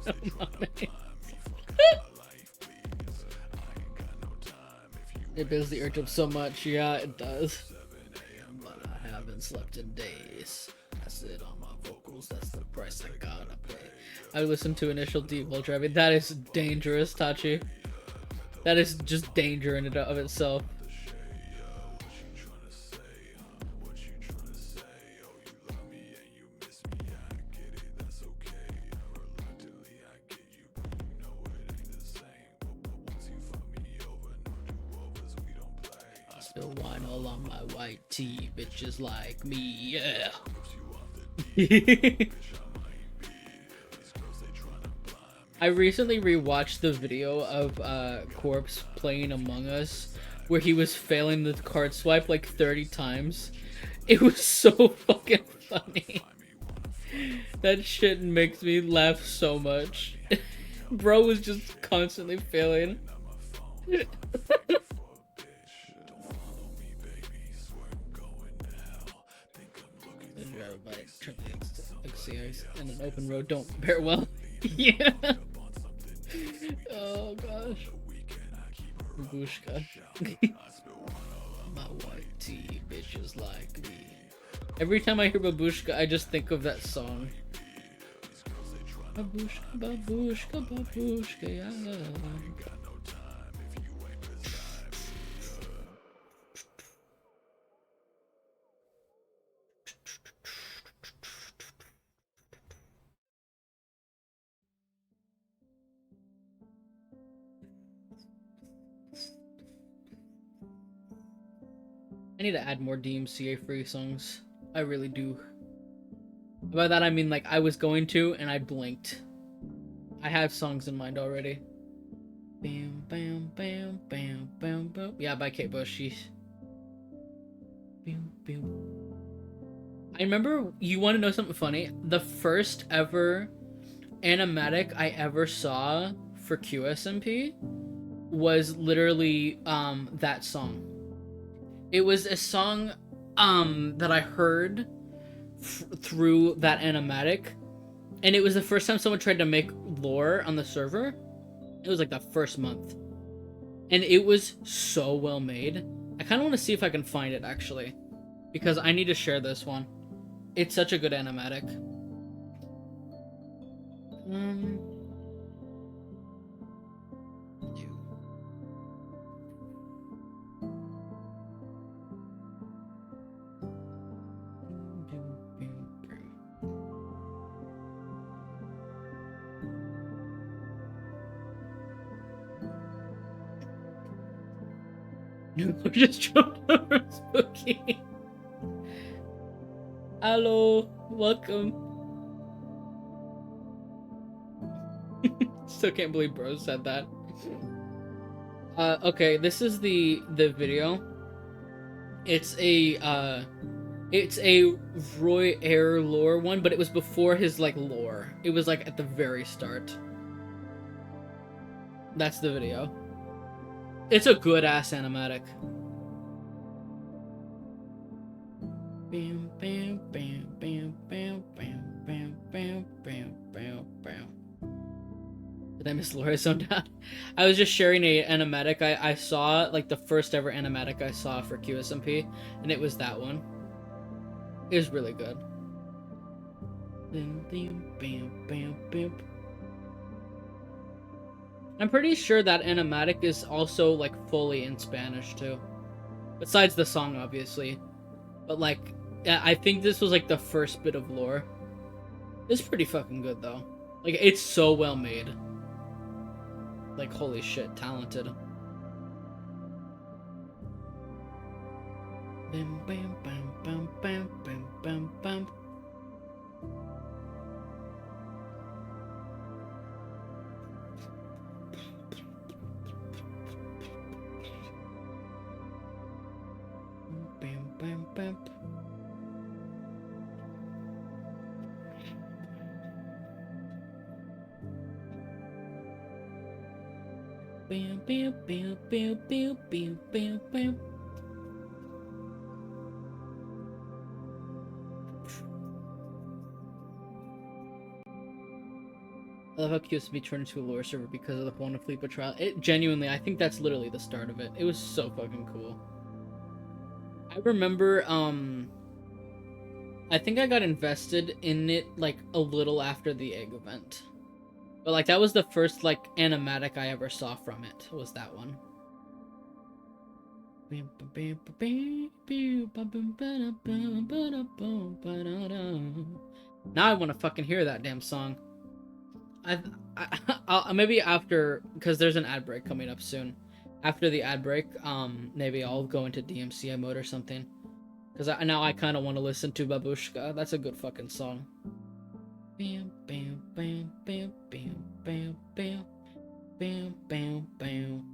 No, mommy. It builds the urge up so much, yeah, it does. But I haven't slept in days. I sit on my vocals, that's the price I gotta pay. I listen to Initial D while driving. That is dangerous, Tachi. That is just danger in and of itself. Still wine all on my white tee, bitches like me, yeah. I recently rewatched the video of Corpse playing Among Us, where he was failing the card swipe like 30 times. It was so fucking funny. That shit makes me laugh so much. Bro was just constantly failing. And an open road don't bear well. Yeah. Oh gosh. Babushka. My white tee, bitches like me. Every time I hear Babushka, I just think of that song. Babushka, babushka, babushka, yeah. I need to add more DMCA free songs. I really do. By that I mean like I was going to and I blinked. I have songs in mind already. Bam bam bam bam bam bam. Yeah, by Kate Bush. She's. Bam bam. I remember, you want to know something funny? The first ever animatic I ever saw for QSMP was literally that song. It was a song that I heard through that animatic, and it was the first time someone tried to make lore on the server. It was like the first month, and it was so well made. I kind of want to see if I can find it actually, because I need to share this one. It's such a good animatic. Just jumped over Spooky. Hello, welcome. Still can't believe bro said that. Okay, this is the video. It's a Roy Air lore one, but it was before his like lore. It was like at the very start. That's the video. It's a good ass animatic. Bam bam bam bam bam bam bam bam bam bam bam. Did I miss Laura's zone down? I was just sharing a animatic I saw, like the first ever animatic I saw for QSMP, and it was that one. It was really good. Bam bam bam bam bam. I'm pretty sure that animatic is also like fully in Spanish too. Besides the song, obviously. But like, I think this was like the first bit of lore. It's pretty fucking good though. Like, it's so well made. Like, holy shit, talented. Bam bam bam bam bam bam bam bam. Bam bam bam. Bam bam bam bam bam bam bam bam. I love how QSB turned into a lore server because of the Fauna Fleet Patrol. It genuinely, I think that's literally the start of it. It was so fucking cool. I remember, I think I got invested in it, like, a little after the egg event. But, like, that was the first, like, animatic I ever saw from it, was that one. Now I want to fucking hear that damn song. I'll maybe after, because there's an ad break coming up soon. After the ad break, maybe I'll go into DMCA mode or something. Because now I kind of want to listen to Babushka. That's a good fucking song. Bam, bam, bam, bam, bam, bam, bam, bam, bam, bam.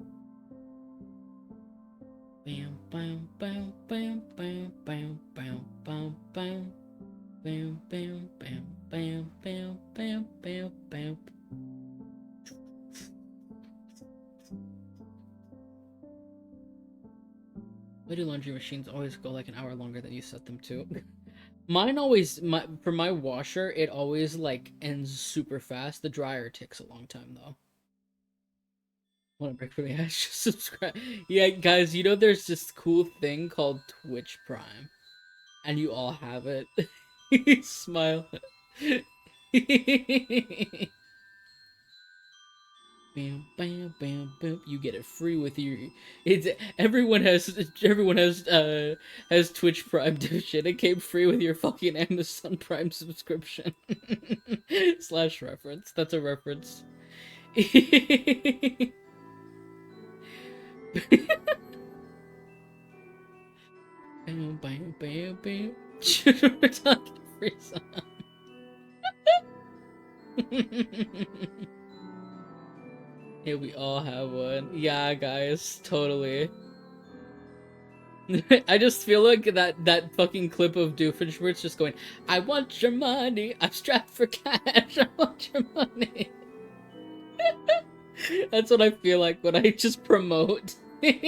Bam, bam, bam, bam, bam, bam, bam, bam, bam. Bam, bam, bam, bam, bam, bam, bam, bam. Why do laundry machines always go like an hour longer than you set them to? Mine always, for my washer, it always like ends super fast. The dryer takes a long time though. Want to break for the ash? Subscribe. Yeah, guys, you know there's this cool thing called Twitch Prime, and you all have it. Smile. Bam, bam, bam, bam. You get it free with your. It's everyone has Twitch Prime shit. It came free with your fucking Amazon Prime subscription. Slash reference. That's a reference. Bam, bam, bam, bam. We're talking free song. Yeah, we all have one. Yeah, guys, totally. I just feel like that fucking clip of Doofenshmirtz just going, I want your money, I'm strapped for cash, I want your money. That's what I feel like when I just promote. Bam,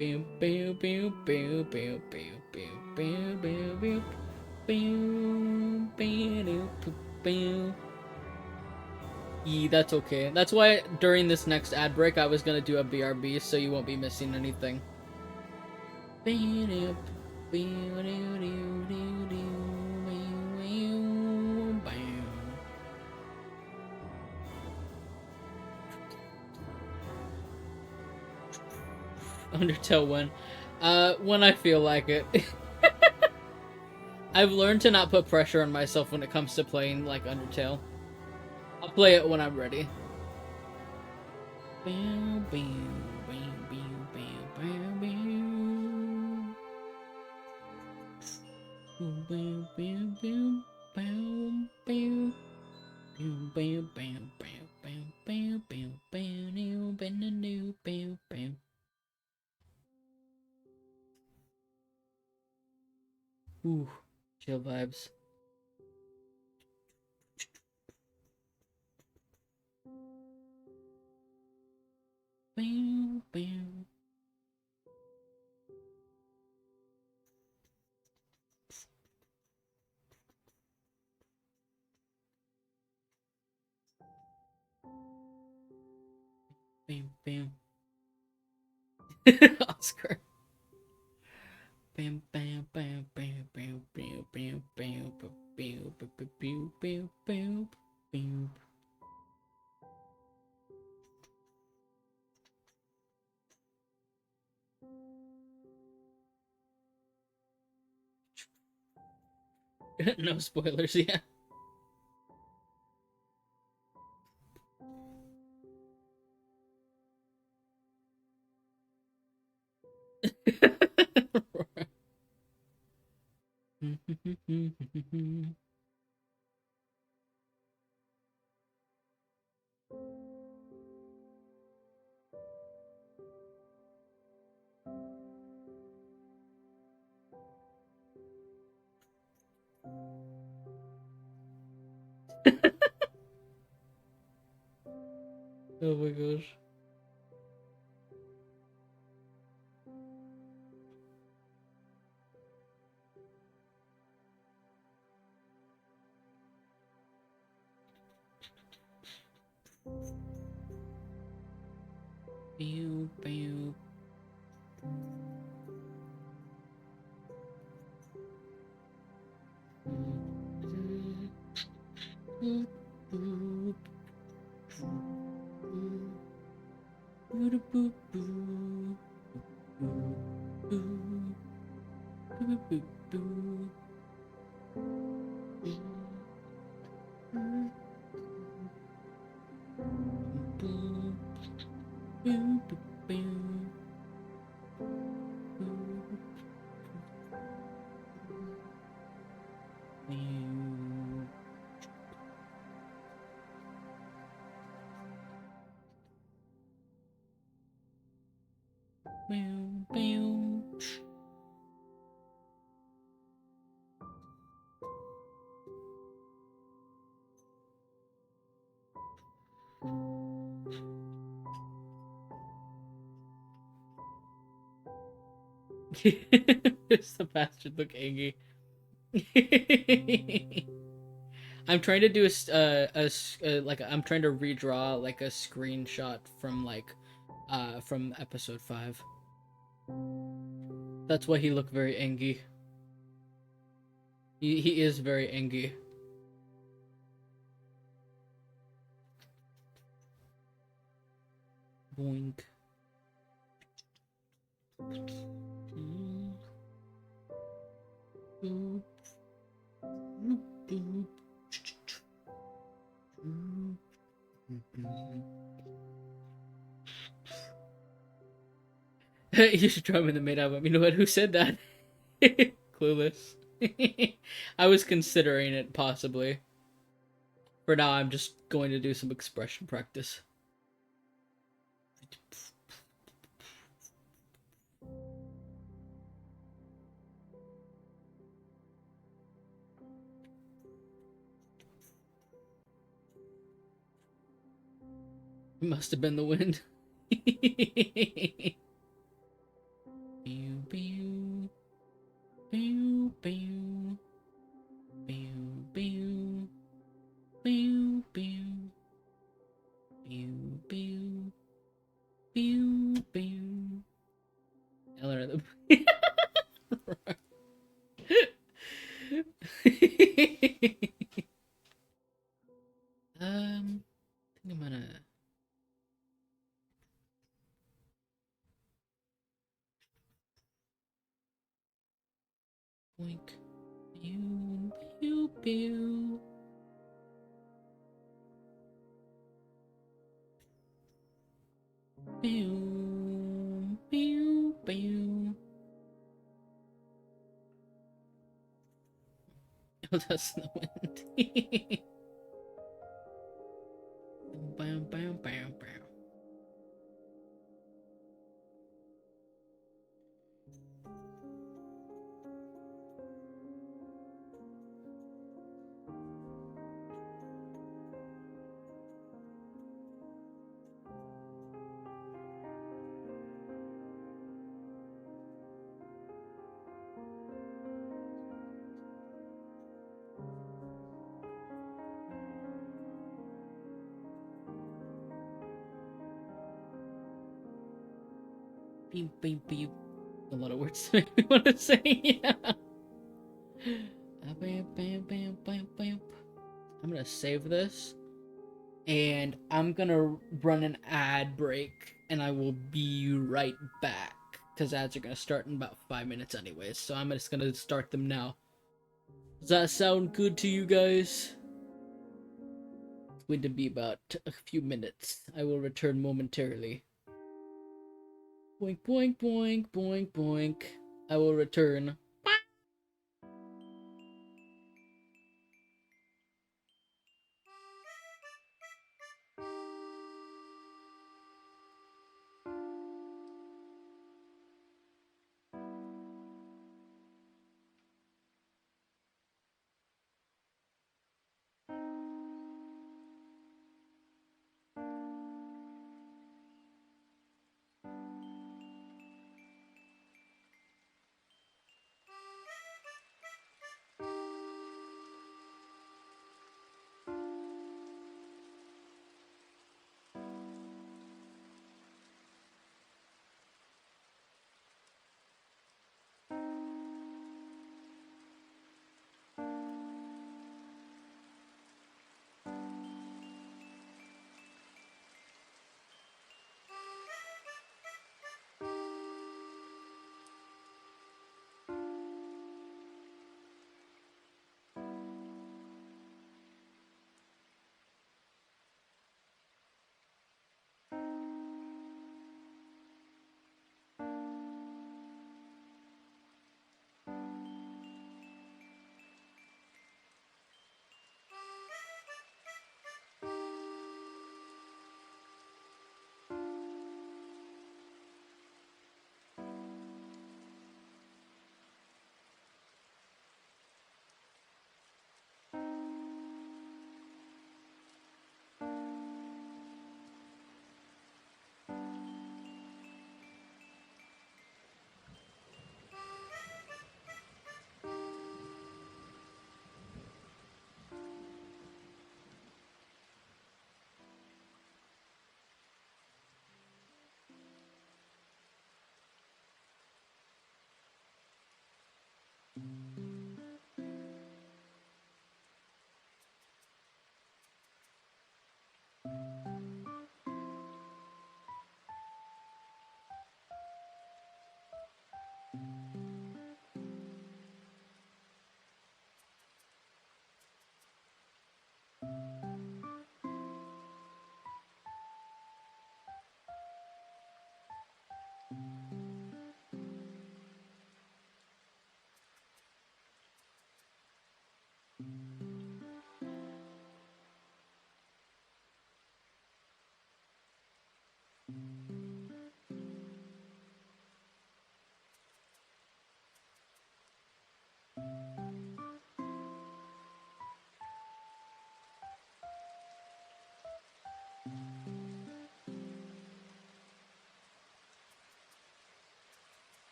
bam, bam, bam, bam, bam, bam, bam, bam, bam, bam, bam, bam. Yeah, that's okay. That's why during this next ad break I was gonna do a BRB so you won't be missing anything. Undertale one. When I feel like it. I've learned to not put pressure on myself when it comes to playing like Undertale. I'll play it when I'm ready. Bam, bam, bam, bam, bam, bam, bam. Bam, bam, bam, bam, bam, bam. Bam, bam, bam, bam, bam, bam, bam, bam, bam, bam, bam. Ooh, chill vibes. Bam, bam. Bam, bam. Oscar. Bam, bam, bam, bam, bam, bam, bam, bam, bam, bam, bam, bam, bam, bam. No spoilers, yeah. Oh my gosh. Pew, pew. It's the bastard look angry. I'm trying to do like I'm trying to redraw like a screenshot from like from episode 5. That's why he looked very angry. He is very angry. Boink. You should try him in the main album. You know what? Who said that? Clueless. I was considering it possibly. For now, I'm just going to do some expression practice. It must have been the wind. Pew, pew. Pew, pew. Pew, pew. Pew, pew. Pew, pew. Pew, pew. Eleanor the I think I'm gonna blink. Pew, pew, pew. Pew, pew, pew. Oh, that's the wind. Bam, bam, bam, bam. Pew, pew, pew. A lot of words to make me want to say. Yeah. Bam, bam, bam, bam, bam. I'm gonna save this, and I'm gonna run an ad break, and I will be right back because ads are gonna start in about 5 minutes anyways. So I'm just gonna start them now. Does that sound good to you guys? It's going to be about a few minutes. I will return momentarily. Boink, boink, boink, boink, boink. I will return.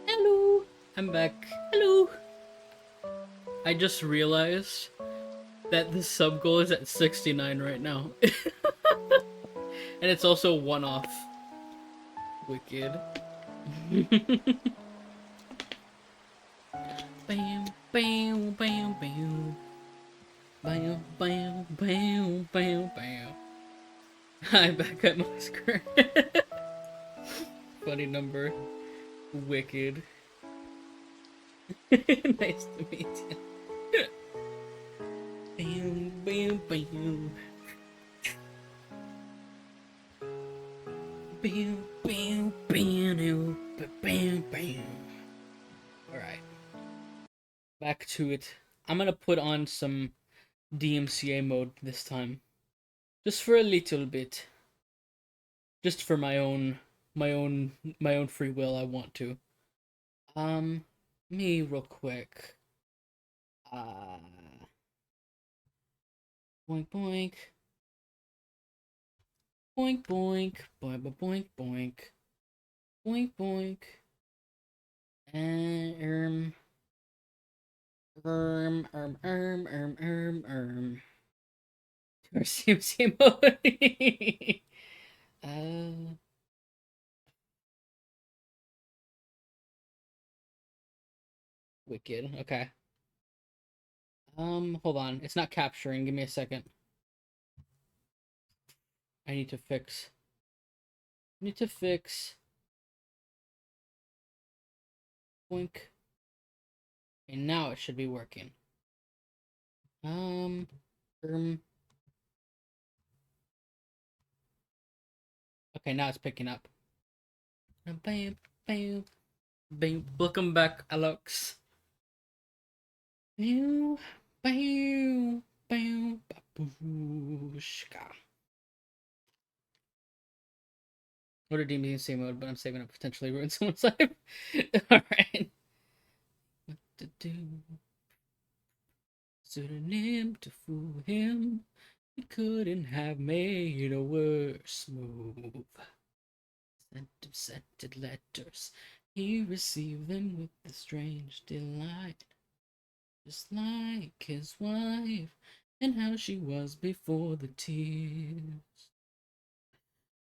Hello, I'm back. Hello. I just realized that the sub goal is at 69 right now. And it's also one off. Wicked. Bam, bam, bam, bam. Bam, bam, bam, bam, bam. Hi, back at my screen. Funny number. Wicked. Nice to meet you. Bam, bam, bam. Bam, bam, bam, bam, bam. Alright. Back to it. I'm gonna put on some DMCA mode this time. Just for a little bit. Just for my own free will, I want to. Me real quick. Boink boink. Boink boink. Boink boink boink. Boink boink. And to our CMC mode. Wicked. Okay. Hold on. It's not capturing. Give me a second. I need to fix. Boink. And now it should be working. Okay, now it's picking up. Bam, bam, bam. Welcome back, Alex. Bam, bam, bam, babushka. What a DMC mode, but I'm saving up potentially ruin someone's life. Alright. What to do? Pseudonym to fool him. He couldn't have made a worse move. Sent him scented letters. He received them with a strange delight. Just like his wife, and how she was before the tears.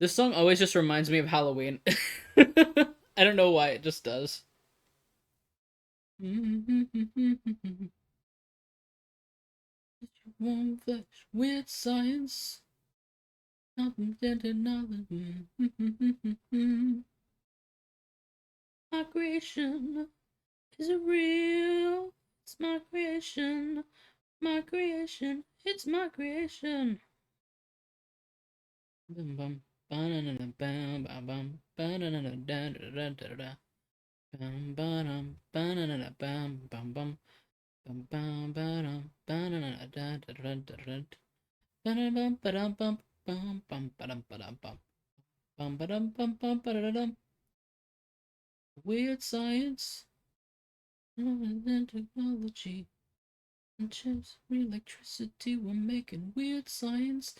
This song always just reminds me of Halloween. I don't know why, it just does. One flesh with science. Nothing dented, nothing. My creation is a real. It's my creation. My creation. It's my creation. Bum bum. Ba-na-na-na, bam bam bam. Ba-na-na-na, da-da-da-da-da-da. Bam ba-dum. Ba-na-na-na, bam bam bam. Bum bam ba-dum. Ba-na-na-na, da-da-da-da-da. Ba-da-bum ba-dum bum. Bum bum ba-dum ba-dum bum. Bum ba-dum bum bum ba-da-da-dum. Weird science. And technology. And chips, electricity. We're making weird science.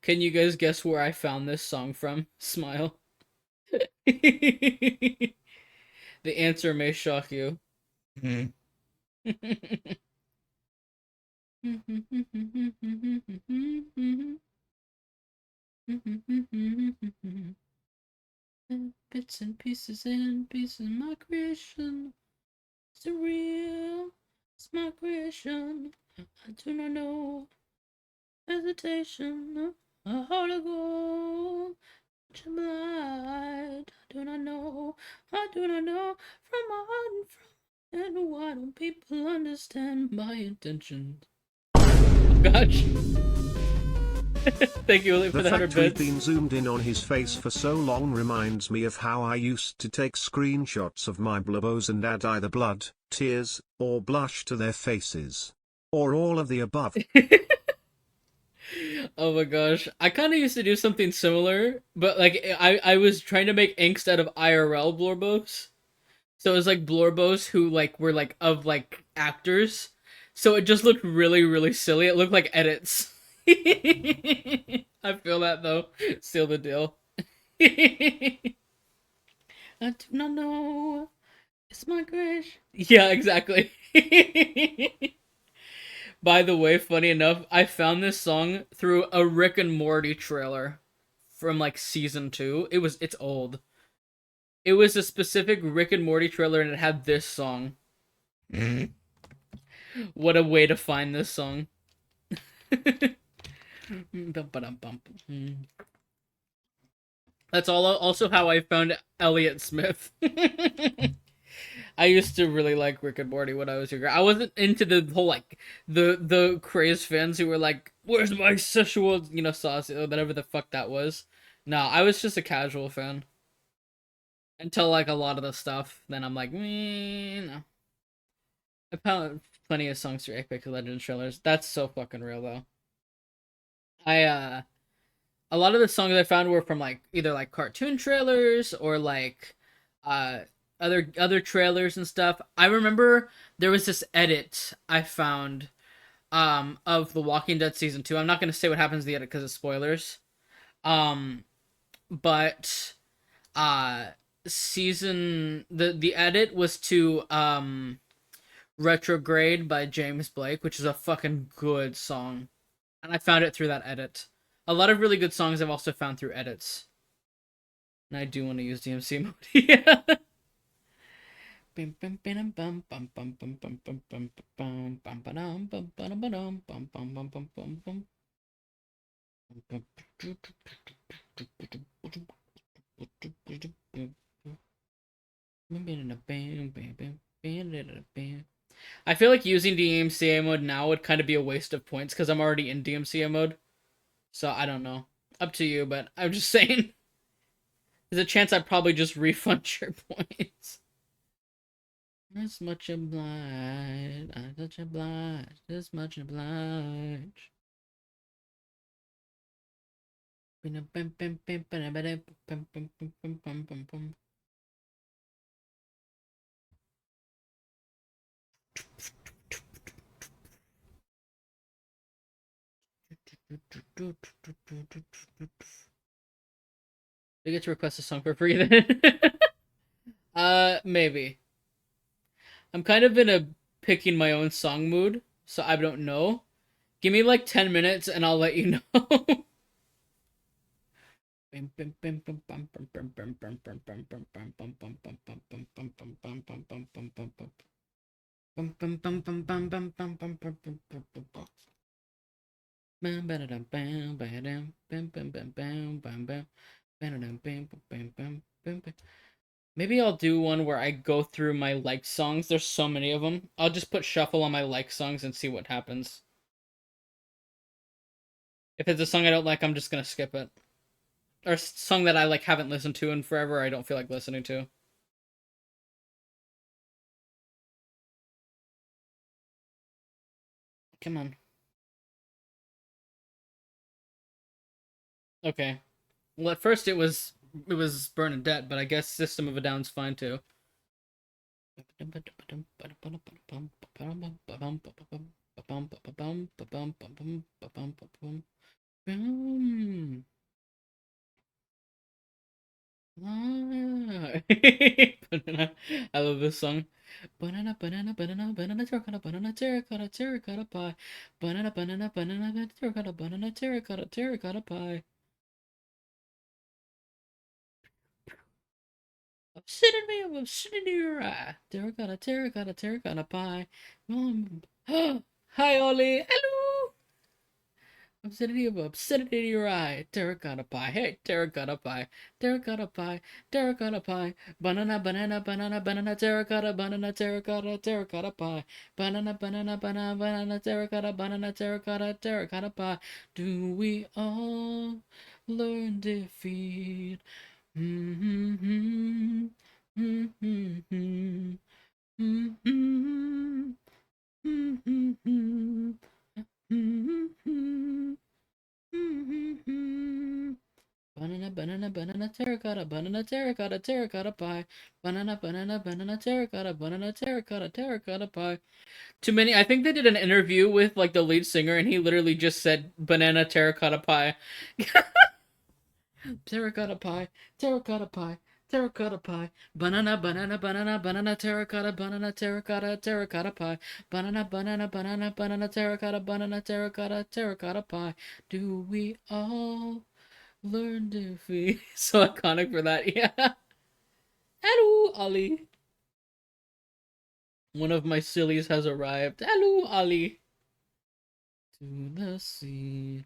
Can you guys guess where I found this song from? Smile. The answer may shock you. Bits and pieces my creation. It's real, it's my creation. I do not know hesitation. A heart of gold, to blind. I do not know from my heart and from. And why don't people understand my intentions? Oh gosh. Thank you, Willie, for The the 100 fact we've bits. been zoomed in on his face for so long reminds me of how I used to take screenshots of my blubbos and add either blood, tears, or blush to their faces. Or all of the above. Oh my gosh. I kind of used to do something similar, but like I was trying to make angst out of IRL blorbos. So it was like blorbos who like were like of like actors. So it just looked really really silly. It looked like edits. I feel that though. Seal the deal. I do not know. It's my crush. Yeah, exactly. By the way, funny enough, I found this song through a Rick and Morty trailer from like season 2. It's old. It was a specific Rick and Morty trailer and it had this song. What a way to find this song. That's also how I found Elliott Smith. I used to really like Rick and Morty when I was younger. I wasn't into the whole like the crazed fans who were like, "Where's my sexual sauce?" or whatever the fuck that was. No, I was just a casual fan until like a lot of the stuff. Then I'm like, no. I found plenty of songs through Epic Legends trailers. That's so fucking real though. I A lot of the songs I found were from like either like cartoon trailers or like uh other trailers and stuff. I remember there was this edit I found of The Walking Dead season 2. I'm not going to say what happens in the edit cuz of spoilers. Um but uh the edit was to Retrograde by James Blake, which is a fucking good song. And I found it through that edit. A lot of really good songs I've also found through edits. And I do want to use DMC mode. Yeah. I feel like using DMCA mode now would kind of be a waste of points because I'm already in DMCA mode. So I don't know. Up to you, but I'm just saying. There's a chance I'd probably just refund your points. This much obliged. I'm such obliged. This much obliged. I get to request a song for free then. Maybe. I'm kind of in a picking my own song mood, so I don't know. Give me like 10 minutes and I'll let you know. Maybe I'll do one where I go through my like songs. There's so many of them. I'll just put shuffle on my like songs and see what happens. If it's a song I don't like, I'm just gonna skip it. Or a song that I like haven't listened to in forever, I don't feel like listening to. Come on. Okay. Well, at first it was Bernadette, but I guess System of a Down's fine too. Banana. I love this song. Banana, banana, banana, banana, terracotta, terracotta pie. Banana, banana, banana, terracotta pie. I'm sitting in your eye. Terracotta pie. Hi, Ollie. Hello. I'm sitting in your eye. Terracotta pie. Hey, terracotta pie, terracotta pie. Banana, banana, banana, banana, terracotta pie. Banana, terracotta pie. Do we all learn defeat? Mm-hmm. Mm-hmm. Mm-hmm. Mm-hmm. Mm-hmm. Mm-hmm. Banana, pie. Terracotta pie. Too many. I think they did an interview with like the lead singer, and he literally just said banana terracotta pie. Terracotta pie, terracotta pie, terracotta pie, banana, terracotta pie, terracotta pie. Do we all learn to be so iconic for that? Yeah. Hello, Ollie. One of my sillies has arrived. Hello, Ollie. To the sea.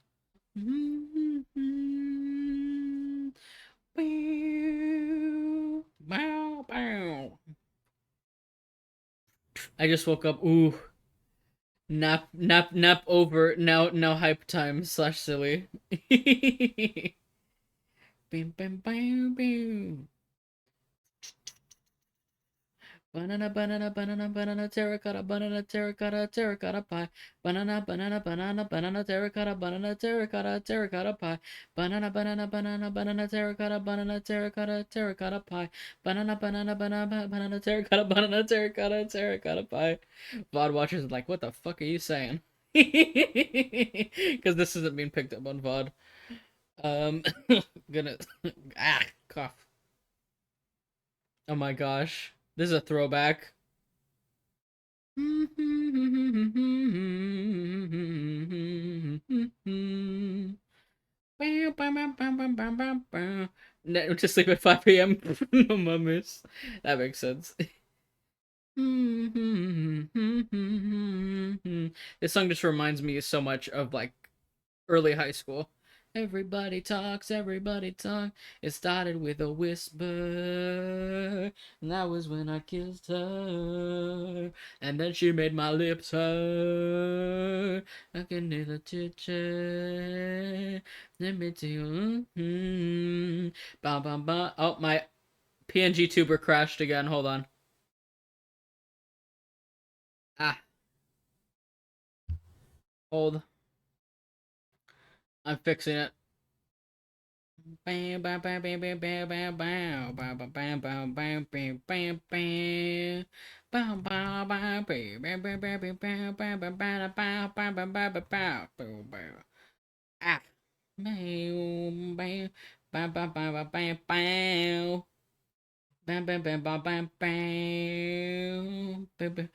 Bow, bow. I just woke up. Ooh, nap over. Now hype time slash silly. Bim, bim, bam, bam. Banana, terracotta pie. Banana, terracotta pie. Terracotta pie. Terracotta pie. VOD watchers are like, what the fuck are you saying? Because this isn't being picked up on VOD. Um, gonna cough. Oh my gosh, this is a throwback. To sleep at 5 a.m. No mames. That makes sense. This song just reminds me so much of like early high school. Everybody talk. It started with a whisper. And that was when I kissed her. And then she made my lips hurt. I can hear the chit chat. Let me tell you. Bam, bam, bam. Oh, my PNG tuber crashed again. Hold on. Ah, hold. I'm fixing it. Bam, bam, bam, bam, bam, bam, bam, bam, bam, bam, bam, bam, bam, bam, bam, bam. Bam, bam, bam, bam, bam, bam, bam, bam, bam, bam, bam, bam, bam, bam, bam, bam, bam, boom, boom. Ah. Bam, bam, bam, bam, bam, bam, bam, bam. Bam, bam, bam, bam, bam, bam. Bam, bam.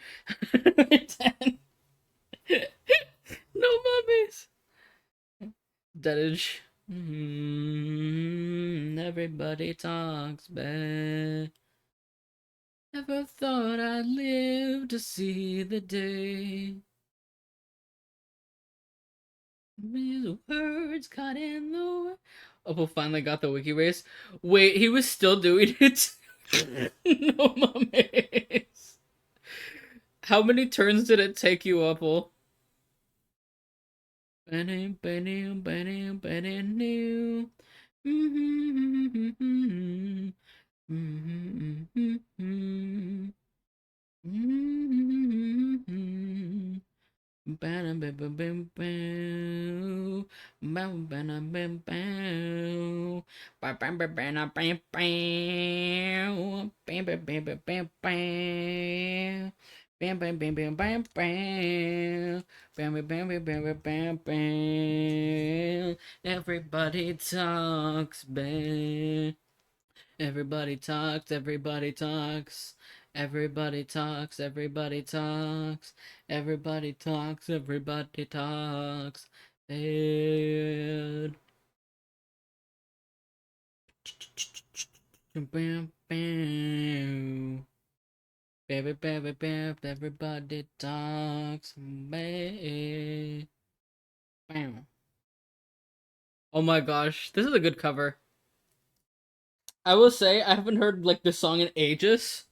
No mummies. Deadage. Everybody talks bad. Never thought I'd live to see the day. These words caught in the Opal finally got the wiki race. Wait, he was still doing it? No mames. How many turns did it take you, Opal? Bam, bam, bam, bam, new. Bam, bam, bam, bam, bam. Bam, bam, bam, bam. Bam, bam, bam, bam, bam, bam. Bam, bam, bam, bam, bam, bam. Bam, bam, bam, bam, bam, bam. Bam, bam, bam, bam, bam, bam, bam, bam. Everybody talks, bam. Everybody talks, everybody talks. Everybody talks, everybody talks. Everybody talks, everybody talks. And bam, bam. Baby, baby, baby, everybody talks. Bam. Bam. Oh my gosh, this is a good cover. I will say I haven't heard like this song in ages.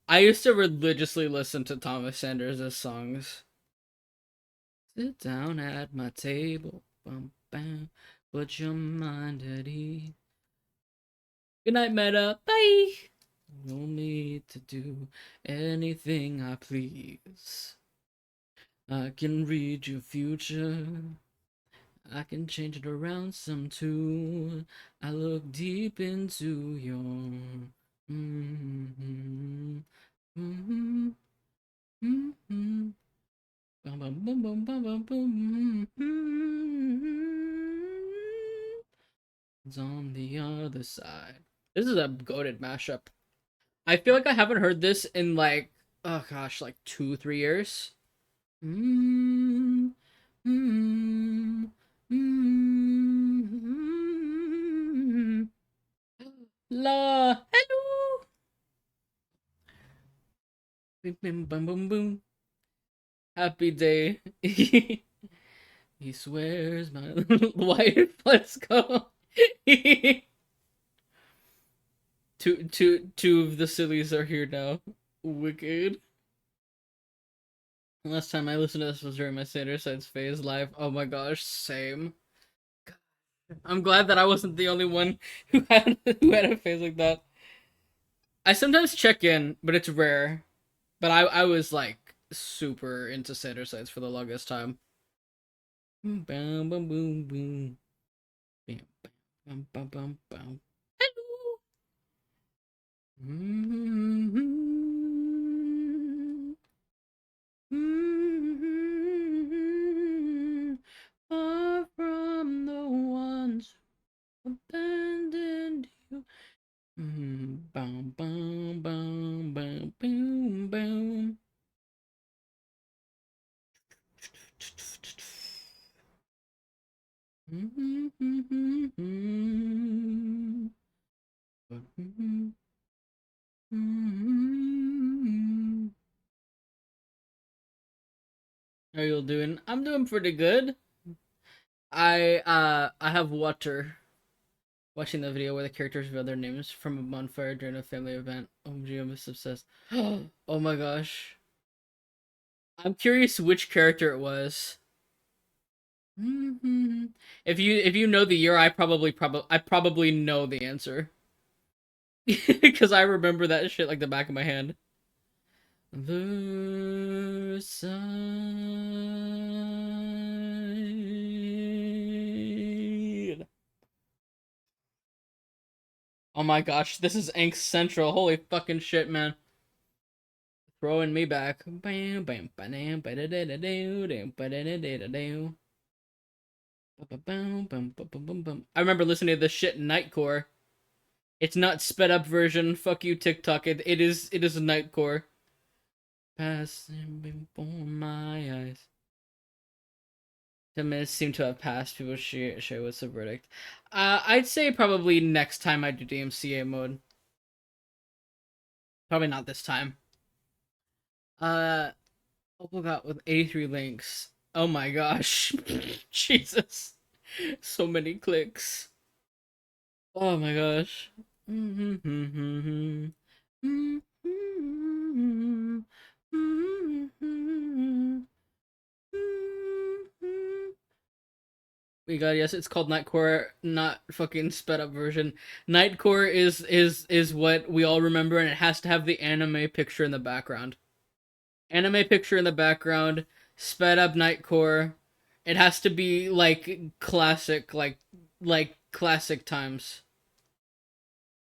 I used to religiously listen to Thomas Sanders' songs. Sit down at my table, bum, bam, put your mind at ease. Good night, Meta. Bye. No need to do anything I please. I can read your future. I can change it around some too. I look deep into your. Mm-hmm. Mm-hmm. Mm-hmm. Bum, bum, bum, bum, bum, bum, bum. It's on the other side. This is a goated mashup. I feel like I haven't heard this in like, oh gosh, like 2, 3 years. Mm, mm, mm, La, hello. Bim, bim, bum, bum, boom. Happy day. He swears my wife. Let's go. Two of the sillies are here now. Wicked. Last time I listened to this was during my Sanders Sides phase live. Oh my gosh, same. I'm glad that I wasn't the only one who had a phase like that. I sometimes check in, but it's rare. But I was like super into Sanders Sides for the longest time. Boom, boom, boom, boom, boom. Bam, bam, bam, bam, bam. Hello. Far from the ones who abandoned you. Boom, boom, boom, boom, boom, boom. How you doing? I'm doing pretty good. I have water. Watching the video where the characters reveal their names from a bonfire during a family event. OMG, I'm just obsessed. Oh my gosh. I'm curious which character it was. If you know the year, I probably know the answer. Because I remember that shit like the back of my hand. The side. Oh my gosh, this is Angst Central. Holy fucking shit, man. Throwing me back. Bam, bam, bam, I remember listening to this shit in Nightcore. It's not sped up version. Fuck you, TikTok. It is Nightcore. Passing before my eyes. 10 minutes seem to have passed. People share what's the verdict. I'd say probably next time I do DMCA mode. Probably not this time. Opal got with 83 links. Oh my gosh. Jesus. So many clicks. Oh my gosh. We got, yes, it's called Nightcore, not fucking sped up version. Nightcore is what we all remember, and it has to have the anime picture in the background. Anime picture in the background, sped up Nightcore. It has to be like classic, like classic times.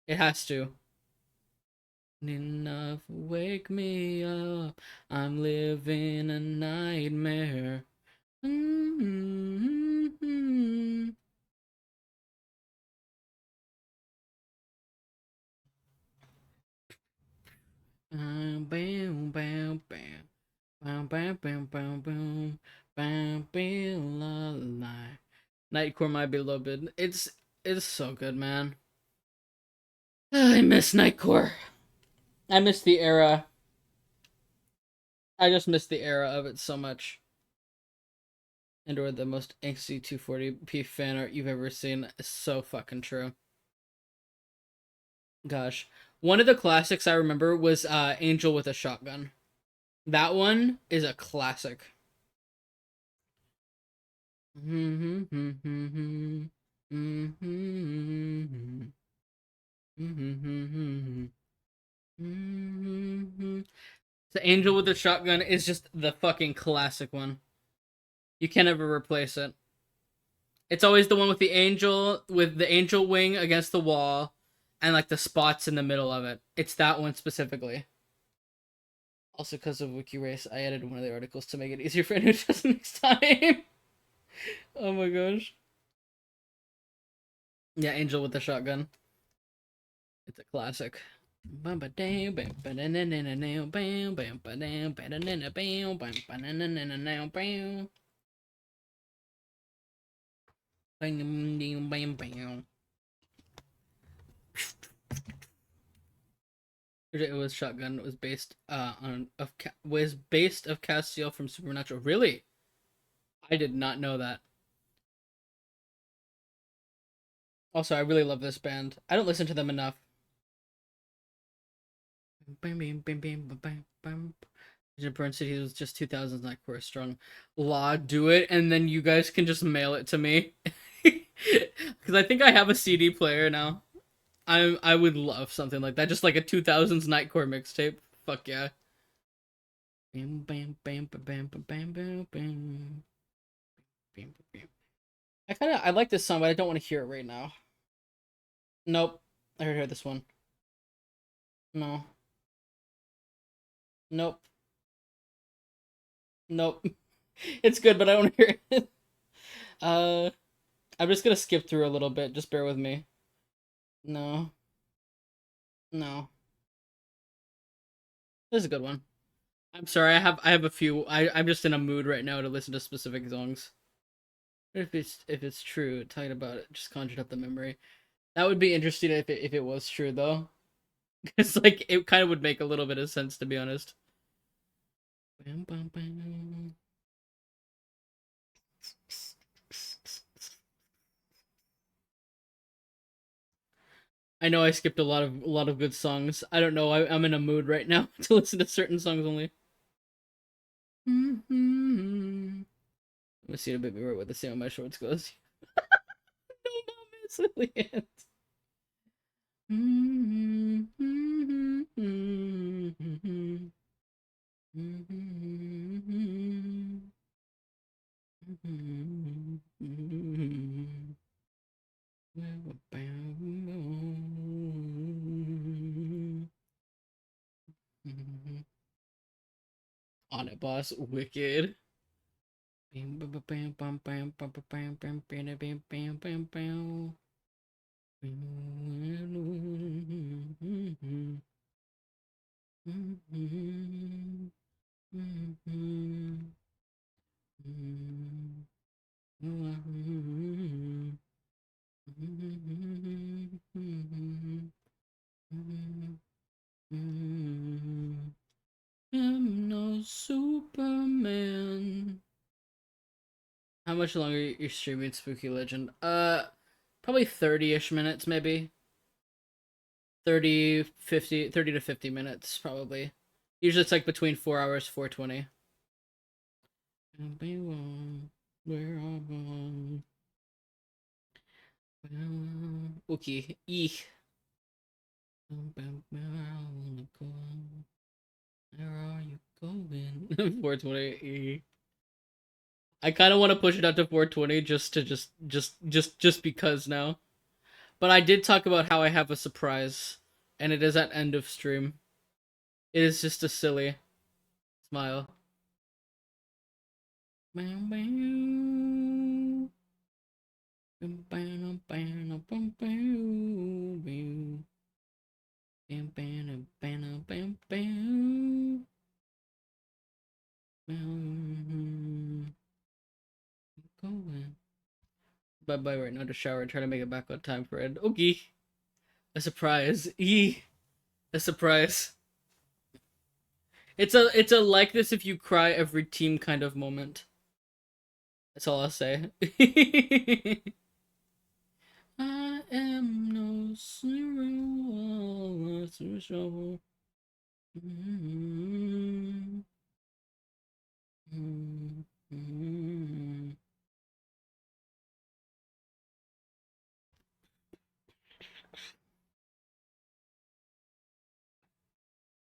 It has to. Enough, wake me up. I'm living a nightmare. Bam, bam, bam, bam. Bam, bam, bam, bam, bam. Bam, bam, la, la. Nightcore might be a little bit. It's so good, man. I miss Nightcore. I miss the era. I just miss the era of it so much. And or the most angsty 240p fan art you've ever seen. It's so fucking true. Gosh. One of the classics I remember was Angel with a Shotgun. That one is a classic. The Angel with the Shotgun is just the fucking classic one. You can never replace it. It's always the one with the angel wing against the wall, and like the spots in the middle of it. It's that one specifically. Also, because of WikiRace, I added one of the articles to make it easier for anyone who does next time. Oh my gosh. Yeah, Angel with the Shotgun. It's a classic. It was Shotgun. It was based was based of Castiel from Supernatural. Really? I did not know that. Also, I really love this band. I don't listen to them enough. Burn City was just 2000s Nightcore strong. Law, do it, and then you guys can just mail it to me. Because I think I have a CD player now. I would love something like that, just like a 2000s Nightcore mixtape. Fuck yeah. Bam bam bam bam bam bam bam bam. I like this song, but I don't want to hear it right now. Nope. I heard this one. No. Nope. Nope. It's good, but I don't want to hear it. uh, I'm just gonna skip through a little bit. Just bear with me. No. No. This is a good one. I'm sorry. I have a few. I'm just in a mood right now to listen to specific songs. If it's true, talking about it just conjured up the memory. That would be interesting if it was true though, because like it kind of would make a little bit of sense to be honest. Bam, bam, bam. I know I skipped a lot of good songs. I don't know. I'm in a mood right now to listen to certain songs only. Let's see a bit more what the same on my shorts goes. No, mom, it's Lillian. On it, boss. Wicked. I'm no Superman. How much longer are you streaming Spooky Legend? Probably 30-ish minutes, maybe. 30 to 50 minutes, probably. Usually it's like between 4 hours, 420. Where are okay, eek. Where are you going? 420. I kind of want to push it out to 420 just because now. But I did talk about how I have a surprise, and it is at end of stream. It is just a silly smile. Bye bye right now to shower and try to make it back on time for Ed. Okay. A surprise. A surprise. It's a like this if you cry every team kind of moment. That's all I'll say. I am no zero.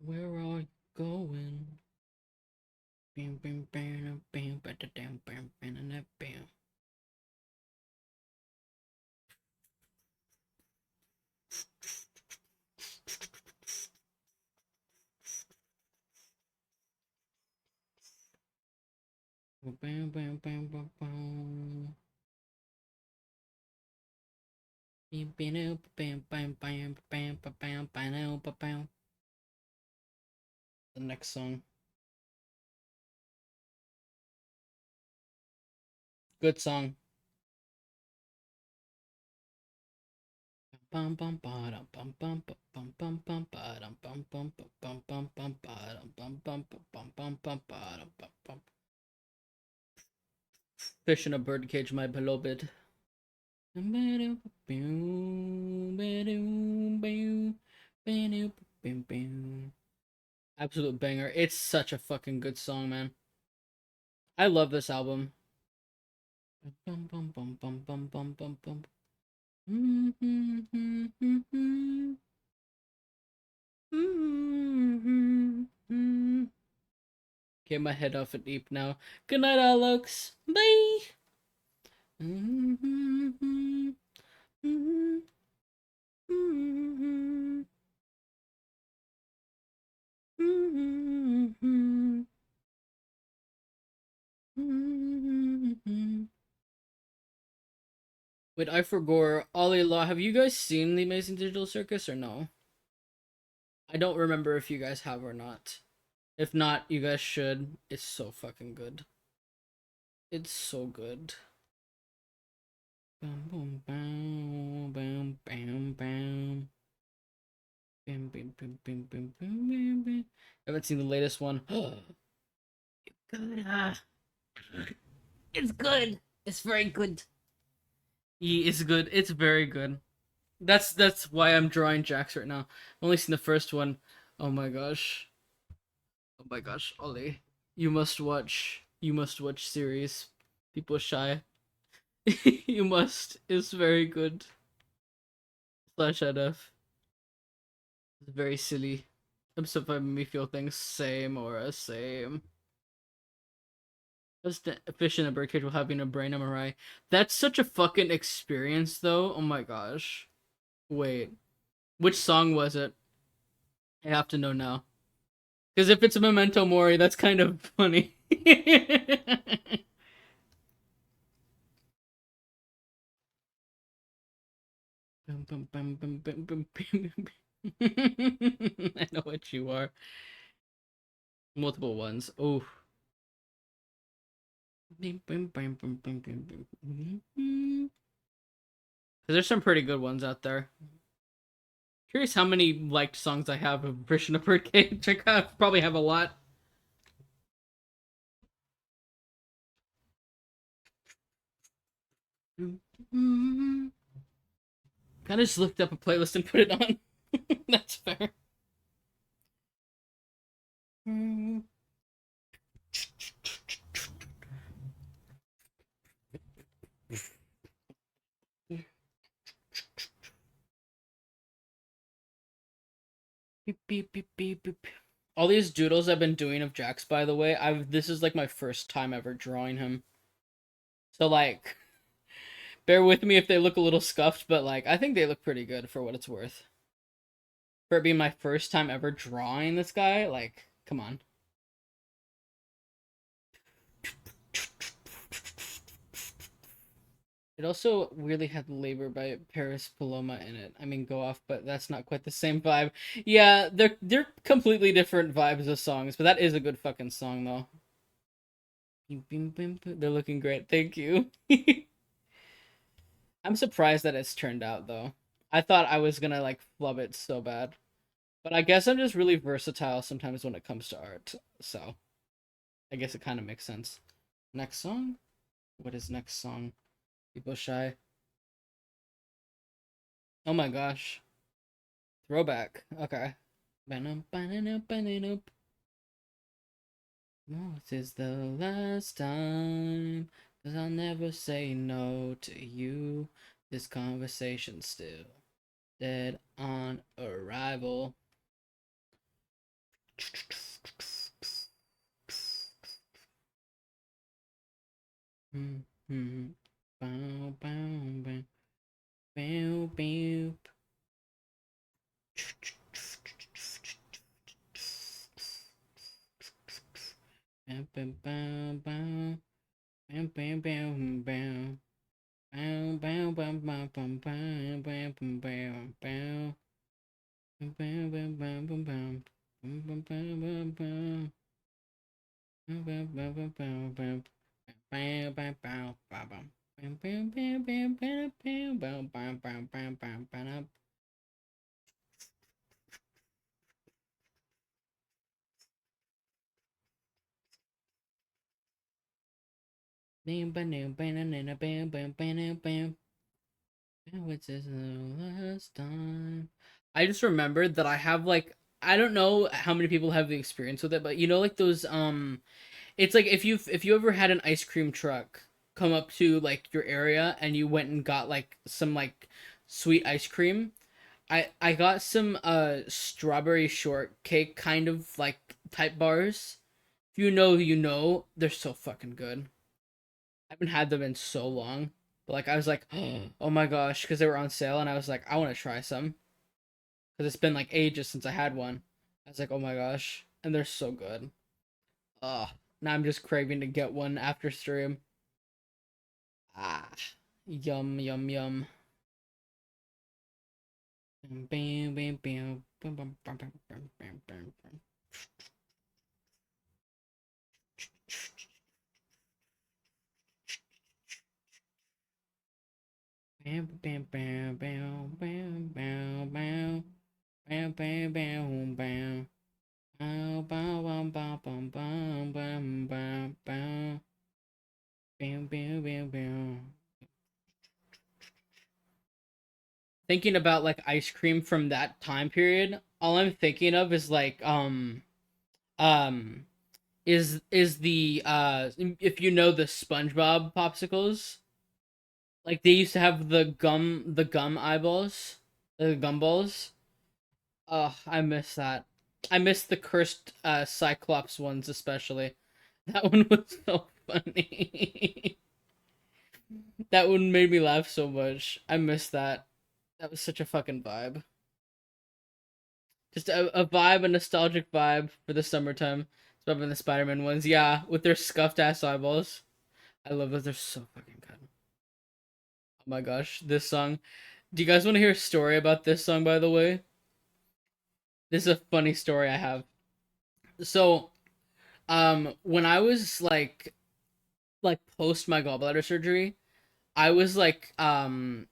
Where are you going? Bam, bam, bam, bam, bam, bam, bam, bam, bam. Bam, bam, bam, bam, bam. Bam, bam, bam, bam, bam, bam, bam, bam, bam, bam. The next song. Good song. Bum bum bum bum bum bum bum bum bum bum bum bum bum bum bum bum bum bum bum. Fish in a birdcage, my beloved. Absolute banger. It's such a fucking good song, man. I love this album. Bum bum bum bum bum bum bum bum. Get my head off it deep now. Good night, Alex. Bye. Wait, I forgot. Ollie Law, have you guys seen the Amazing Digital Circus or no? I don't remember if you guys have or not. If not, you guys should. It's so fucking good. It's so good. Bam boom bam bam bam bam. Bam bam bam bam bam bam bam bam. Haven't seen the latest one. Good. It's good. It's very good. It's good. It's very good. That's why I'm drawing Jax right now. I've only seen the first one. Oh my gosh. Oh my gosh, Ollie. You must watch. You must watch series. People shy. You must. It's very good. Slash NF. It's very silly. I'm so made me feel things same or a same. Just a fish in a birdcage while having a brain MRI. That's such a fucking experience though. Oh my gosh. Wait. Which song was it? I have to know now. Because if it's a Memento Mori, that's kind of funny. I know what you are. Multiple ones. Oh. There's some pretty good ones out there. Curious how many liked songs I have of Krishna Birdcage. I probably have a lot. Kind of just looked up a playlist and put it on. That's fair. Beep, beep, beep, beep, beep. All these doodles I've been doing of Jax, by the way, this is like my first time ever drawing him. So like, bear with me if they look a little scuffed, but like, I think they look pretty good for what it's worth. For it being my first time ever drawing this guy, like, come on. It also weirdly had Labor by Paris Paloma in it. I mean, go off, but that's not quite the same vibe. Yeah, they're completely different vibes of songs, but that is a good fucking song though. They're looking great. Thank you. I'm surprised that it's turned out though. I thought I was gonna like flub it so bad. But I guess I'm just really versatile sometimes when it comes to art. So I guess it kind of makes sense. Next song? What is next song? People shy. Oh my gosh. Throwback. Okay. Oh, this is the last time, 'cause I'll never say no to you. This conversation's still dead on arrival. Bow, bow, bow. Bow, bow. Bow, bow, bow, bow. Bow, bow, bow, bow. Bow, bow, bow, bow, bow, bow, bow, bow, bow. Bow, bow, bow, bow, bow, bow. Bow, bow, bow, bow, bow. Bow, bow, bow, bow, bow, bow. Bow, bow, bow, bow, bow. Bow, bow, bow, bow, bow, bow, bow, bow, bow, bow, bow, bow. Bam, bam, bam, bam, bam, bam, bam, bam, bam. What's this the last time? I just remembered that I have like I don't know how many people have the experience with it, but you know like those it's like if you ever had an ice cream truck come up to like your area and you went and got like some like sweet ice cream. I got some strawberry shortcake kind of like type bars. If you know, you know, they're so fucking good. I haven't had them in so long. But like I was like, oh my gosh, because they were on sale, and I was like, I want to try some because it's been like ages since I had one. I was like, oh my gosh, and they're so good. Ugh. Now I'm just craving to get one after stream. Ah, yum yum yum. Bam bam bam bam bam bam bam bam bam bam bam. Bam bam bam bam bam bam bam bam bam bam bam. Bow bow bum bum bum bum bum bum bum. Bam bam bam bam. Thinking about like ice cream from that time period, all I'm thinking of is like um is the if you know the SpongeBob popsicles, like they used to have the gum eyeballs, the gumballs. Oh, I miss that. I miss the cursed Cyclops ones especially. That one was so funny. That one made me laugh so much. I miss that. That was such a fucking vibe. Just a vibe, a nostalgic vibe for the summertime. It's better than the Spider-Man ones. Yeah, with their scuffed ass eyeballs. I love those. They're so fucking good. Oh my gosh, this song. Do you guys want to hear a story about this song, by the way? This is a funny story I have. So, when I was like like post my gallbladder surgery, I was like, I don't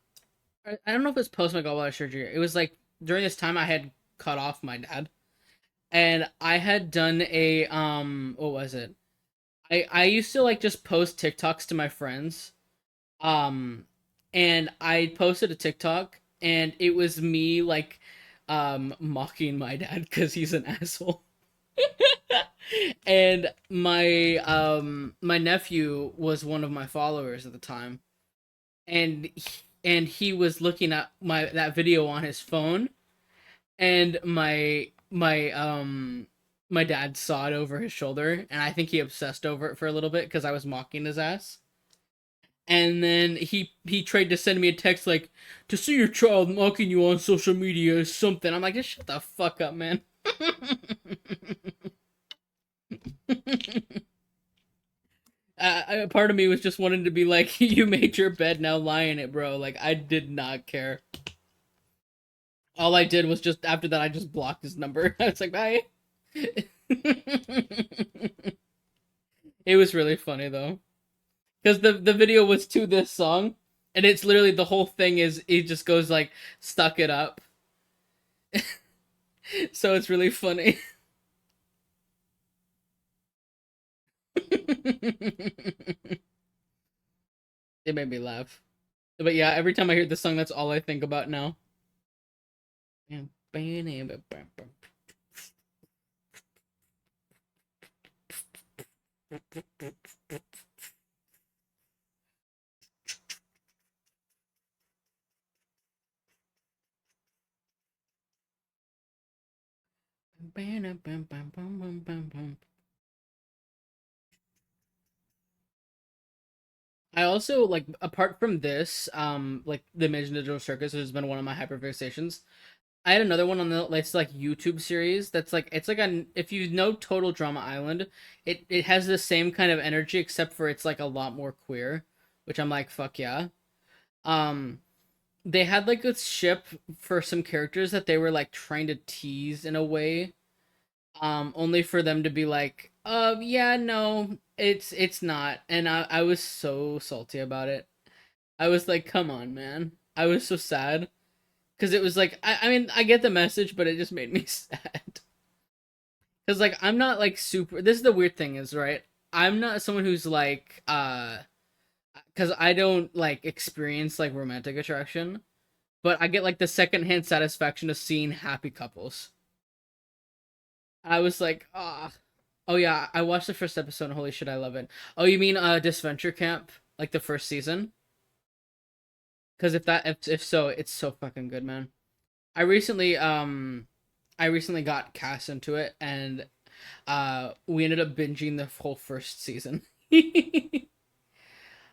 know if it's post my gallbladder surgery. It was like during this time I had cut off my dad, and I had done a what was it? I used to like just post TikToks to my friends, um, and I posted a TikTok, and it was me like, mocking my dad because he's an asshole. And my nephew was one of my followers at the time, and he was looking at my that video on his phone, and my dad saw it over his shoulder, and I think he obsessed over it for a little bit because I was mocking his ass. And then he tried to send me a text like, to see your child mocking you on social media is something. I'm like, just shut the fuck up, man. Part of me was just wanting to be like, you made your bed, now lie in it, bro. Like, I did not care. All I did was just, after that, I just blocked his number. I was like, bye. It was really funny, though. Because the video was to this song, and it's literally the whole thing is, it just goes like, stuck it up. So it's really funny. It made me laugh. But yeah, every time I hear this song, that's all I think about now. I also like, apart from this, like the Amazing Digital Circus has been one of my hyperfixations. I had another one on the it's like YouTube series that's like, it's like an, if you know Total Drama Island, it has the same kind of energy except for it's like a lot more queer, which I'm like, fuck yeah. Um they had like a ship for some characters that they were like trying to tease in a way, only for them to be like, yeah, no, it's not. And I was so salty about it. I was like, come on, man. I was so sad because it was like, I mean, I get the message, but it just made me sad. Because like, I'm not like super, this is the weird thing is, right, I'm not someone who's like, because I don't like experience like romantic attraction, but I get like the secondhand satisfaction of seeing happy couples. I was like, ah, oh yeah, I watched the first episode and holy shit, I love it. Oh, you mean Disventure Camp, like the first season? Because if so, it's so fucking good, man. I recently I recently got cast into it, and we ended up binging the whole first season.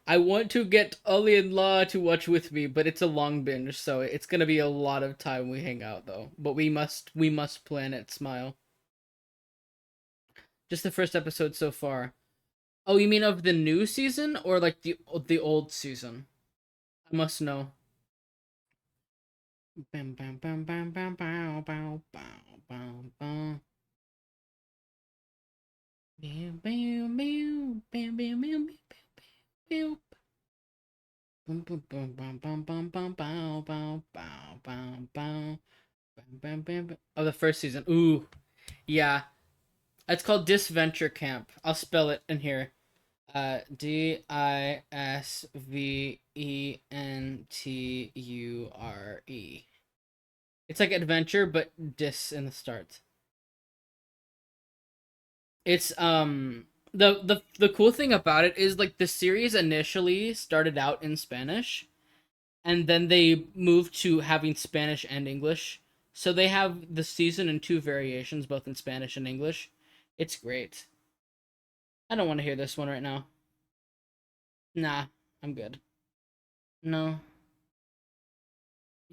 I want to get Ollie and Law to watch with me, but it's a long binge, so it's gonna be a lot of time we hang out though. But we must plan it, smile. Just the first episode so far. Oh, you mean of the new season or like the old season? I must know. Bam bam bam bam bam bow bow bow bow bow. Bam bam bam bam bam bam bam. Boom boom boom bam bam bam bam bow bow bow bow bow. Bam bam bam bam. Oh, the first season. Ooh, yeah. It's called Disventure Camp. I'll spell it in here. Disventure. It's like adventure, but dis in the start. It's the cool thing about it is like the series initially started out in Spanish, and then they moved to having Spanish and English. So they have the season in two variations, both in Spanish and English. It's great. I don't want to hear this one right now. Nah, I'm good. No,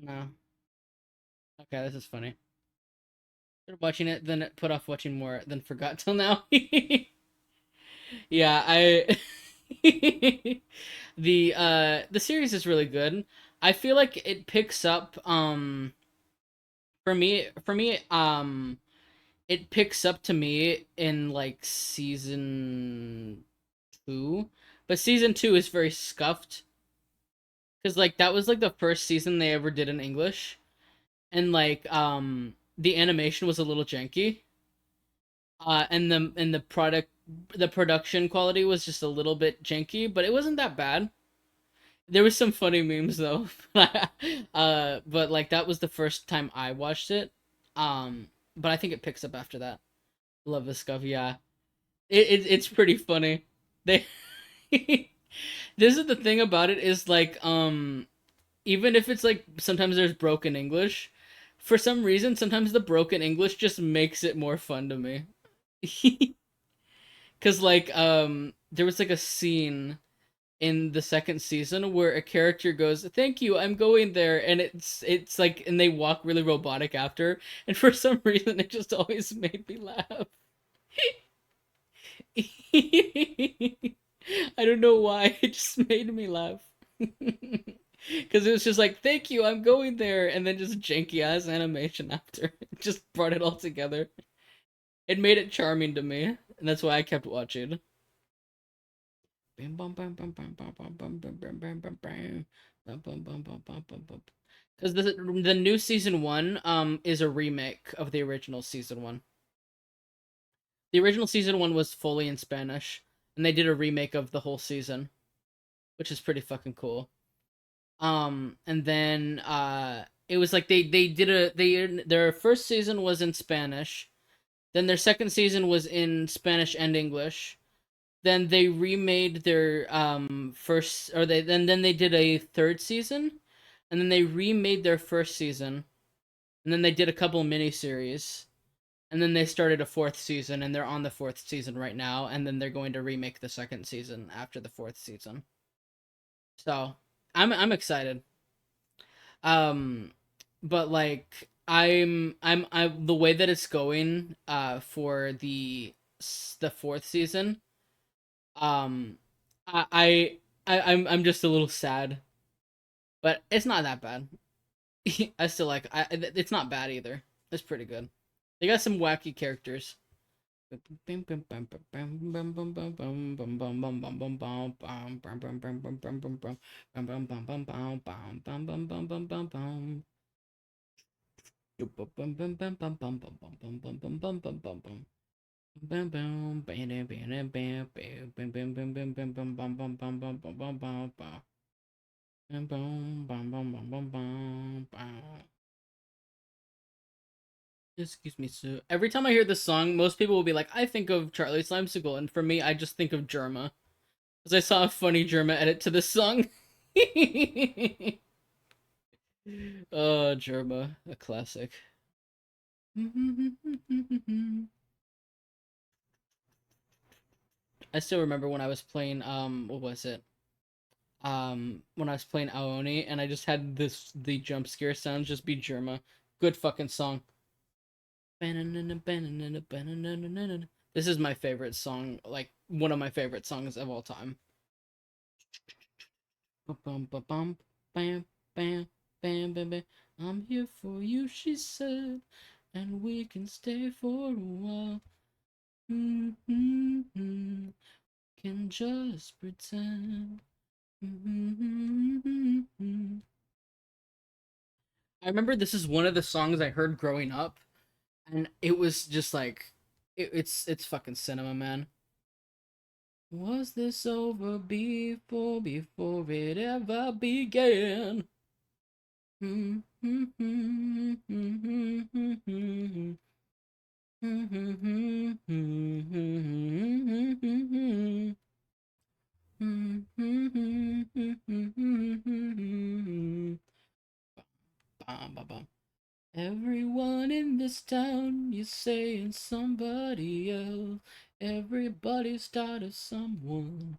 no. Okay, this is funny. Started watching it, then it put off watching more, then forgot till now. Yeah, I the series is really good. I feel like it picks up for me it picks up to me in like season 2, But season 2 is very scuffed because like that was like the first season they ever did in English, and like the animation was a little janky, and the production quality was just a little bit janky, but it wasn't that bad. There was some funny memes though. But like that was the first time I watched it. But I think it picks up after that. Love this stuff, yeah. It's pretty funny. They This is the thing about it is like even if it's like sometimes there's broken English, for some reason sometimes the broken English just makes it more fun to me. Cuz like there was like a scene in the second season where a character goes, "Thank you, I'm going there," and it's like, and they walk really robotic after, and for some reason it just always made me laugh. I don't know why, it just made me laugh. Because it was just like, "Thank you, I'm going there," and then just janky ass animation after. It just brought it all together. It made it charming to me, and that's why I kept watching. Because the new season 1 is a remake of the original season 1. The original season 1 was fully in Spanish, and they did a remake of the whole season, which is pretty fucking cool. And then it was like they did their first season was in Spanish, then their second season was in Spanish and English. Then they remade their first, or then they did a third season, and then they remade their first season, and then they did a couple miniseries, and then they started a fourth season, and they're on the fourth season right now, and then they're going to remake the second season after the fourth season. So I'm excited. Um, but like I the way that it's going for the fourth season, um I'm just a little sad, but it's not that bad. I still like it's not bad either. It's pretty good. They got some wacky characters. Excuse me, Sue. Every time I hear this song, most people will be like, I think of Charlie Slimesicle, and for me, I just think of Germa. Because I saw a funny Germa edit to this song. Oh, Germa, a classic. I still remember when I was playing, what was it? When I was playing Aoni, and I just had the jump scare sounds just be Germa. Good fucking song. This is my favorite song, like one of my favorite songs of all time. Bum bum bum bam bam bam bam bam. I'm here for you, she said, and we can stay for a while. Mm-hmm. Can just pretend. Mm-hmm. I remember this is one of the songs I heard growing up, and it was just like, it's fucking cinema, man. Was this over before it ever began? Everyone in this town, you're saying somebody else. Everybody's tired of someone.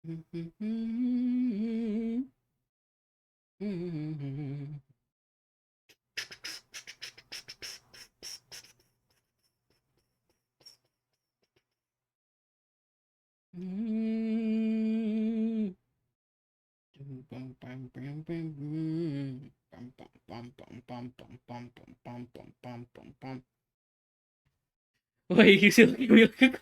Wait, you see, look at me like a...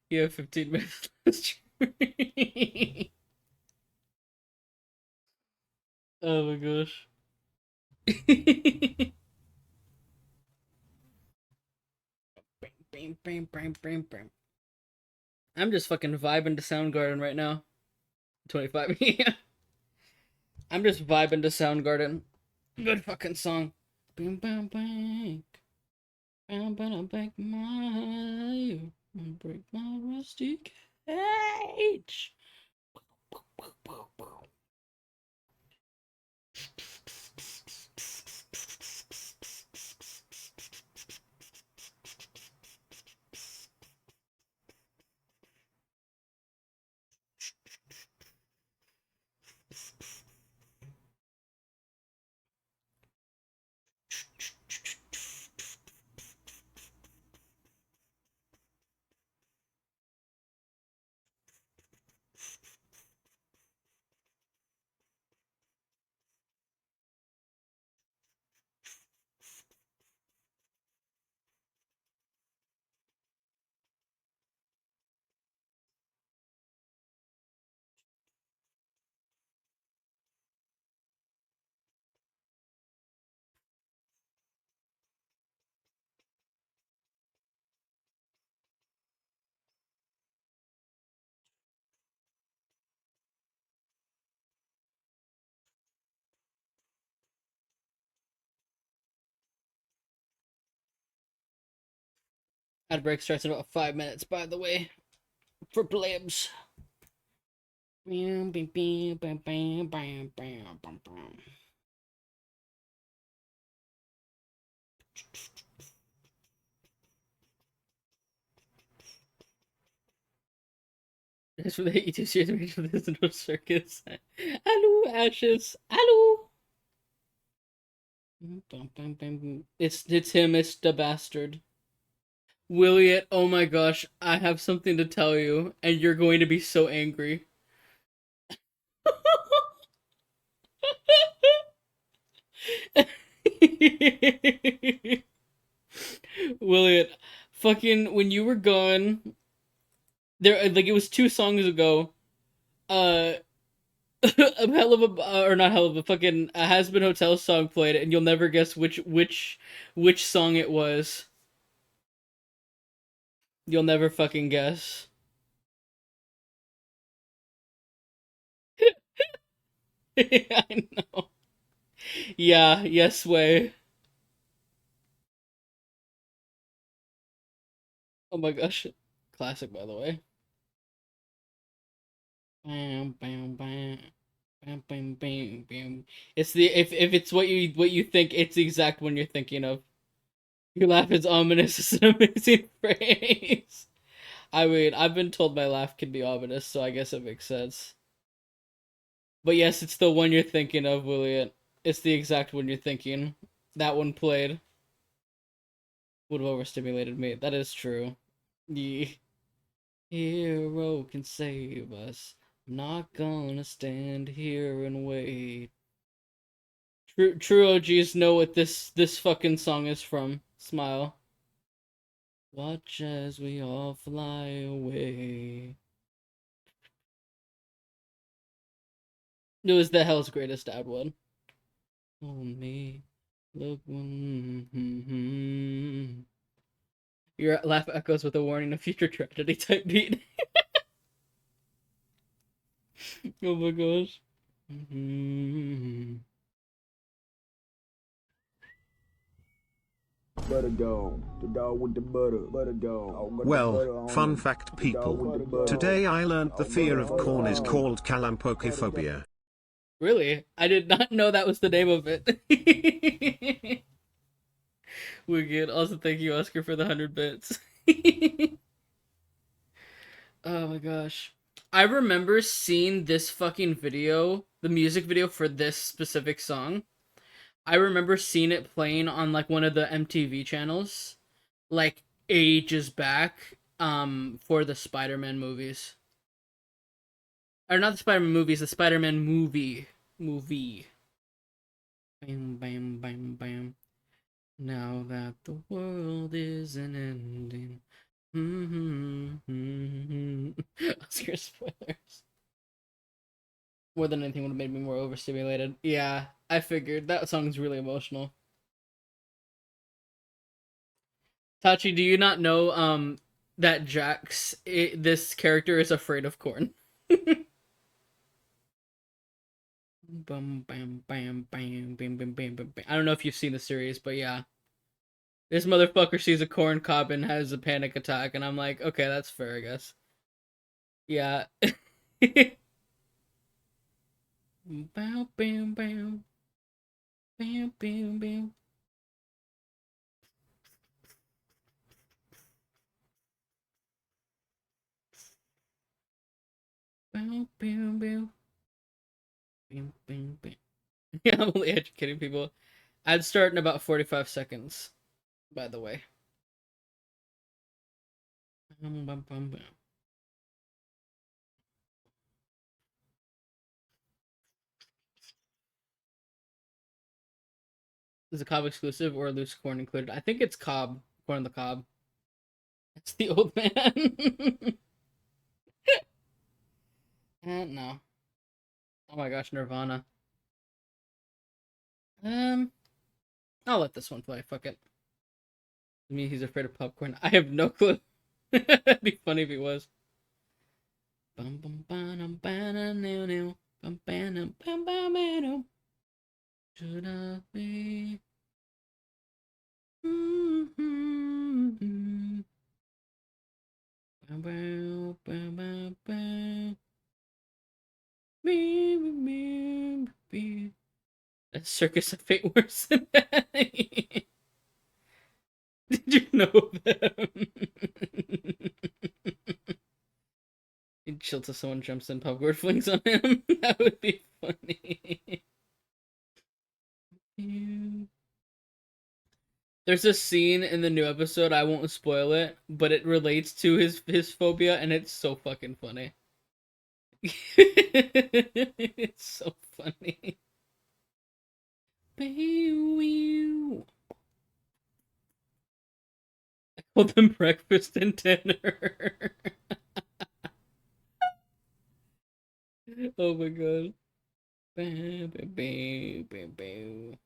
You have 15 minutes. Oh my gosh. I'm just fucking vibing to Soundgarden right now. 25. I'm just vibing to Soundgarden. Good fucking song. Bam bam bang. Bam bam bang my break my rusty cage. Ad break starts in about 5 minutes, by the way, for plebs. Bam, bam, bam, bam, bam, bam, bam, bam, bam. That's for the 82 series of Amazing Digital Circus. Hello, Ashes. Hello. It's him. It's the bastard. Williet. Oh my gosh, I have something to tell you, and you're going to be so angry. Williet, fucking when you were gone, there like it was 2 songs ago. Uh, a hell of a or not hell of a fucking a Has Been Hotel song played, and you'll never guess which song it was. You'll never fucking guess. I know. Yeah, yes way. Oh my gosh. Classic, by the way. Bam, bam, bam. Bam, bam, bam, bam. It's the if it's what you think, it's the exact one you're thinking of. Your laugh is ominous. It's an amazing phrase. I mean, I've been told my laugh can be ominous, so I guess it makes sense. But yes, it's the one you're thinking of, William. It's the exact one you're thinking. That one played would have overstimulated me. That is true. The hero can save us. I'm not gonna stand here and wait. True OGs know what this fucking song is from. Smile. Watch as we all fly away. It was the Hell's Greatest Dad one. Oh me, look. Your laugh echoes with a warning of future tragedy type beat. Oh my gosh. Butter dog, the dog with the butter dog. Oh, got the butter Well, on fun him. fact The dog with the people. butter. Today I learnt the Oh, fear of butter corn is on. called calampokiphobia. Really? I did not know that was the name of it. Wicked. Also, thank you, Oscar, for the 100 bits. Oh my gosh. I remember seeing this fucking video, the music video for this specific song. I remember seeing it playing on like one of the MTV channels like ages back for the Spider-Man movies. Or not the Spider-Man movies, the Spider-Man movie. Bam bam bam bam. Now that the world isn't ending. Oscar spoilers. More than anything would have made me more overstimulated. Yeah, I figured that song's really emotional. Tachi, do you not know that this character is afraid of corn? Bum bam bam bam bam bam bam bam. I don't know if you've seen the series, but yeah. This motherfucker sees a corn cob and has a panic attack, and I'm like, okay, that's fair, I guess. Yeah. Bow, bam, bam. Bam, bam, bam. Bow, bam, bam. Bam, bam, bam. Yeah, I'm only educating people. I'd start in about 45 seconds, by the way. Bam, bam, bam, bam. Is it cob exclusive or loose corn included? I think it's cob. Corn on the cob. It's the old man. No. Oh my gosh, Nirvana. Um, I'll let this one play. Fuck it. I mean, he's afraid of popcorn. I have no clue. It'd be funny if he was. Bum bum bum bum now now. Bum bum bum bum bum. Should I be? Mm-hmm. Bum bum bum bum bum. Me me me me. A circus of fate worse than that. Did you know them? He'd chill till someone jumps in, popcorn flings on him. That would be funny. There's a scene in the new episode, I won't spoil it, but it relates to his phobia, and it's so fucking funny. It's so funny. I called them breakfast and dinner. Oh my god. Bam, bam, bam, bam, bam.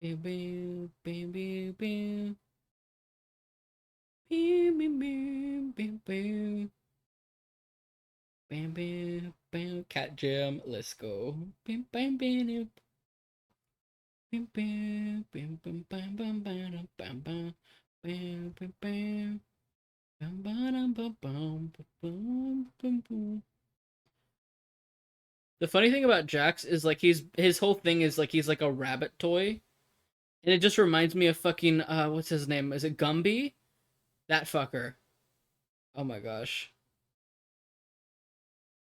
Bam, bam, bam, bam, bam. Bam, bam, bam, bam, bam. Bam, bam, bam. Cat jam, let's go. Bam, bam, bam, bam, bam, bam, bam, bam, bam, bam, bam, bam, bam, bam, bam. Bam, bam, bam, bam, bam, bam, bam. The funny thing about Jax is like his whole thing is like he's like a rabbit toy. And it just reminds me of fucking what's his name? Is it Gumby? That fucker. Oh my gosh.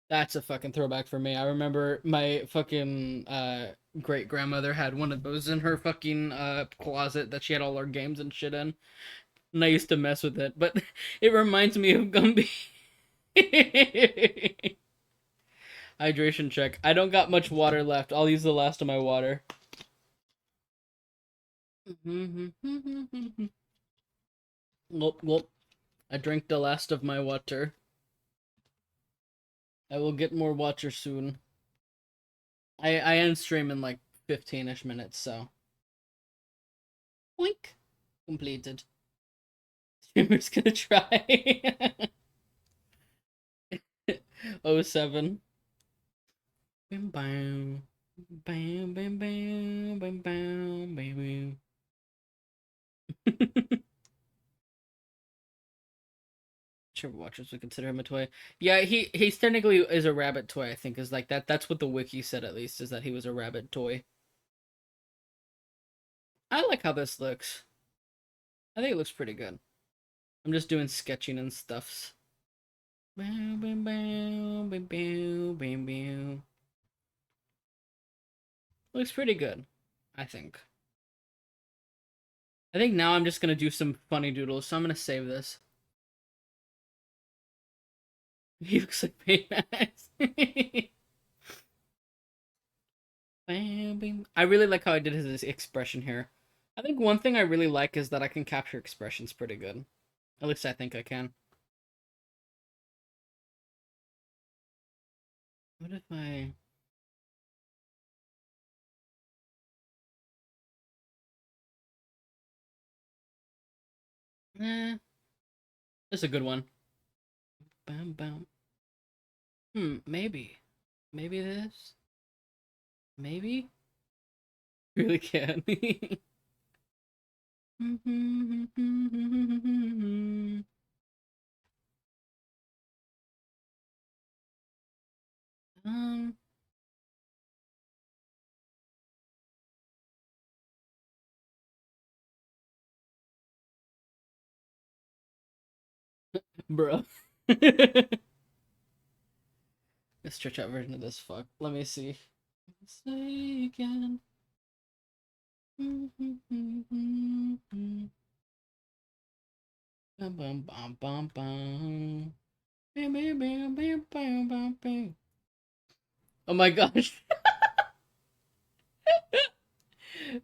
That's a fucking throwback for me. I remember my fucking great grandmother had one of those in her fucking closet that she had all her games and shit in. And I used to mess with it, but it reminds me of Gumby. Hydration check. I don't got much water left. I'll use the last of my water. Gulp, gulp. I drank the last of my water. I will get more water soon. I end stream in like 15-ish minutes, so. Boink. Completed. Streamer's gonna try. Oh 07. Bam bam. Bam bam bam bam bam bam. Trevor Watchers would consider him a toy. Yeah, he's technically is a rabbit toy, I think, is like that. That's what the wiki said at least, is that he was a rabbit toy. I like how this looks. I think it looks pretty good. I'm just doing sketching and stuffs. Bow, bow, bow, bow, bow, bow, bow. Looks pretty good, I think. I think now I'm just gonna do some funny doodles, so I'm gonna save this. He looks like Baymax. I really like how I did his expression here. I think one thing I really like is that I can capture expressions pretty good. At least I think I can. What if I... This is a good one. Bam, bam. Maybe. Maybe this? Maybe? Really can. um, bro. A stretch out version of this fuck. Let me see. Say again. Bum bum bum bum bum. Bam, bam, bam, bam, bam, bam, bam. Oh my gosh.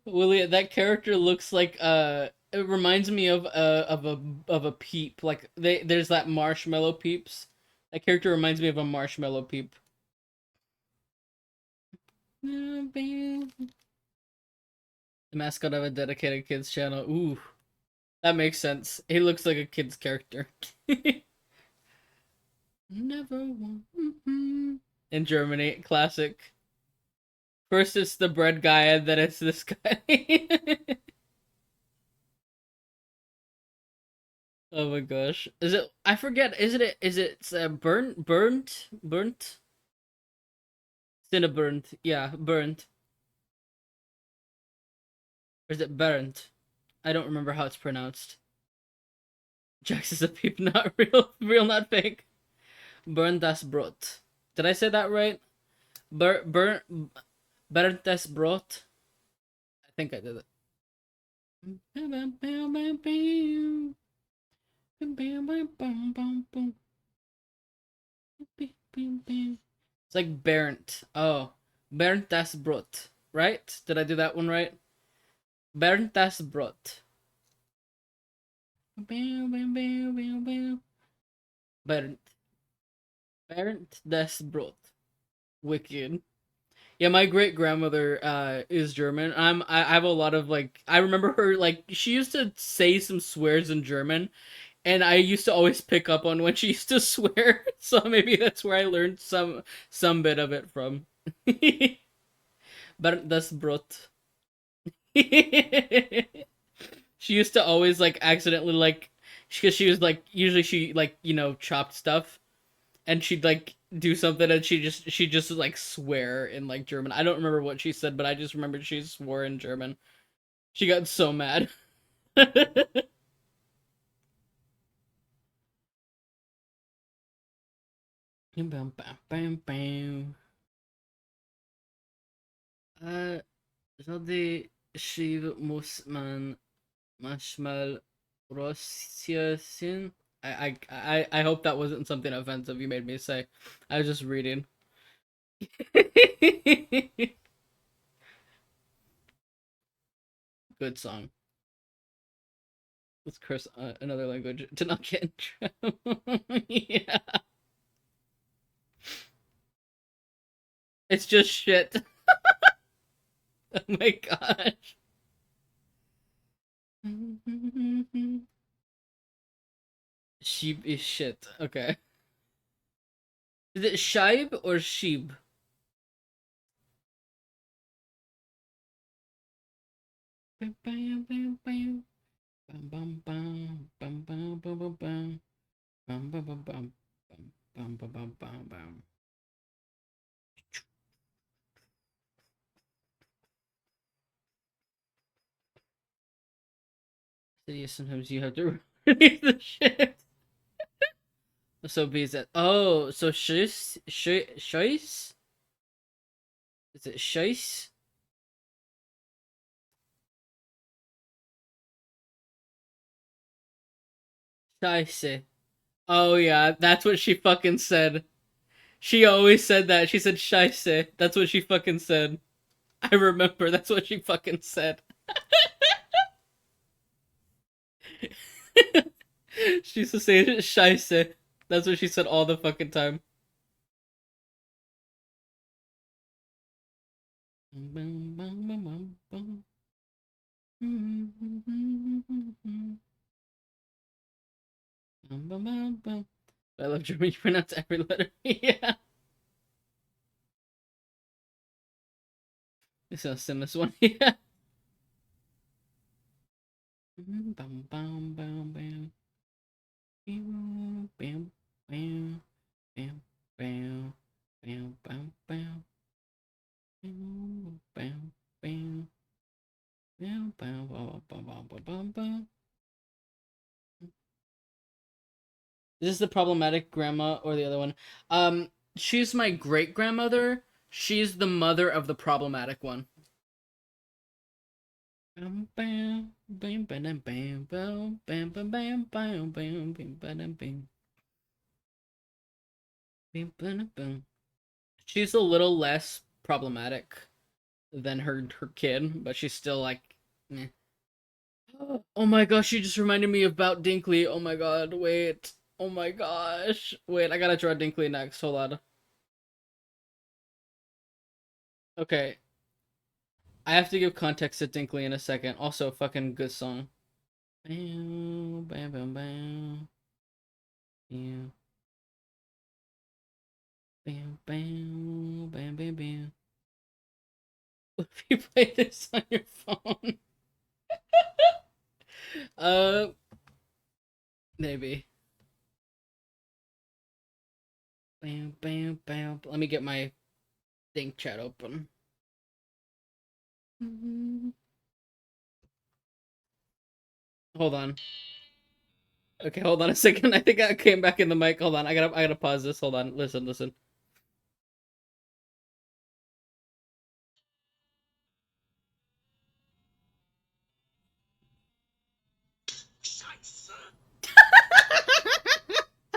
Willie, that character looks like it reminds me of a peep. Like there's that marshmallow peeps. That character reminds me of a marshmallow peep. The mascot of a dedicated kids channel. Ooh, that makes sense. He looks like a kid's character. Never won. In Germany, classic. First it's the bread guy, and then it's this guy. Oh my gosh. Is it I forget, is it burnt? Cinnaburnt. Yeah, burnt. Or is it burnt? I don't remember how it's pronounced. Jax is a peep, not real, not fake. Burnt das Brot. Did I say that right? Burnt das Brot? I think I did it. It's like Bernd. Oh. Bernd das Brot. Right? Did I do that one right? Bernd das Brot. Bernd. Bernd das Brot. Wicked. Yeah, my great grandmother is German. I have a lot of like I remember her like she used to say some swears in German, and I used to always pick up on when she used to swear. So maybe that's where I learned some bit of it from. But das Brot. She used to always like accidentally like because she was like usually she like chopped stuff and she'd like do something and she just like swear in like German. I don't remember what she said, but I just remembered she swore in German. She got so mad. Bam, bam, bam, bam. Så det skiv muss man manchmal röstjen. I hope that wasn't something offensive you made me say. I was just reading. Good song. Let's curse another language to not get in trouble. Yeah. It's just shit. Oh my gosh. Sheep is shit. Okay. Is it Shibe or Sheeb? Bam, bam, bam, bam. Bam, bam, bam. Bam, bam, bam, bam, bam. Bam, bam, bam, bam. Bam, bam, bam, bam, bam. So yeah, sometimes you have to release the shit. So B's at so Shois? Is it Shois? Scheisse. Oh yeah, that's what she fucking said. She always said that. She said Scheisse. That's what she fucking said. I remember. That's what she fucking said. She used to say Scheisse. That's what she said all the fucking time. I love German. You pronounce every letter. Yeah. This is a this one. Yeah. Bam, bam, bam, bam. Bam, bam, bam, bam, bam, bam, bam, bam, bam, bam, bam, bam, bam, bam, bam, bam, bam. Is this the problematic grandma or the other one? She's my great grandmother. She's the mother of the problematic one. Bam, bam, bam, bam, bam, bam, bam, bam, bam, bam, bam, bam, bam, bam. She's a little less problematic than her kid, but she's still like, meh. Oh my gosh, she just reminded me about Dinkley. Oh my god, wait. Oh my gosh. Wait, I gotta draw Dinkley next. Hold on. Okay. I have to give context to Dinkley in a second. Also, fucking good song. Bam, bam, bam, bam. Bam, bam, bam, bam, bam, bam. What if you play this on your phone? uh, maybe. Bam, bam, bam. Let me get my Think chat open. Hold on. Okay, hold on a second. I think I came back in the mic. Hold on. I gotta pause this. Hold on. Listen, listen.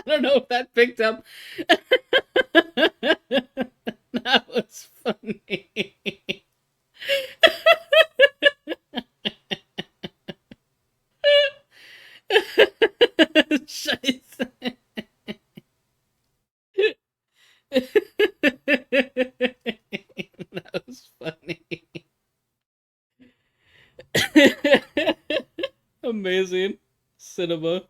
I don't know if that picked up. That was funny. Scheiße. That was funny. Amazing cinema.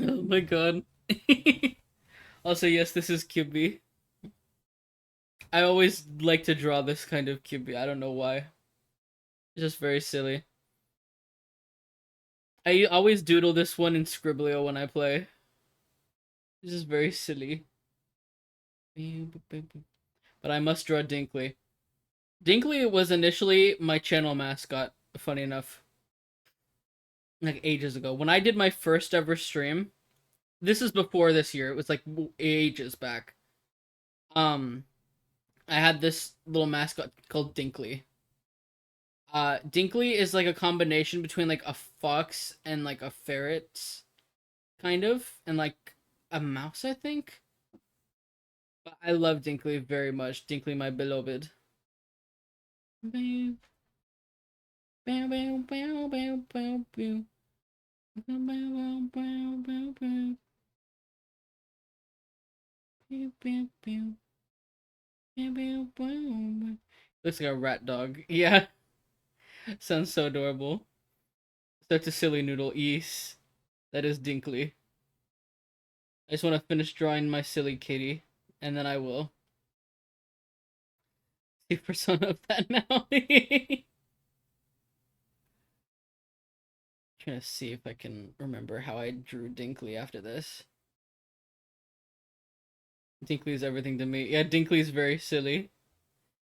Oh my god. Also, yes, this is QB. I always like to draw this kind of QB. I don't know why. It's just very silly. I always doodle this one in Scribblio when I play. It's just very silly. But I must draw Dinkley. Dinkley was initially my channel mascot, funny enough. Like ages ago. When I did my first ever stream, this is before this year, it was like ages back. I had this little mascot called Dinkley. Dinkley is like a combination between like a fox and like a ferret, kind of, and like a mouse, I think. But I love Dinkley very much. Dinkley, my beloved. Bam, bam, bam, bam, bam, bam, bam. Bam, bam, bam, bam, bam. Bam, bam, bam. Bam, bam, bam. Looks like a rat dog. Yeah. Sounds so adorable. Such a silly noodle. Yes. That is Dinkley. I just want to finish drawing my silly kitty, and then I will. See persona of that now. Trying to see if I can remember how I drew Dinkley after this. Dinkley's everything to me. Yeah, Dinkley's very silly.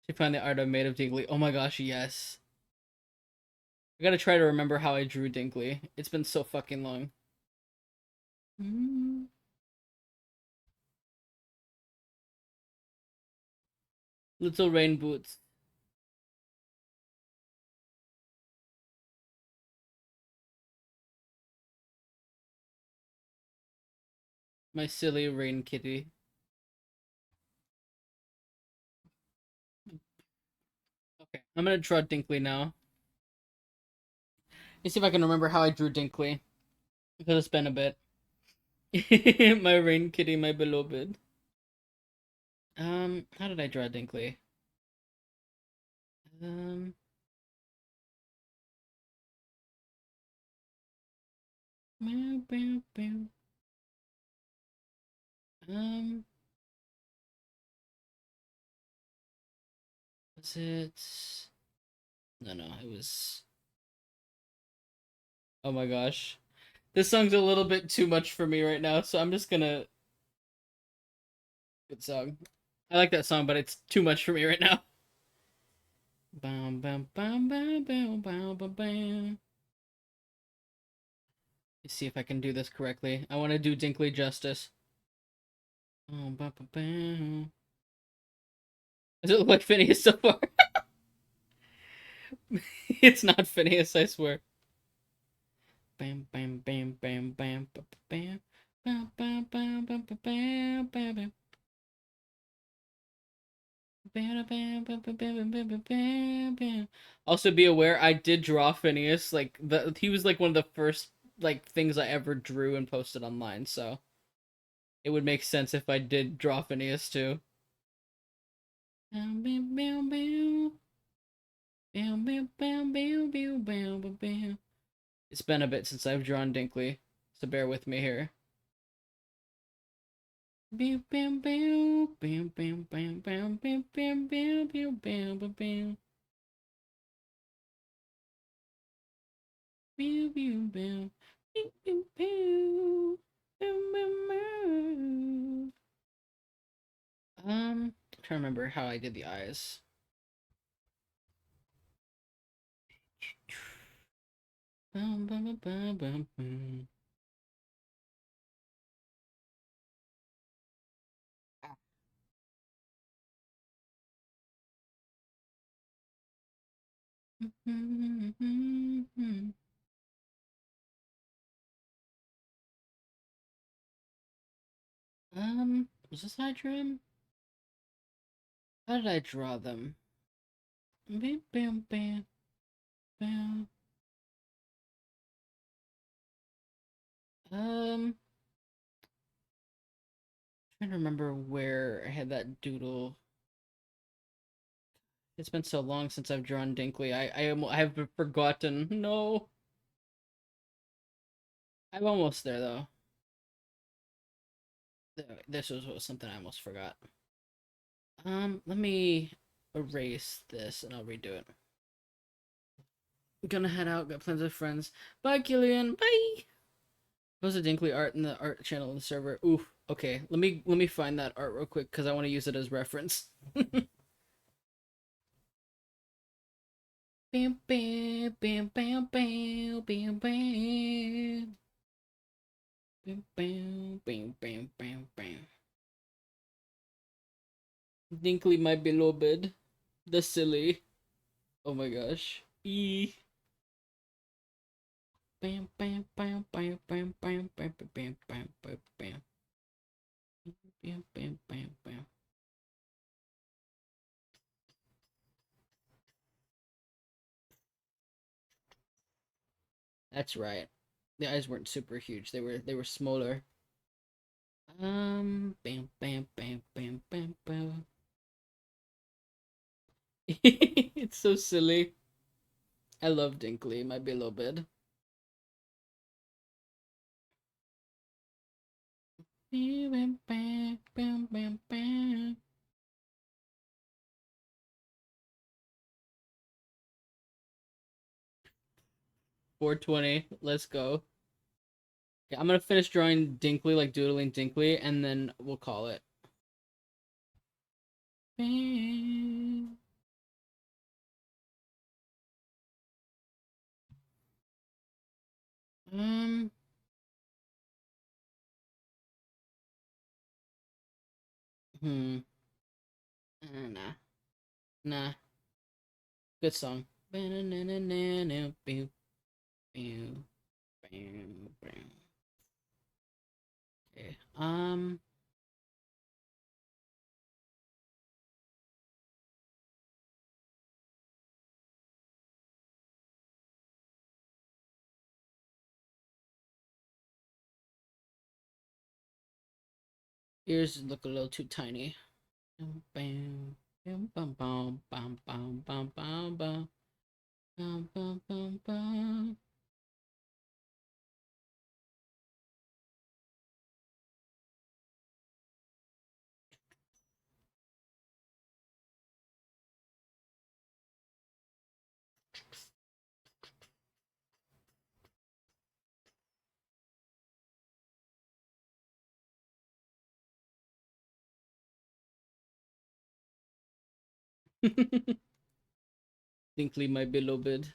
She found the art I made of Dinkley. Oh my gosh, yes. I gotta try to remember how I drew Dinkley. It's been so fucking long. Mm. Little rain boots. My silly rain kitty. Okay, I'm gonna draw Dinkley now. Let's see if I can remember how I drew Dinkley. Because it's been a bit. My rain kitty, my beloved. How did I draw Dinkley? Um, meow, meow, meow. Um, was it? No, no, it was. Oh my gosh. This song's a little bit too much for me right now, so I'm just gonna. Good song. I like that song, but it's too much for me right now. Bam, bam, bam, bam, bam, bam, bam, bam. Let's see if I can do this correctly. I want to do Dinkley justice. Oh, bam, bam, bam. Does it look like Phineas so far? It's not Phineas, I swear. Bam, bam, bam, bam, bam, bam, bam, bam, bam, bam, bam, bam, bam, bam. Also, be aware, I did draw Phineas. Like he was like one of the first like things I ever drew and posted online. So it would make sense if I did draw Phineas too. It's been a bit since I've drawn Dinkley, so bear with me here. Bam bam bam bam bam bam bam bam bam bam bam bam bam bam. Pew pew pew. Pew pew pew. Pew, pew, pew. I'm trying to remember how I did the eyes. Bum, bum, bum, bum, bum, bum. Was this how I drew him? How did I draw them? Bam, bam, bam, bam. Trying to remember where I had that doodle. It's been so long since I've drawn Dinkley. I have forgotten. No, I'm almost there though. This was something I almost forgot. Let me erase this and I'll redo it. I'm gonna head out. Got plans with friends. Bye, Killian. Bye. Post a Dinkley art in the art channel in the server. Oof. Okay. Let me find that art real quick because I want to use it as reference. Bam bam bam bam bam bam bam. Bam bam bam bam bam bam. Dinkley, my beloved. The silly. Oh my gosh. E. Bam bam bam bam bam bam bam bam bam bam bam. Bam bam bam bam. That's right. The eyes weren't super huge. They were smaller. Bam bam bam bam bam bam. It's so silly. I love Dinkley, my beloved. Bam bam bam bam bam. 420. Let's go. Okay, I'm gonna finish drawing Dinkley, like doodling Dinkley, and then we'll call it. Um, Hmm. Nah. Nah. Good song. Okay. Ears look a little too tiny. Bam, bam, bam, bam, bam, bam, bam, bam, bam, bam, bam, bam, bam. Dinkley might be a little bit.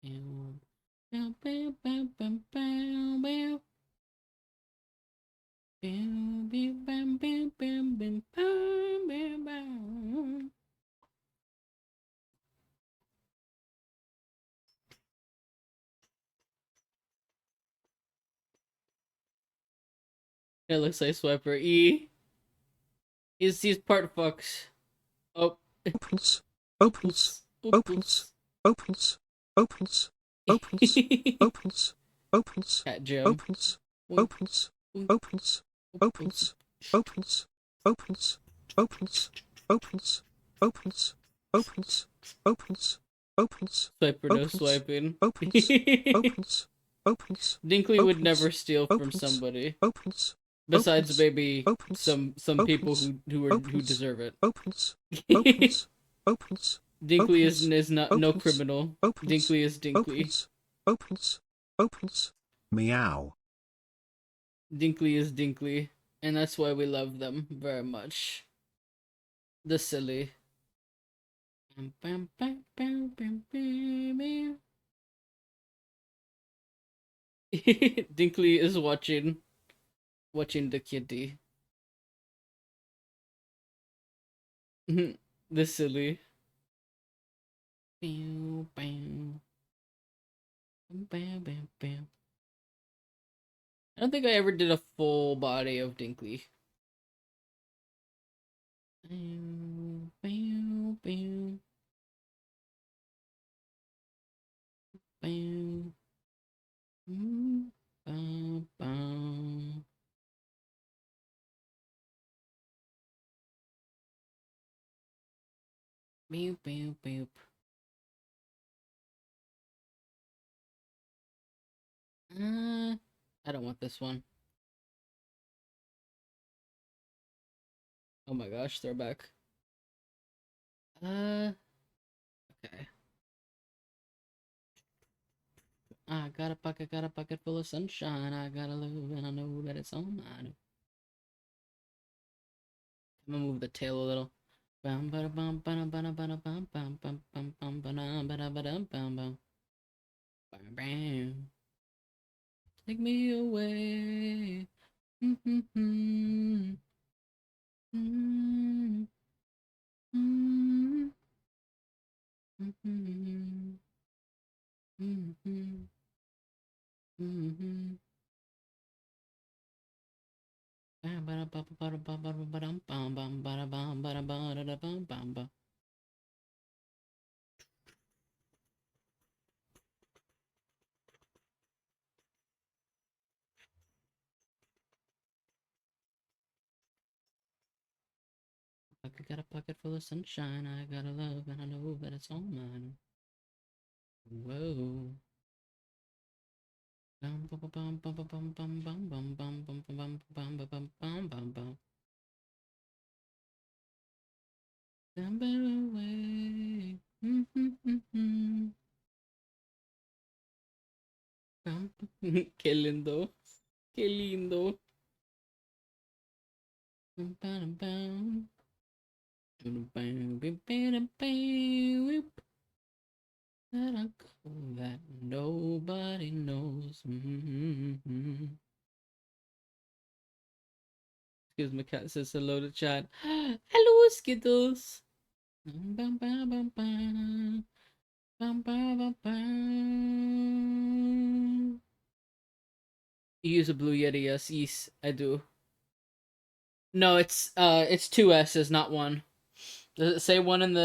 Bam, bam, bam, bam, bam, bam, bam. Bam, bam, bam, bam, bam, bam, bam, bam, bam. It looks like Swiper. He's part fucks. Oh, Opens. Opens. oops. Opens. Opens. Opens. Opens. Opens. Opens. Cat Jim. Opens. Opens. Opens. Opens. Opens. Opens. Opens. Opens. Opens. Opens. Opens. Opens. Swiper no Opens. swiping. Opens. Opens. Opens. Dinkley would Opens. never steal from Opens. somebody. Opens. Besides Opens. maybe Opens. some people Opens. who Opens. deserve it. Opens. Opens. Opens. Dinkley Opens. is not no Opens. criminal. Opens. Dinkley is Dinkley. Opens. Opens. Opens. Meow. Dinkley is Dinkley, and that's why we love them very much. The silly. Bam, bam, bam, bam, bam, bam, bam. Dinkley is watching the kitty. The silly. Bam, bam, bam, bam, bam. I don't think I ever did a full body of Dinkley. Bam, bam, bam, bam, bam, bam. Boop, boop, boop. I don't want this one. Oh my gosh, throwback. Okay. I got a pocket full of sunshine. I got a love, and I know that it's on mine. I'm gonna move the tail a little. Bam, bada, bam, bada, bada, bada, bam, bam, bam, bam, bam, bada, bada, bada, bam, bam. Bam, bam. Take me away. Mm-hmm. Mm-hmm. Mm-hmm. Mm-hmm. Mm-hmm. Mm-hmm. Bam, bada, bada, bada, bada, bada, bada, bam, bam, bada, bam, bada, bada, bam, bam, bam. I got a pocket full of sunshine. I got a love, and I know that it's all mine. Whoa. Bum bum bum bum bum bum bum bum bum bum bum bum bum bum bum bum bum bum. Somewhere away. Qué lindo. Qué lindo. Bum, bam, bam. Bum, bam, bam, bam, bam. That uncle that nobody knows. Excuse me, cat says hello to chat. Hello, Skittles. Bum, bum, bum, bum. Bum, bum, bum, bum. You use a blue Yeti, yes, I do. No, it's two S's, not one. Does it say one in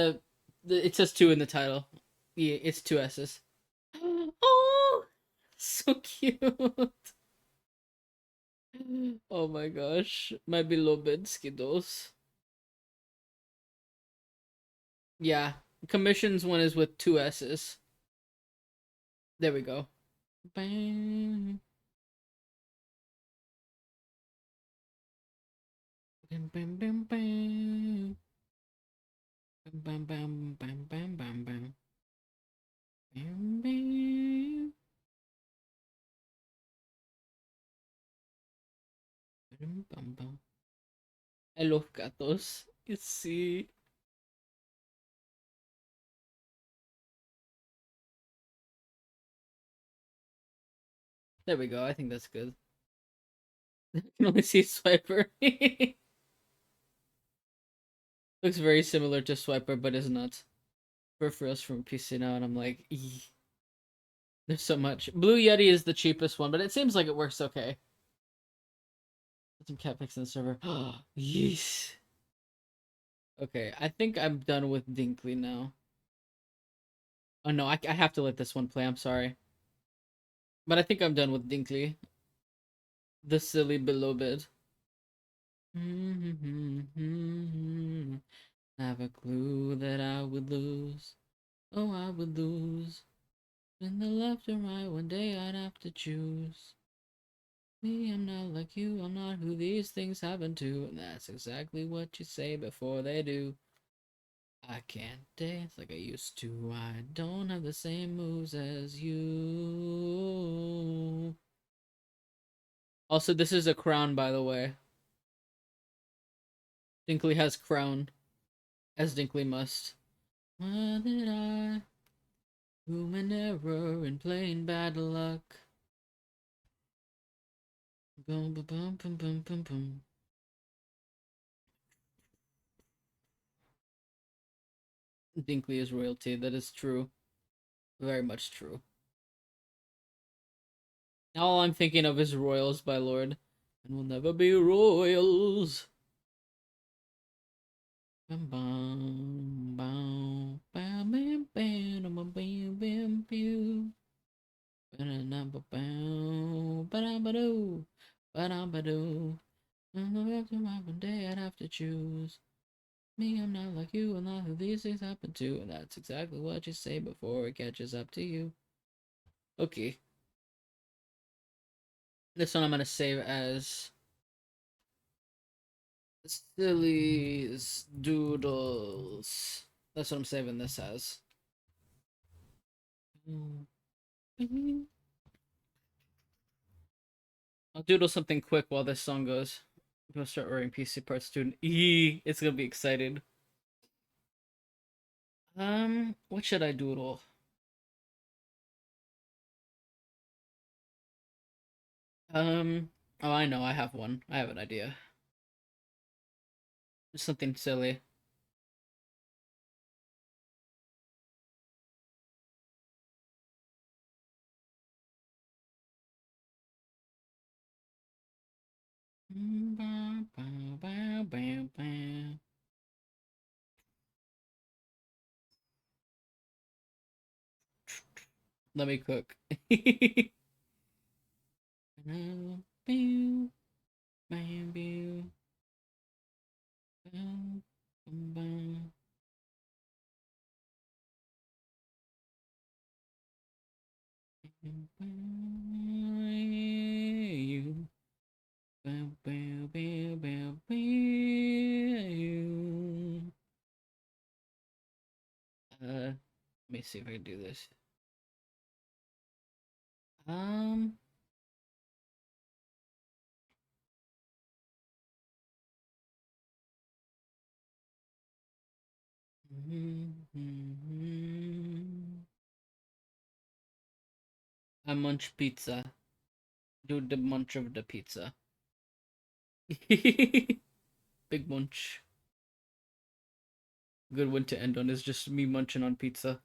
it says two in the title. Yeah, it's two S's. Oh, so cute. Oh my gosh, my beloved Skittles. Yeah, commissions one is with two S's. There we go. Bang. Bam, bam, bam, bam. Bam, bam, bam, bam, bam, bam. Bam, bam. Bam, bam, bam. I love gatos. You see. There we go. I think that's good. I can only see Swiper. Looks very similar to Swiper, but is not. Peripherals from PC now, and I'm like, eeh. There's so much. Blue Yeti is the cheapest one, but it seems like it works okay. Some cat pics in the server. Yes. Okay, I think I'm done with Dinkley now. Oh no, I have to let this one play. I'm sorry, but I think I'm done with Dinkley. The silly beloved. Have a clue that I would lose. Oh, I would lose. In the left and right, one day I'd have to choose. Me, I'm not like you, I'm not who these things happen to. And that's exactly what you say before they do. I can't dance like I used to. I don't have the same moves as you. Also, this is a crown, by the way. Dinkley has crown, as Dinkley must. Why did I? Human error in plain bad luck. Boom, boom, boom, boom, boom, boom, boom. Dinkley is royalty. That is true. Very much true. All I'm thinking of is Royals by Lord. And we'll never be royals. Bam, bam, bam, bam, bam, bam, bam, bam, bam, bam. Ba-da-da-ba-bam, ba-da-ba-doo, ba-da-ba-doo. And the rest of my day I'd have to choose. Me, I'm not like you, and not who these things happen to. And that's exactly what you say before it catches up to you. Okay. This one I'm gonna save as Silly's Doodles. That's what I'm saving this as. I'll doodle something quick while this song goes. I'm gonna start wearing PC parts student. It's gonna be excited. What should I doodle? Oh, I know, I have one. I have an idea. Just something silly. Let me cook. Let me see if I can do this. Um, I munch pizza. Do the munch of the pizza. Big munch. Good one to end on is just me munching on pizza.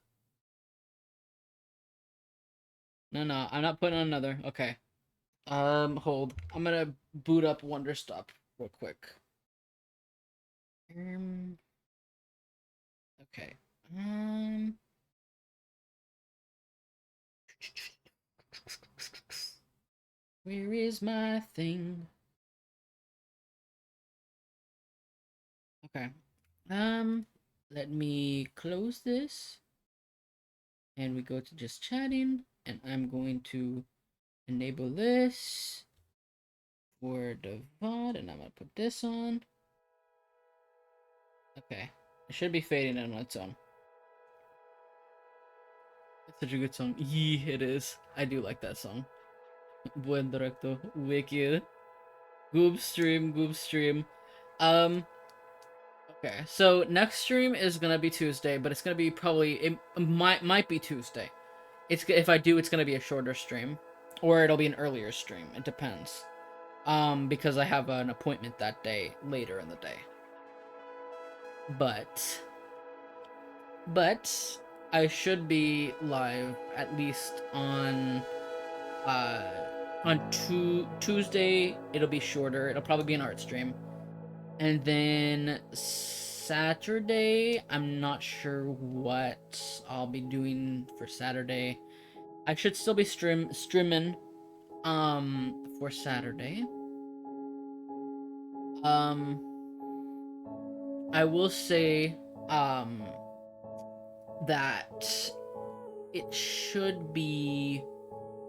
No, I'm not putting on another. Okay. Hold. I'm gonna boot up Wonderstop real quick. Okay. Where is my thing? Okay. Let me close this. And we go to just chatting. And I'm going to enable this for the VOD. And I'm going to put this on. Okay. It should be fading in on its own. It's such a good song. Yee, it is. I do like that song. Buen directo. Wicked. Goob stream. Okay, so next stream is gonna be Tuesday, but it's gonna be probably it might be Tuesday. If I do, it's gonna be a shorter stream, or it'll be an earlier stream. It depends. Because I have an appointment that day later in the day. But I should be live at least on Tuesday. It'll be shorter. It'll probably be an art stream. And then Saturday, I'm not sure what I'll be doing for Saturday. I should still be streaming for Saturday. I will say that it should be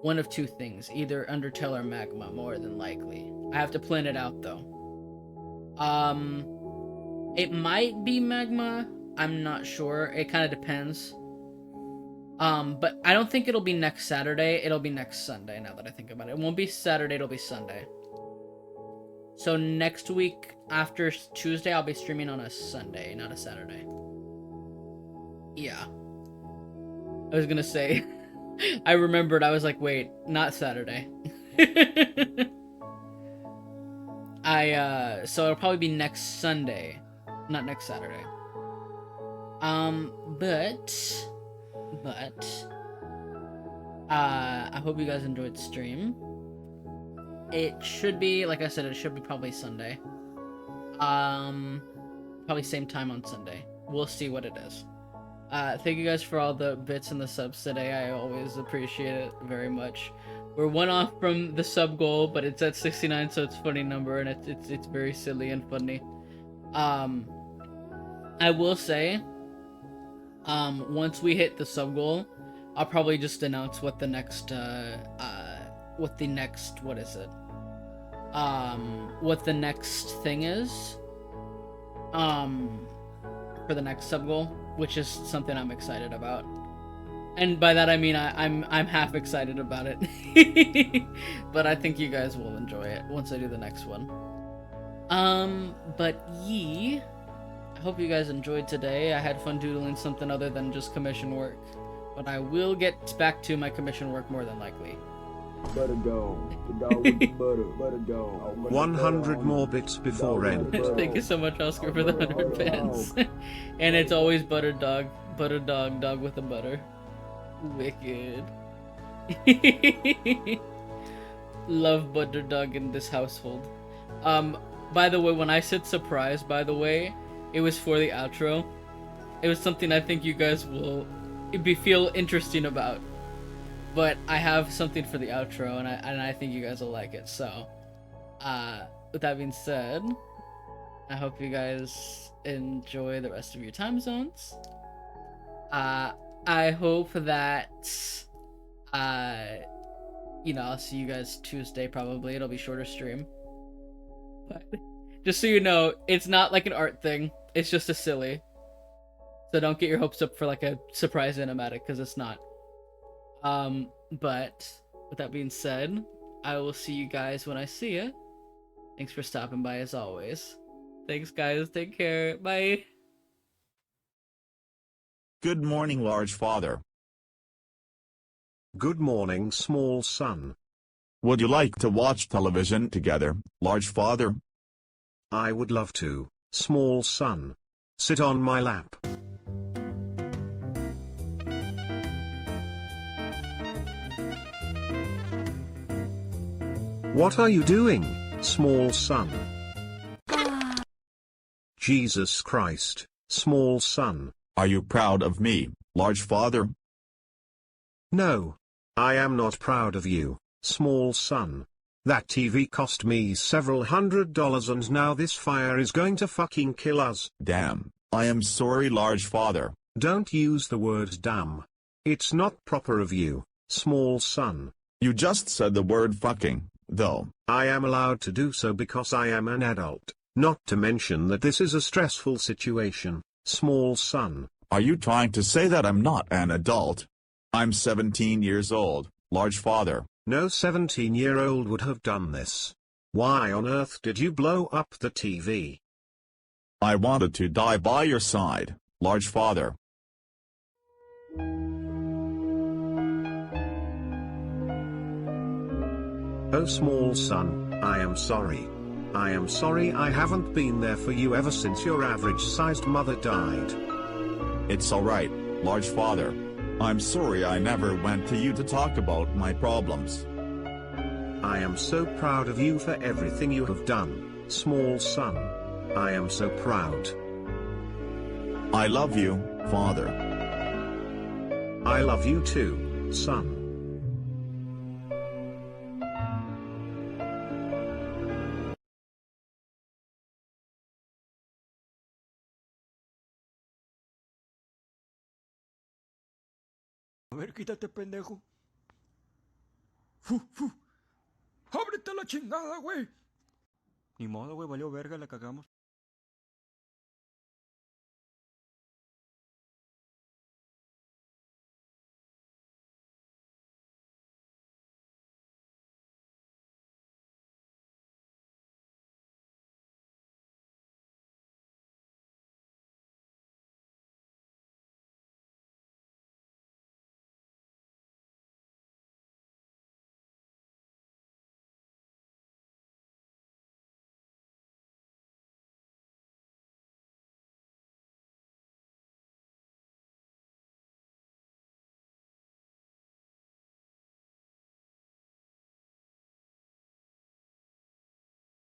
one of two things, either Undertale or Magma, more than likely. I have to plan it out though. It might be Magma. I'm not sure. It kind of depends. But I don't think it'll be next Saturday. It'll be next Sunday, now that I think about it. It won't be Saturday, it'll be Sunday. So next week, after Tuesday, I'll be streaming on a Sunday, not a Saturday. Yeah. I was gonna say... I remembered, I was like, wait, not Saturday. So it'll probably be next Sunday, not next Saturday. I hope you guys enjoyed the stream. It should be, like I said, it should be probably Sunday. Probably same time on Sunday. We'll see what it is. Thank you guys for all the bits and the subs today. I always appreciate it very much. We're one off from the sub goal, but it's at 69, so it's a funny number, and it's very silly and funny. I will say, once we hit the sub goal, I'll probably just announce what the next, what the next thing is, for the next sub goal, which is something I'm excited about. And by that I mean I'm half excited about it. But I think you guys will enjoy it once I do the next one. But I hope you guys enjoyed today. I had fun doodling something other than just commission work. But I will get back to my commission work more than likely. Butter dog. The dog with the butter dog. 100 more bits before end. Thank you so much, Oscar, for the 100 fans. And it's always butter dog with the butter. Wicked. Love butter dog in this household. By the way, when I said surprise, by the way, it was for the outro. It was something I think you guys will feel interesting about. But I have something for the outro, and I think you guys will like it. So, with that being said, I hope you guys enjoy the rest of your time zones. I hope that, I'll see you guys Tuesday probably. It'll be shorter stream. But just so you know, it's not like an art thing. It's just a silly. So don't get your hopes up for like a surprise animatic, because it's not. But with that being said, I will see you guys when I see you. Thanks for stopping by as always. Thanks guys, take care, bye. Good morning, large father. Good morning, small son. Would you like to watch television together, large father? I would love to, small son. Sit on my lap. What are you doing, small son? Jesus Christ, small son. Are you proud of me, large father? No. I am not proud of you, small son. That TV cost me several $100 and now this fire is going to fucking kill us. Damn, I am sorry, large father. Don't use the word damn. It's not proper of you, small son. You just said the word fucking, though. I am allowed to do so because I am an adult, not to mention that this is a stressful situation, small son. Are you trying to say that I'm not an adult? I'm 17 years old, large father. No 17-year-old would have done this. Why on earth did you blow up the TV? I wanted to die by your side, large father. Oh small son, I am sorry. I am sorry I haven't been there for you ever since your average-sized mother died. It's alright, large father. I'm sorry I never went to you to talk about my problems. I am so proud of you for everything you have done, small son. I am so proud. I love you, father. I love you too, son. A ver, quítate, pendejo. ¡Fu, fu! ¡Ábrete la chingada, güey! Ni modo, güey, valió verga, la cagamos.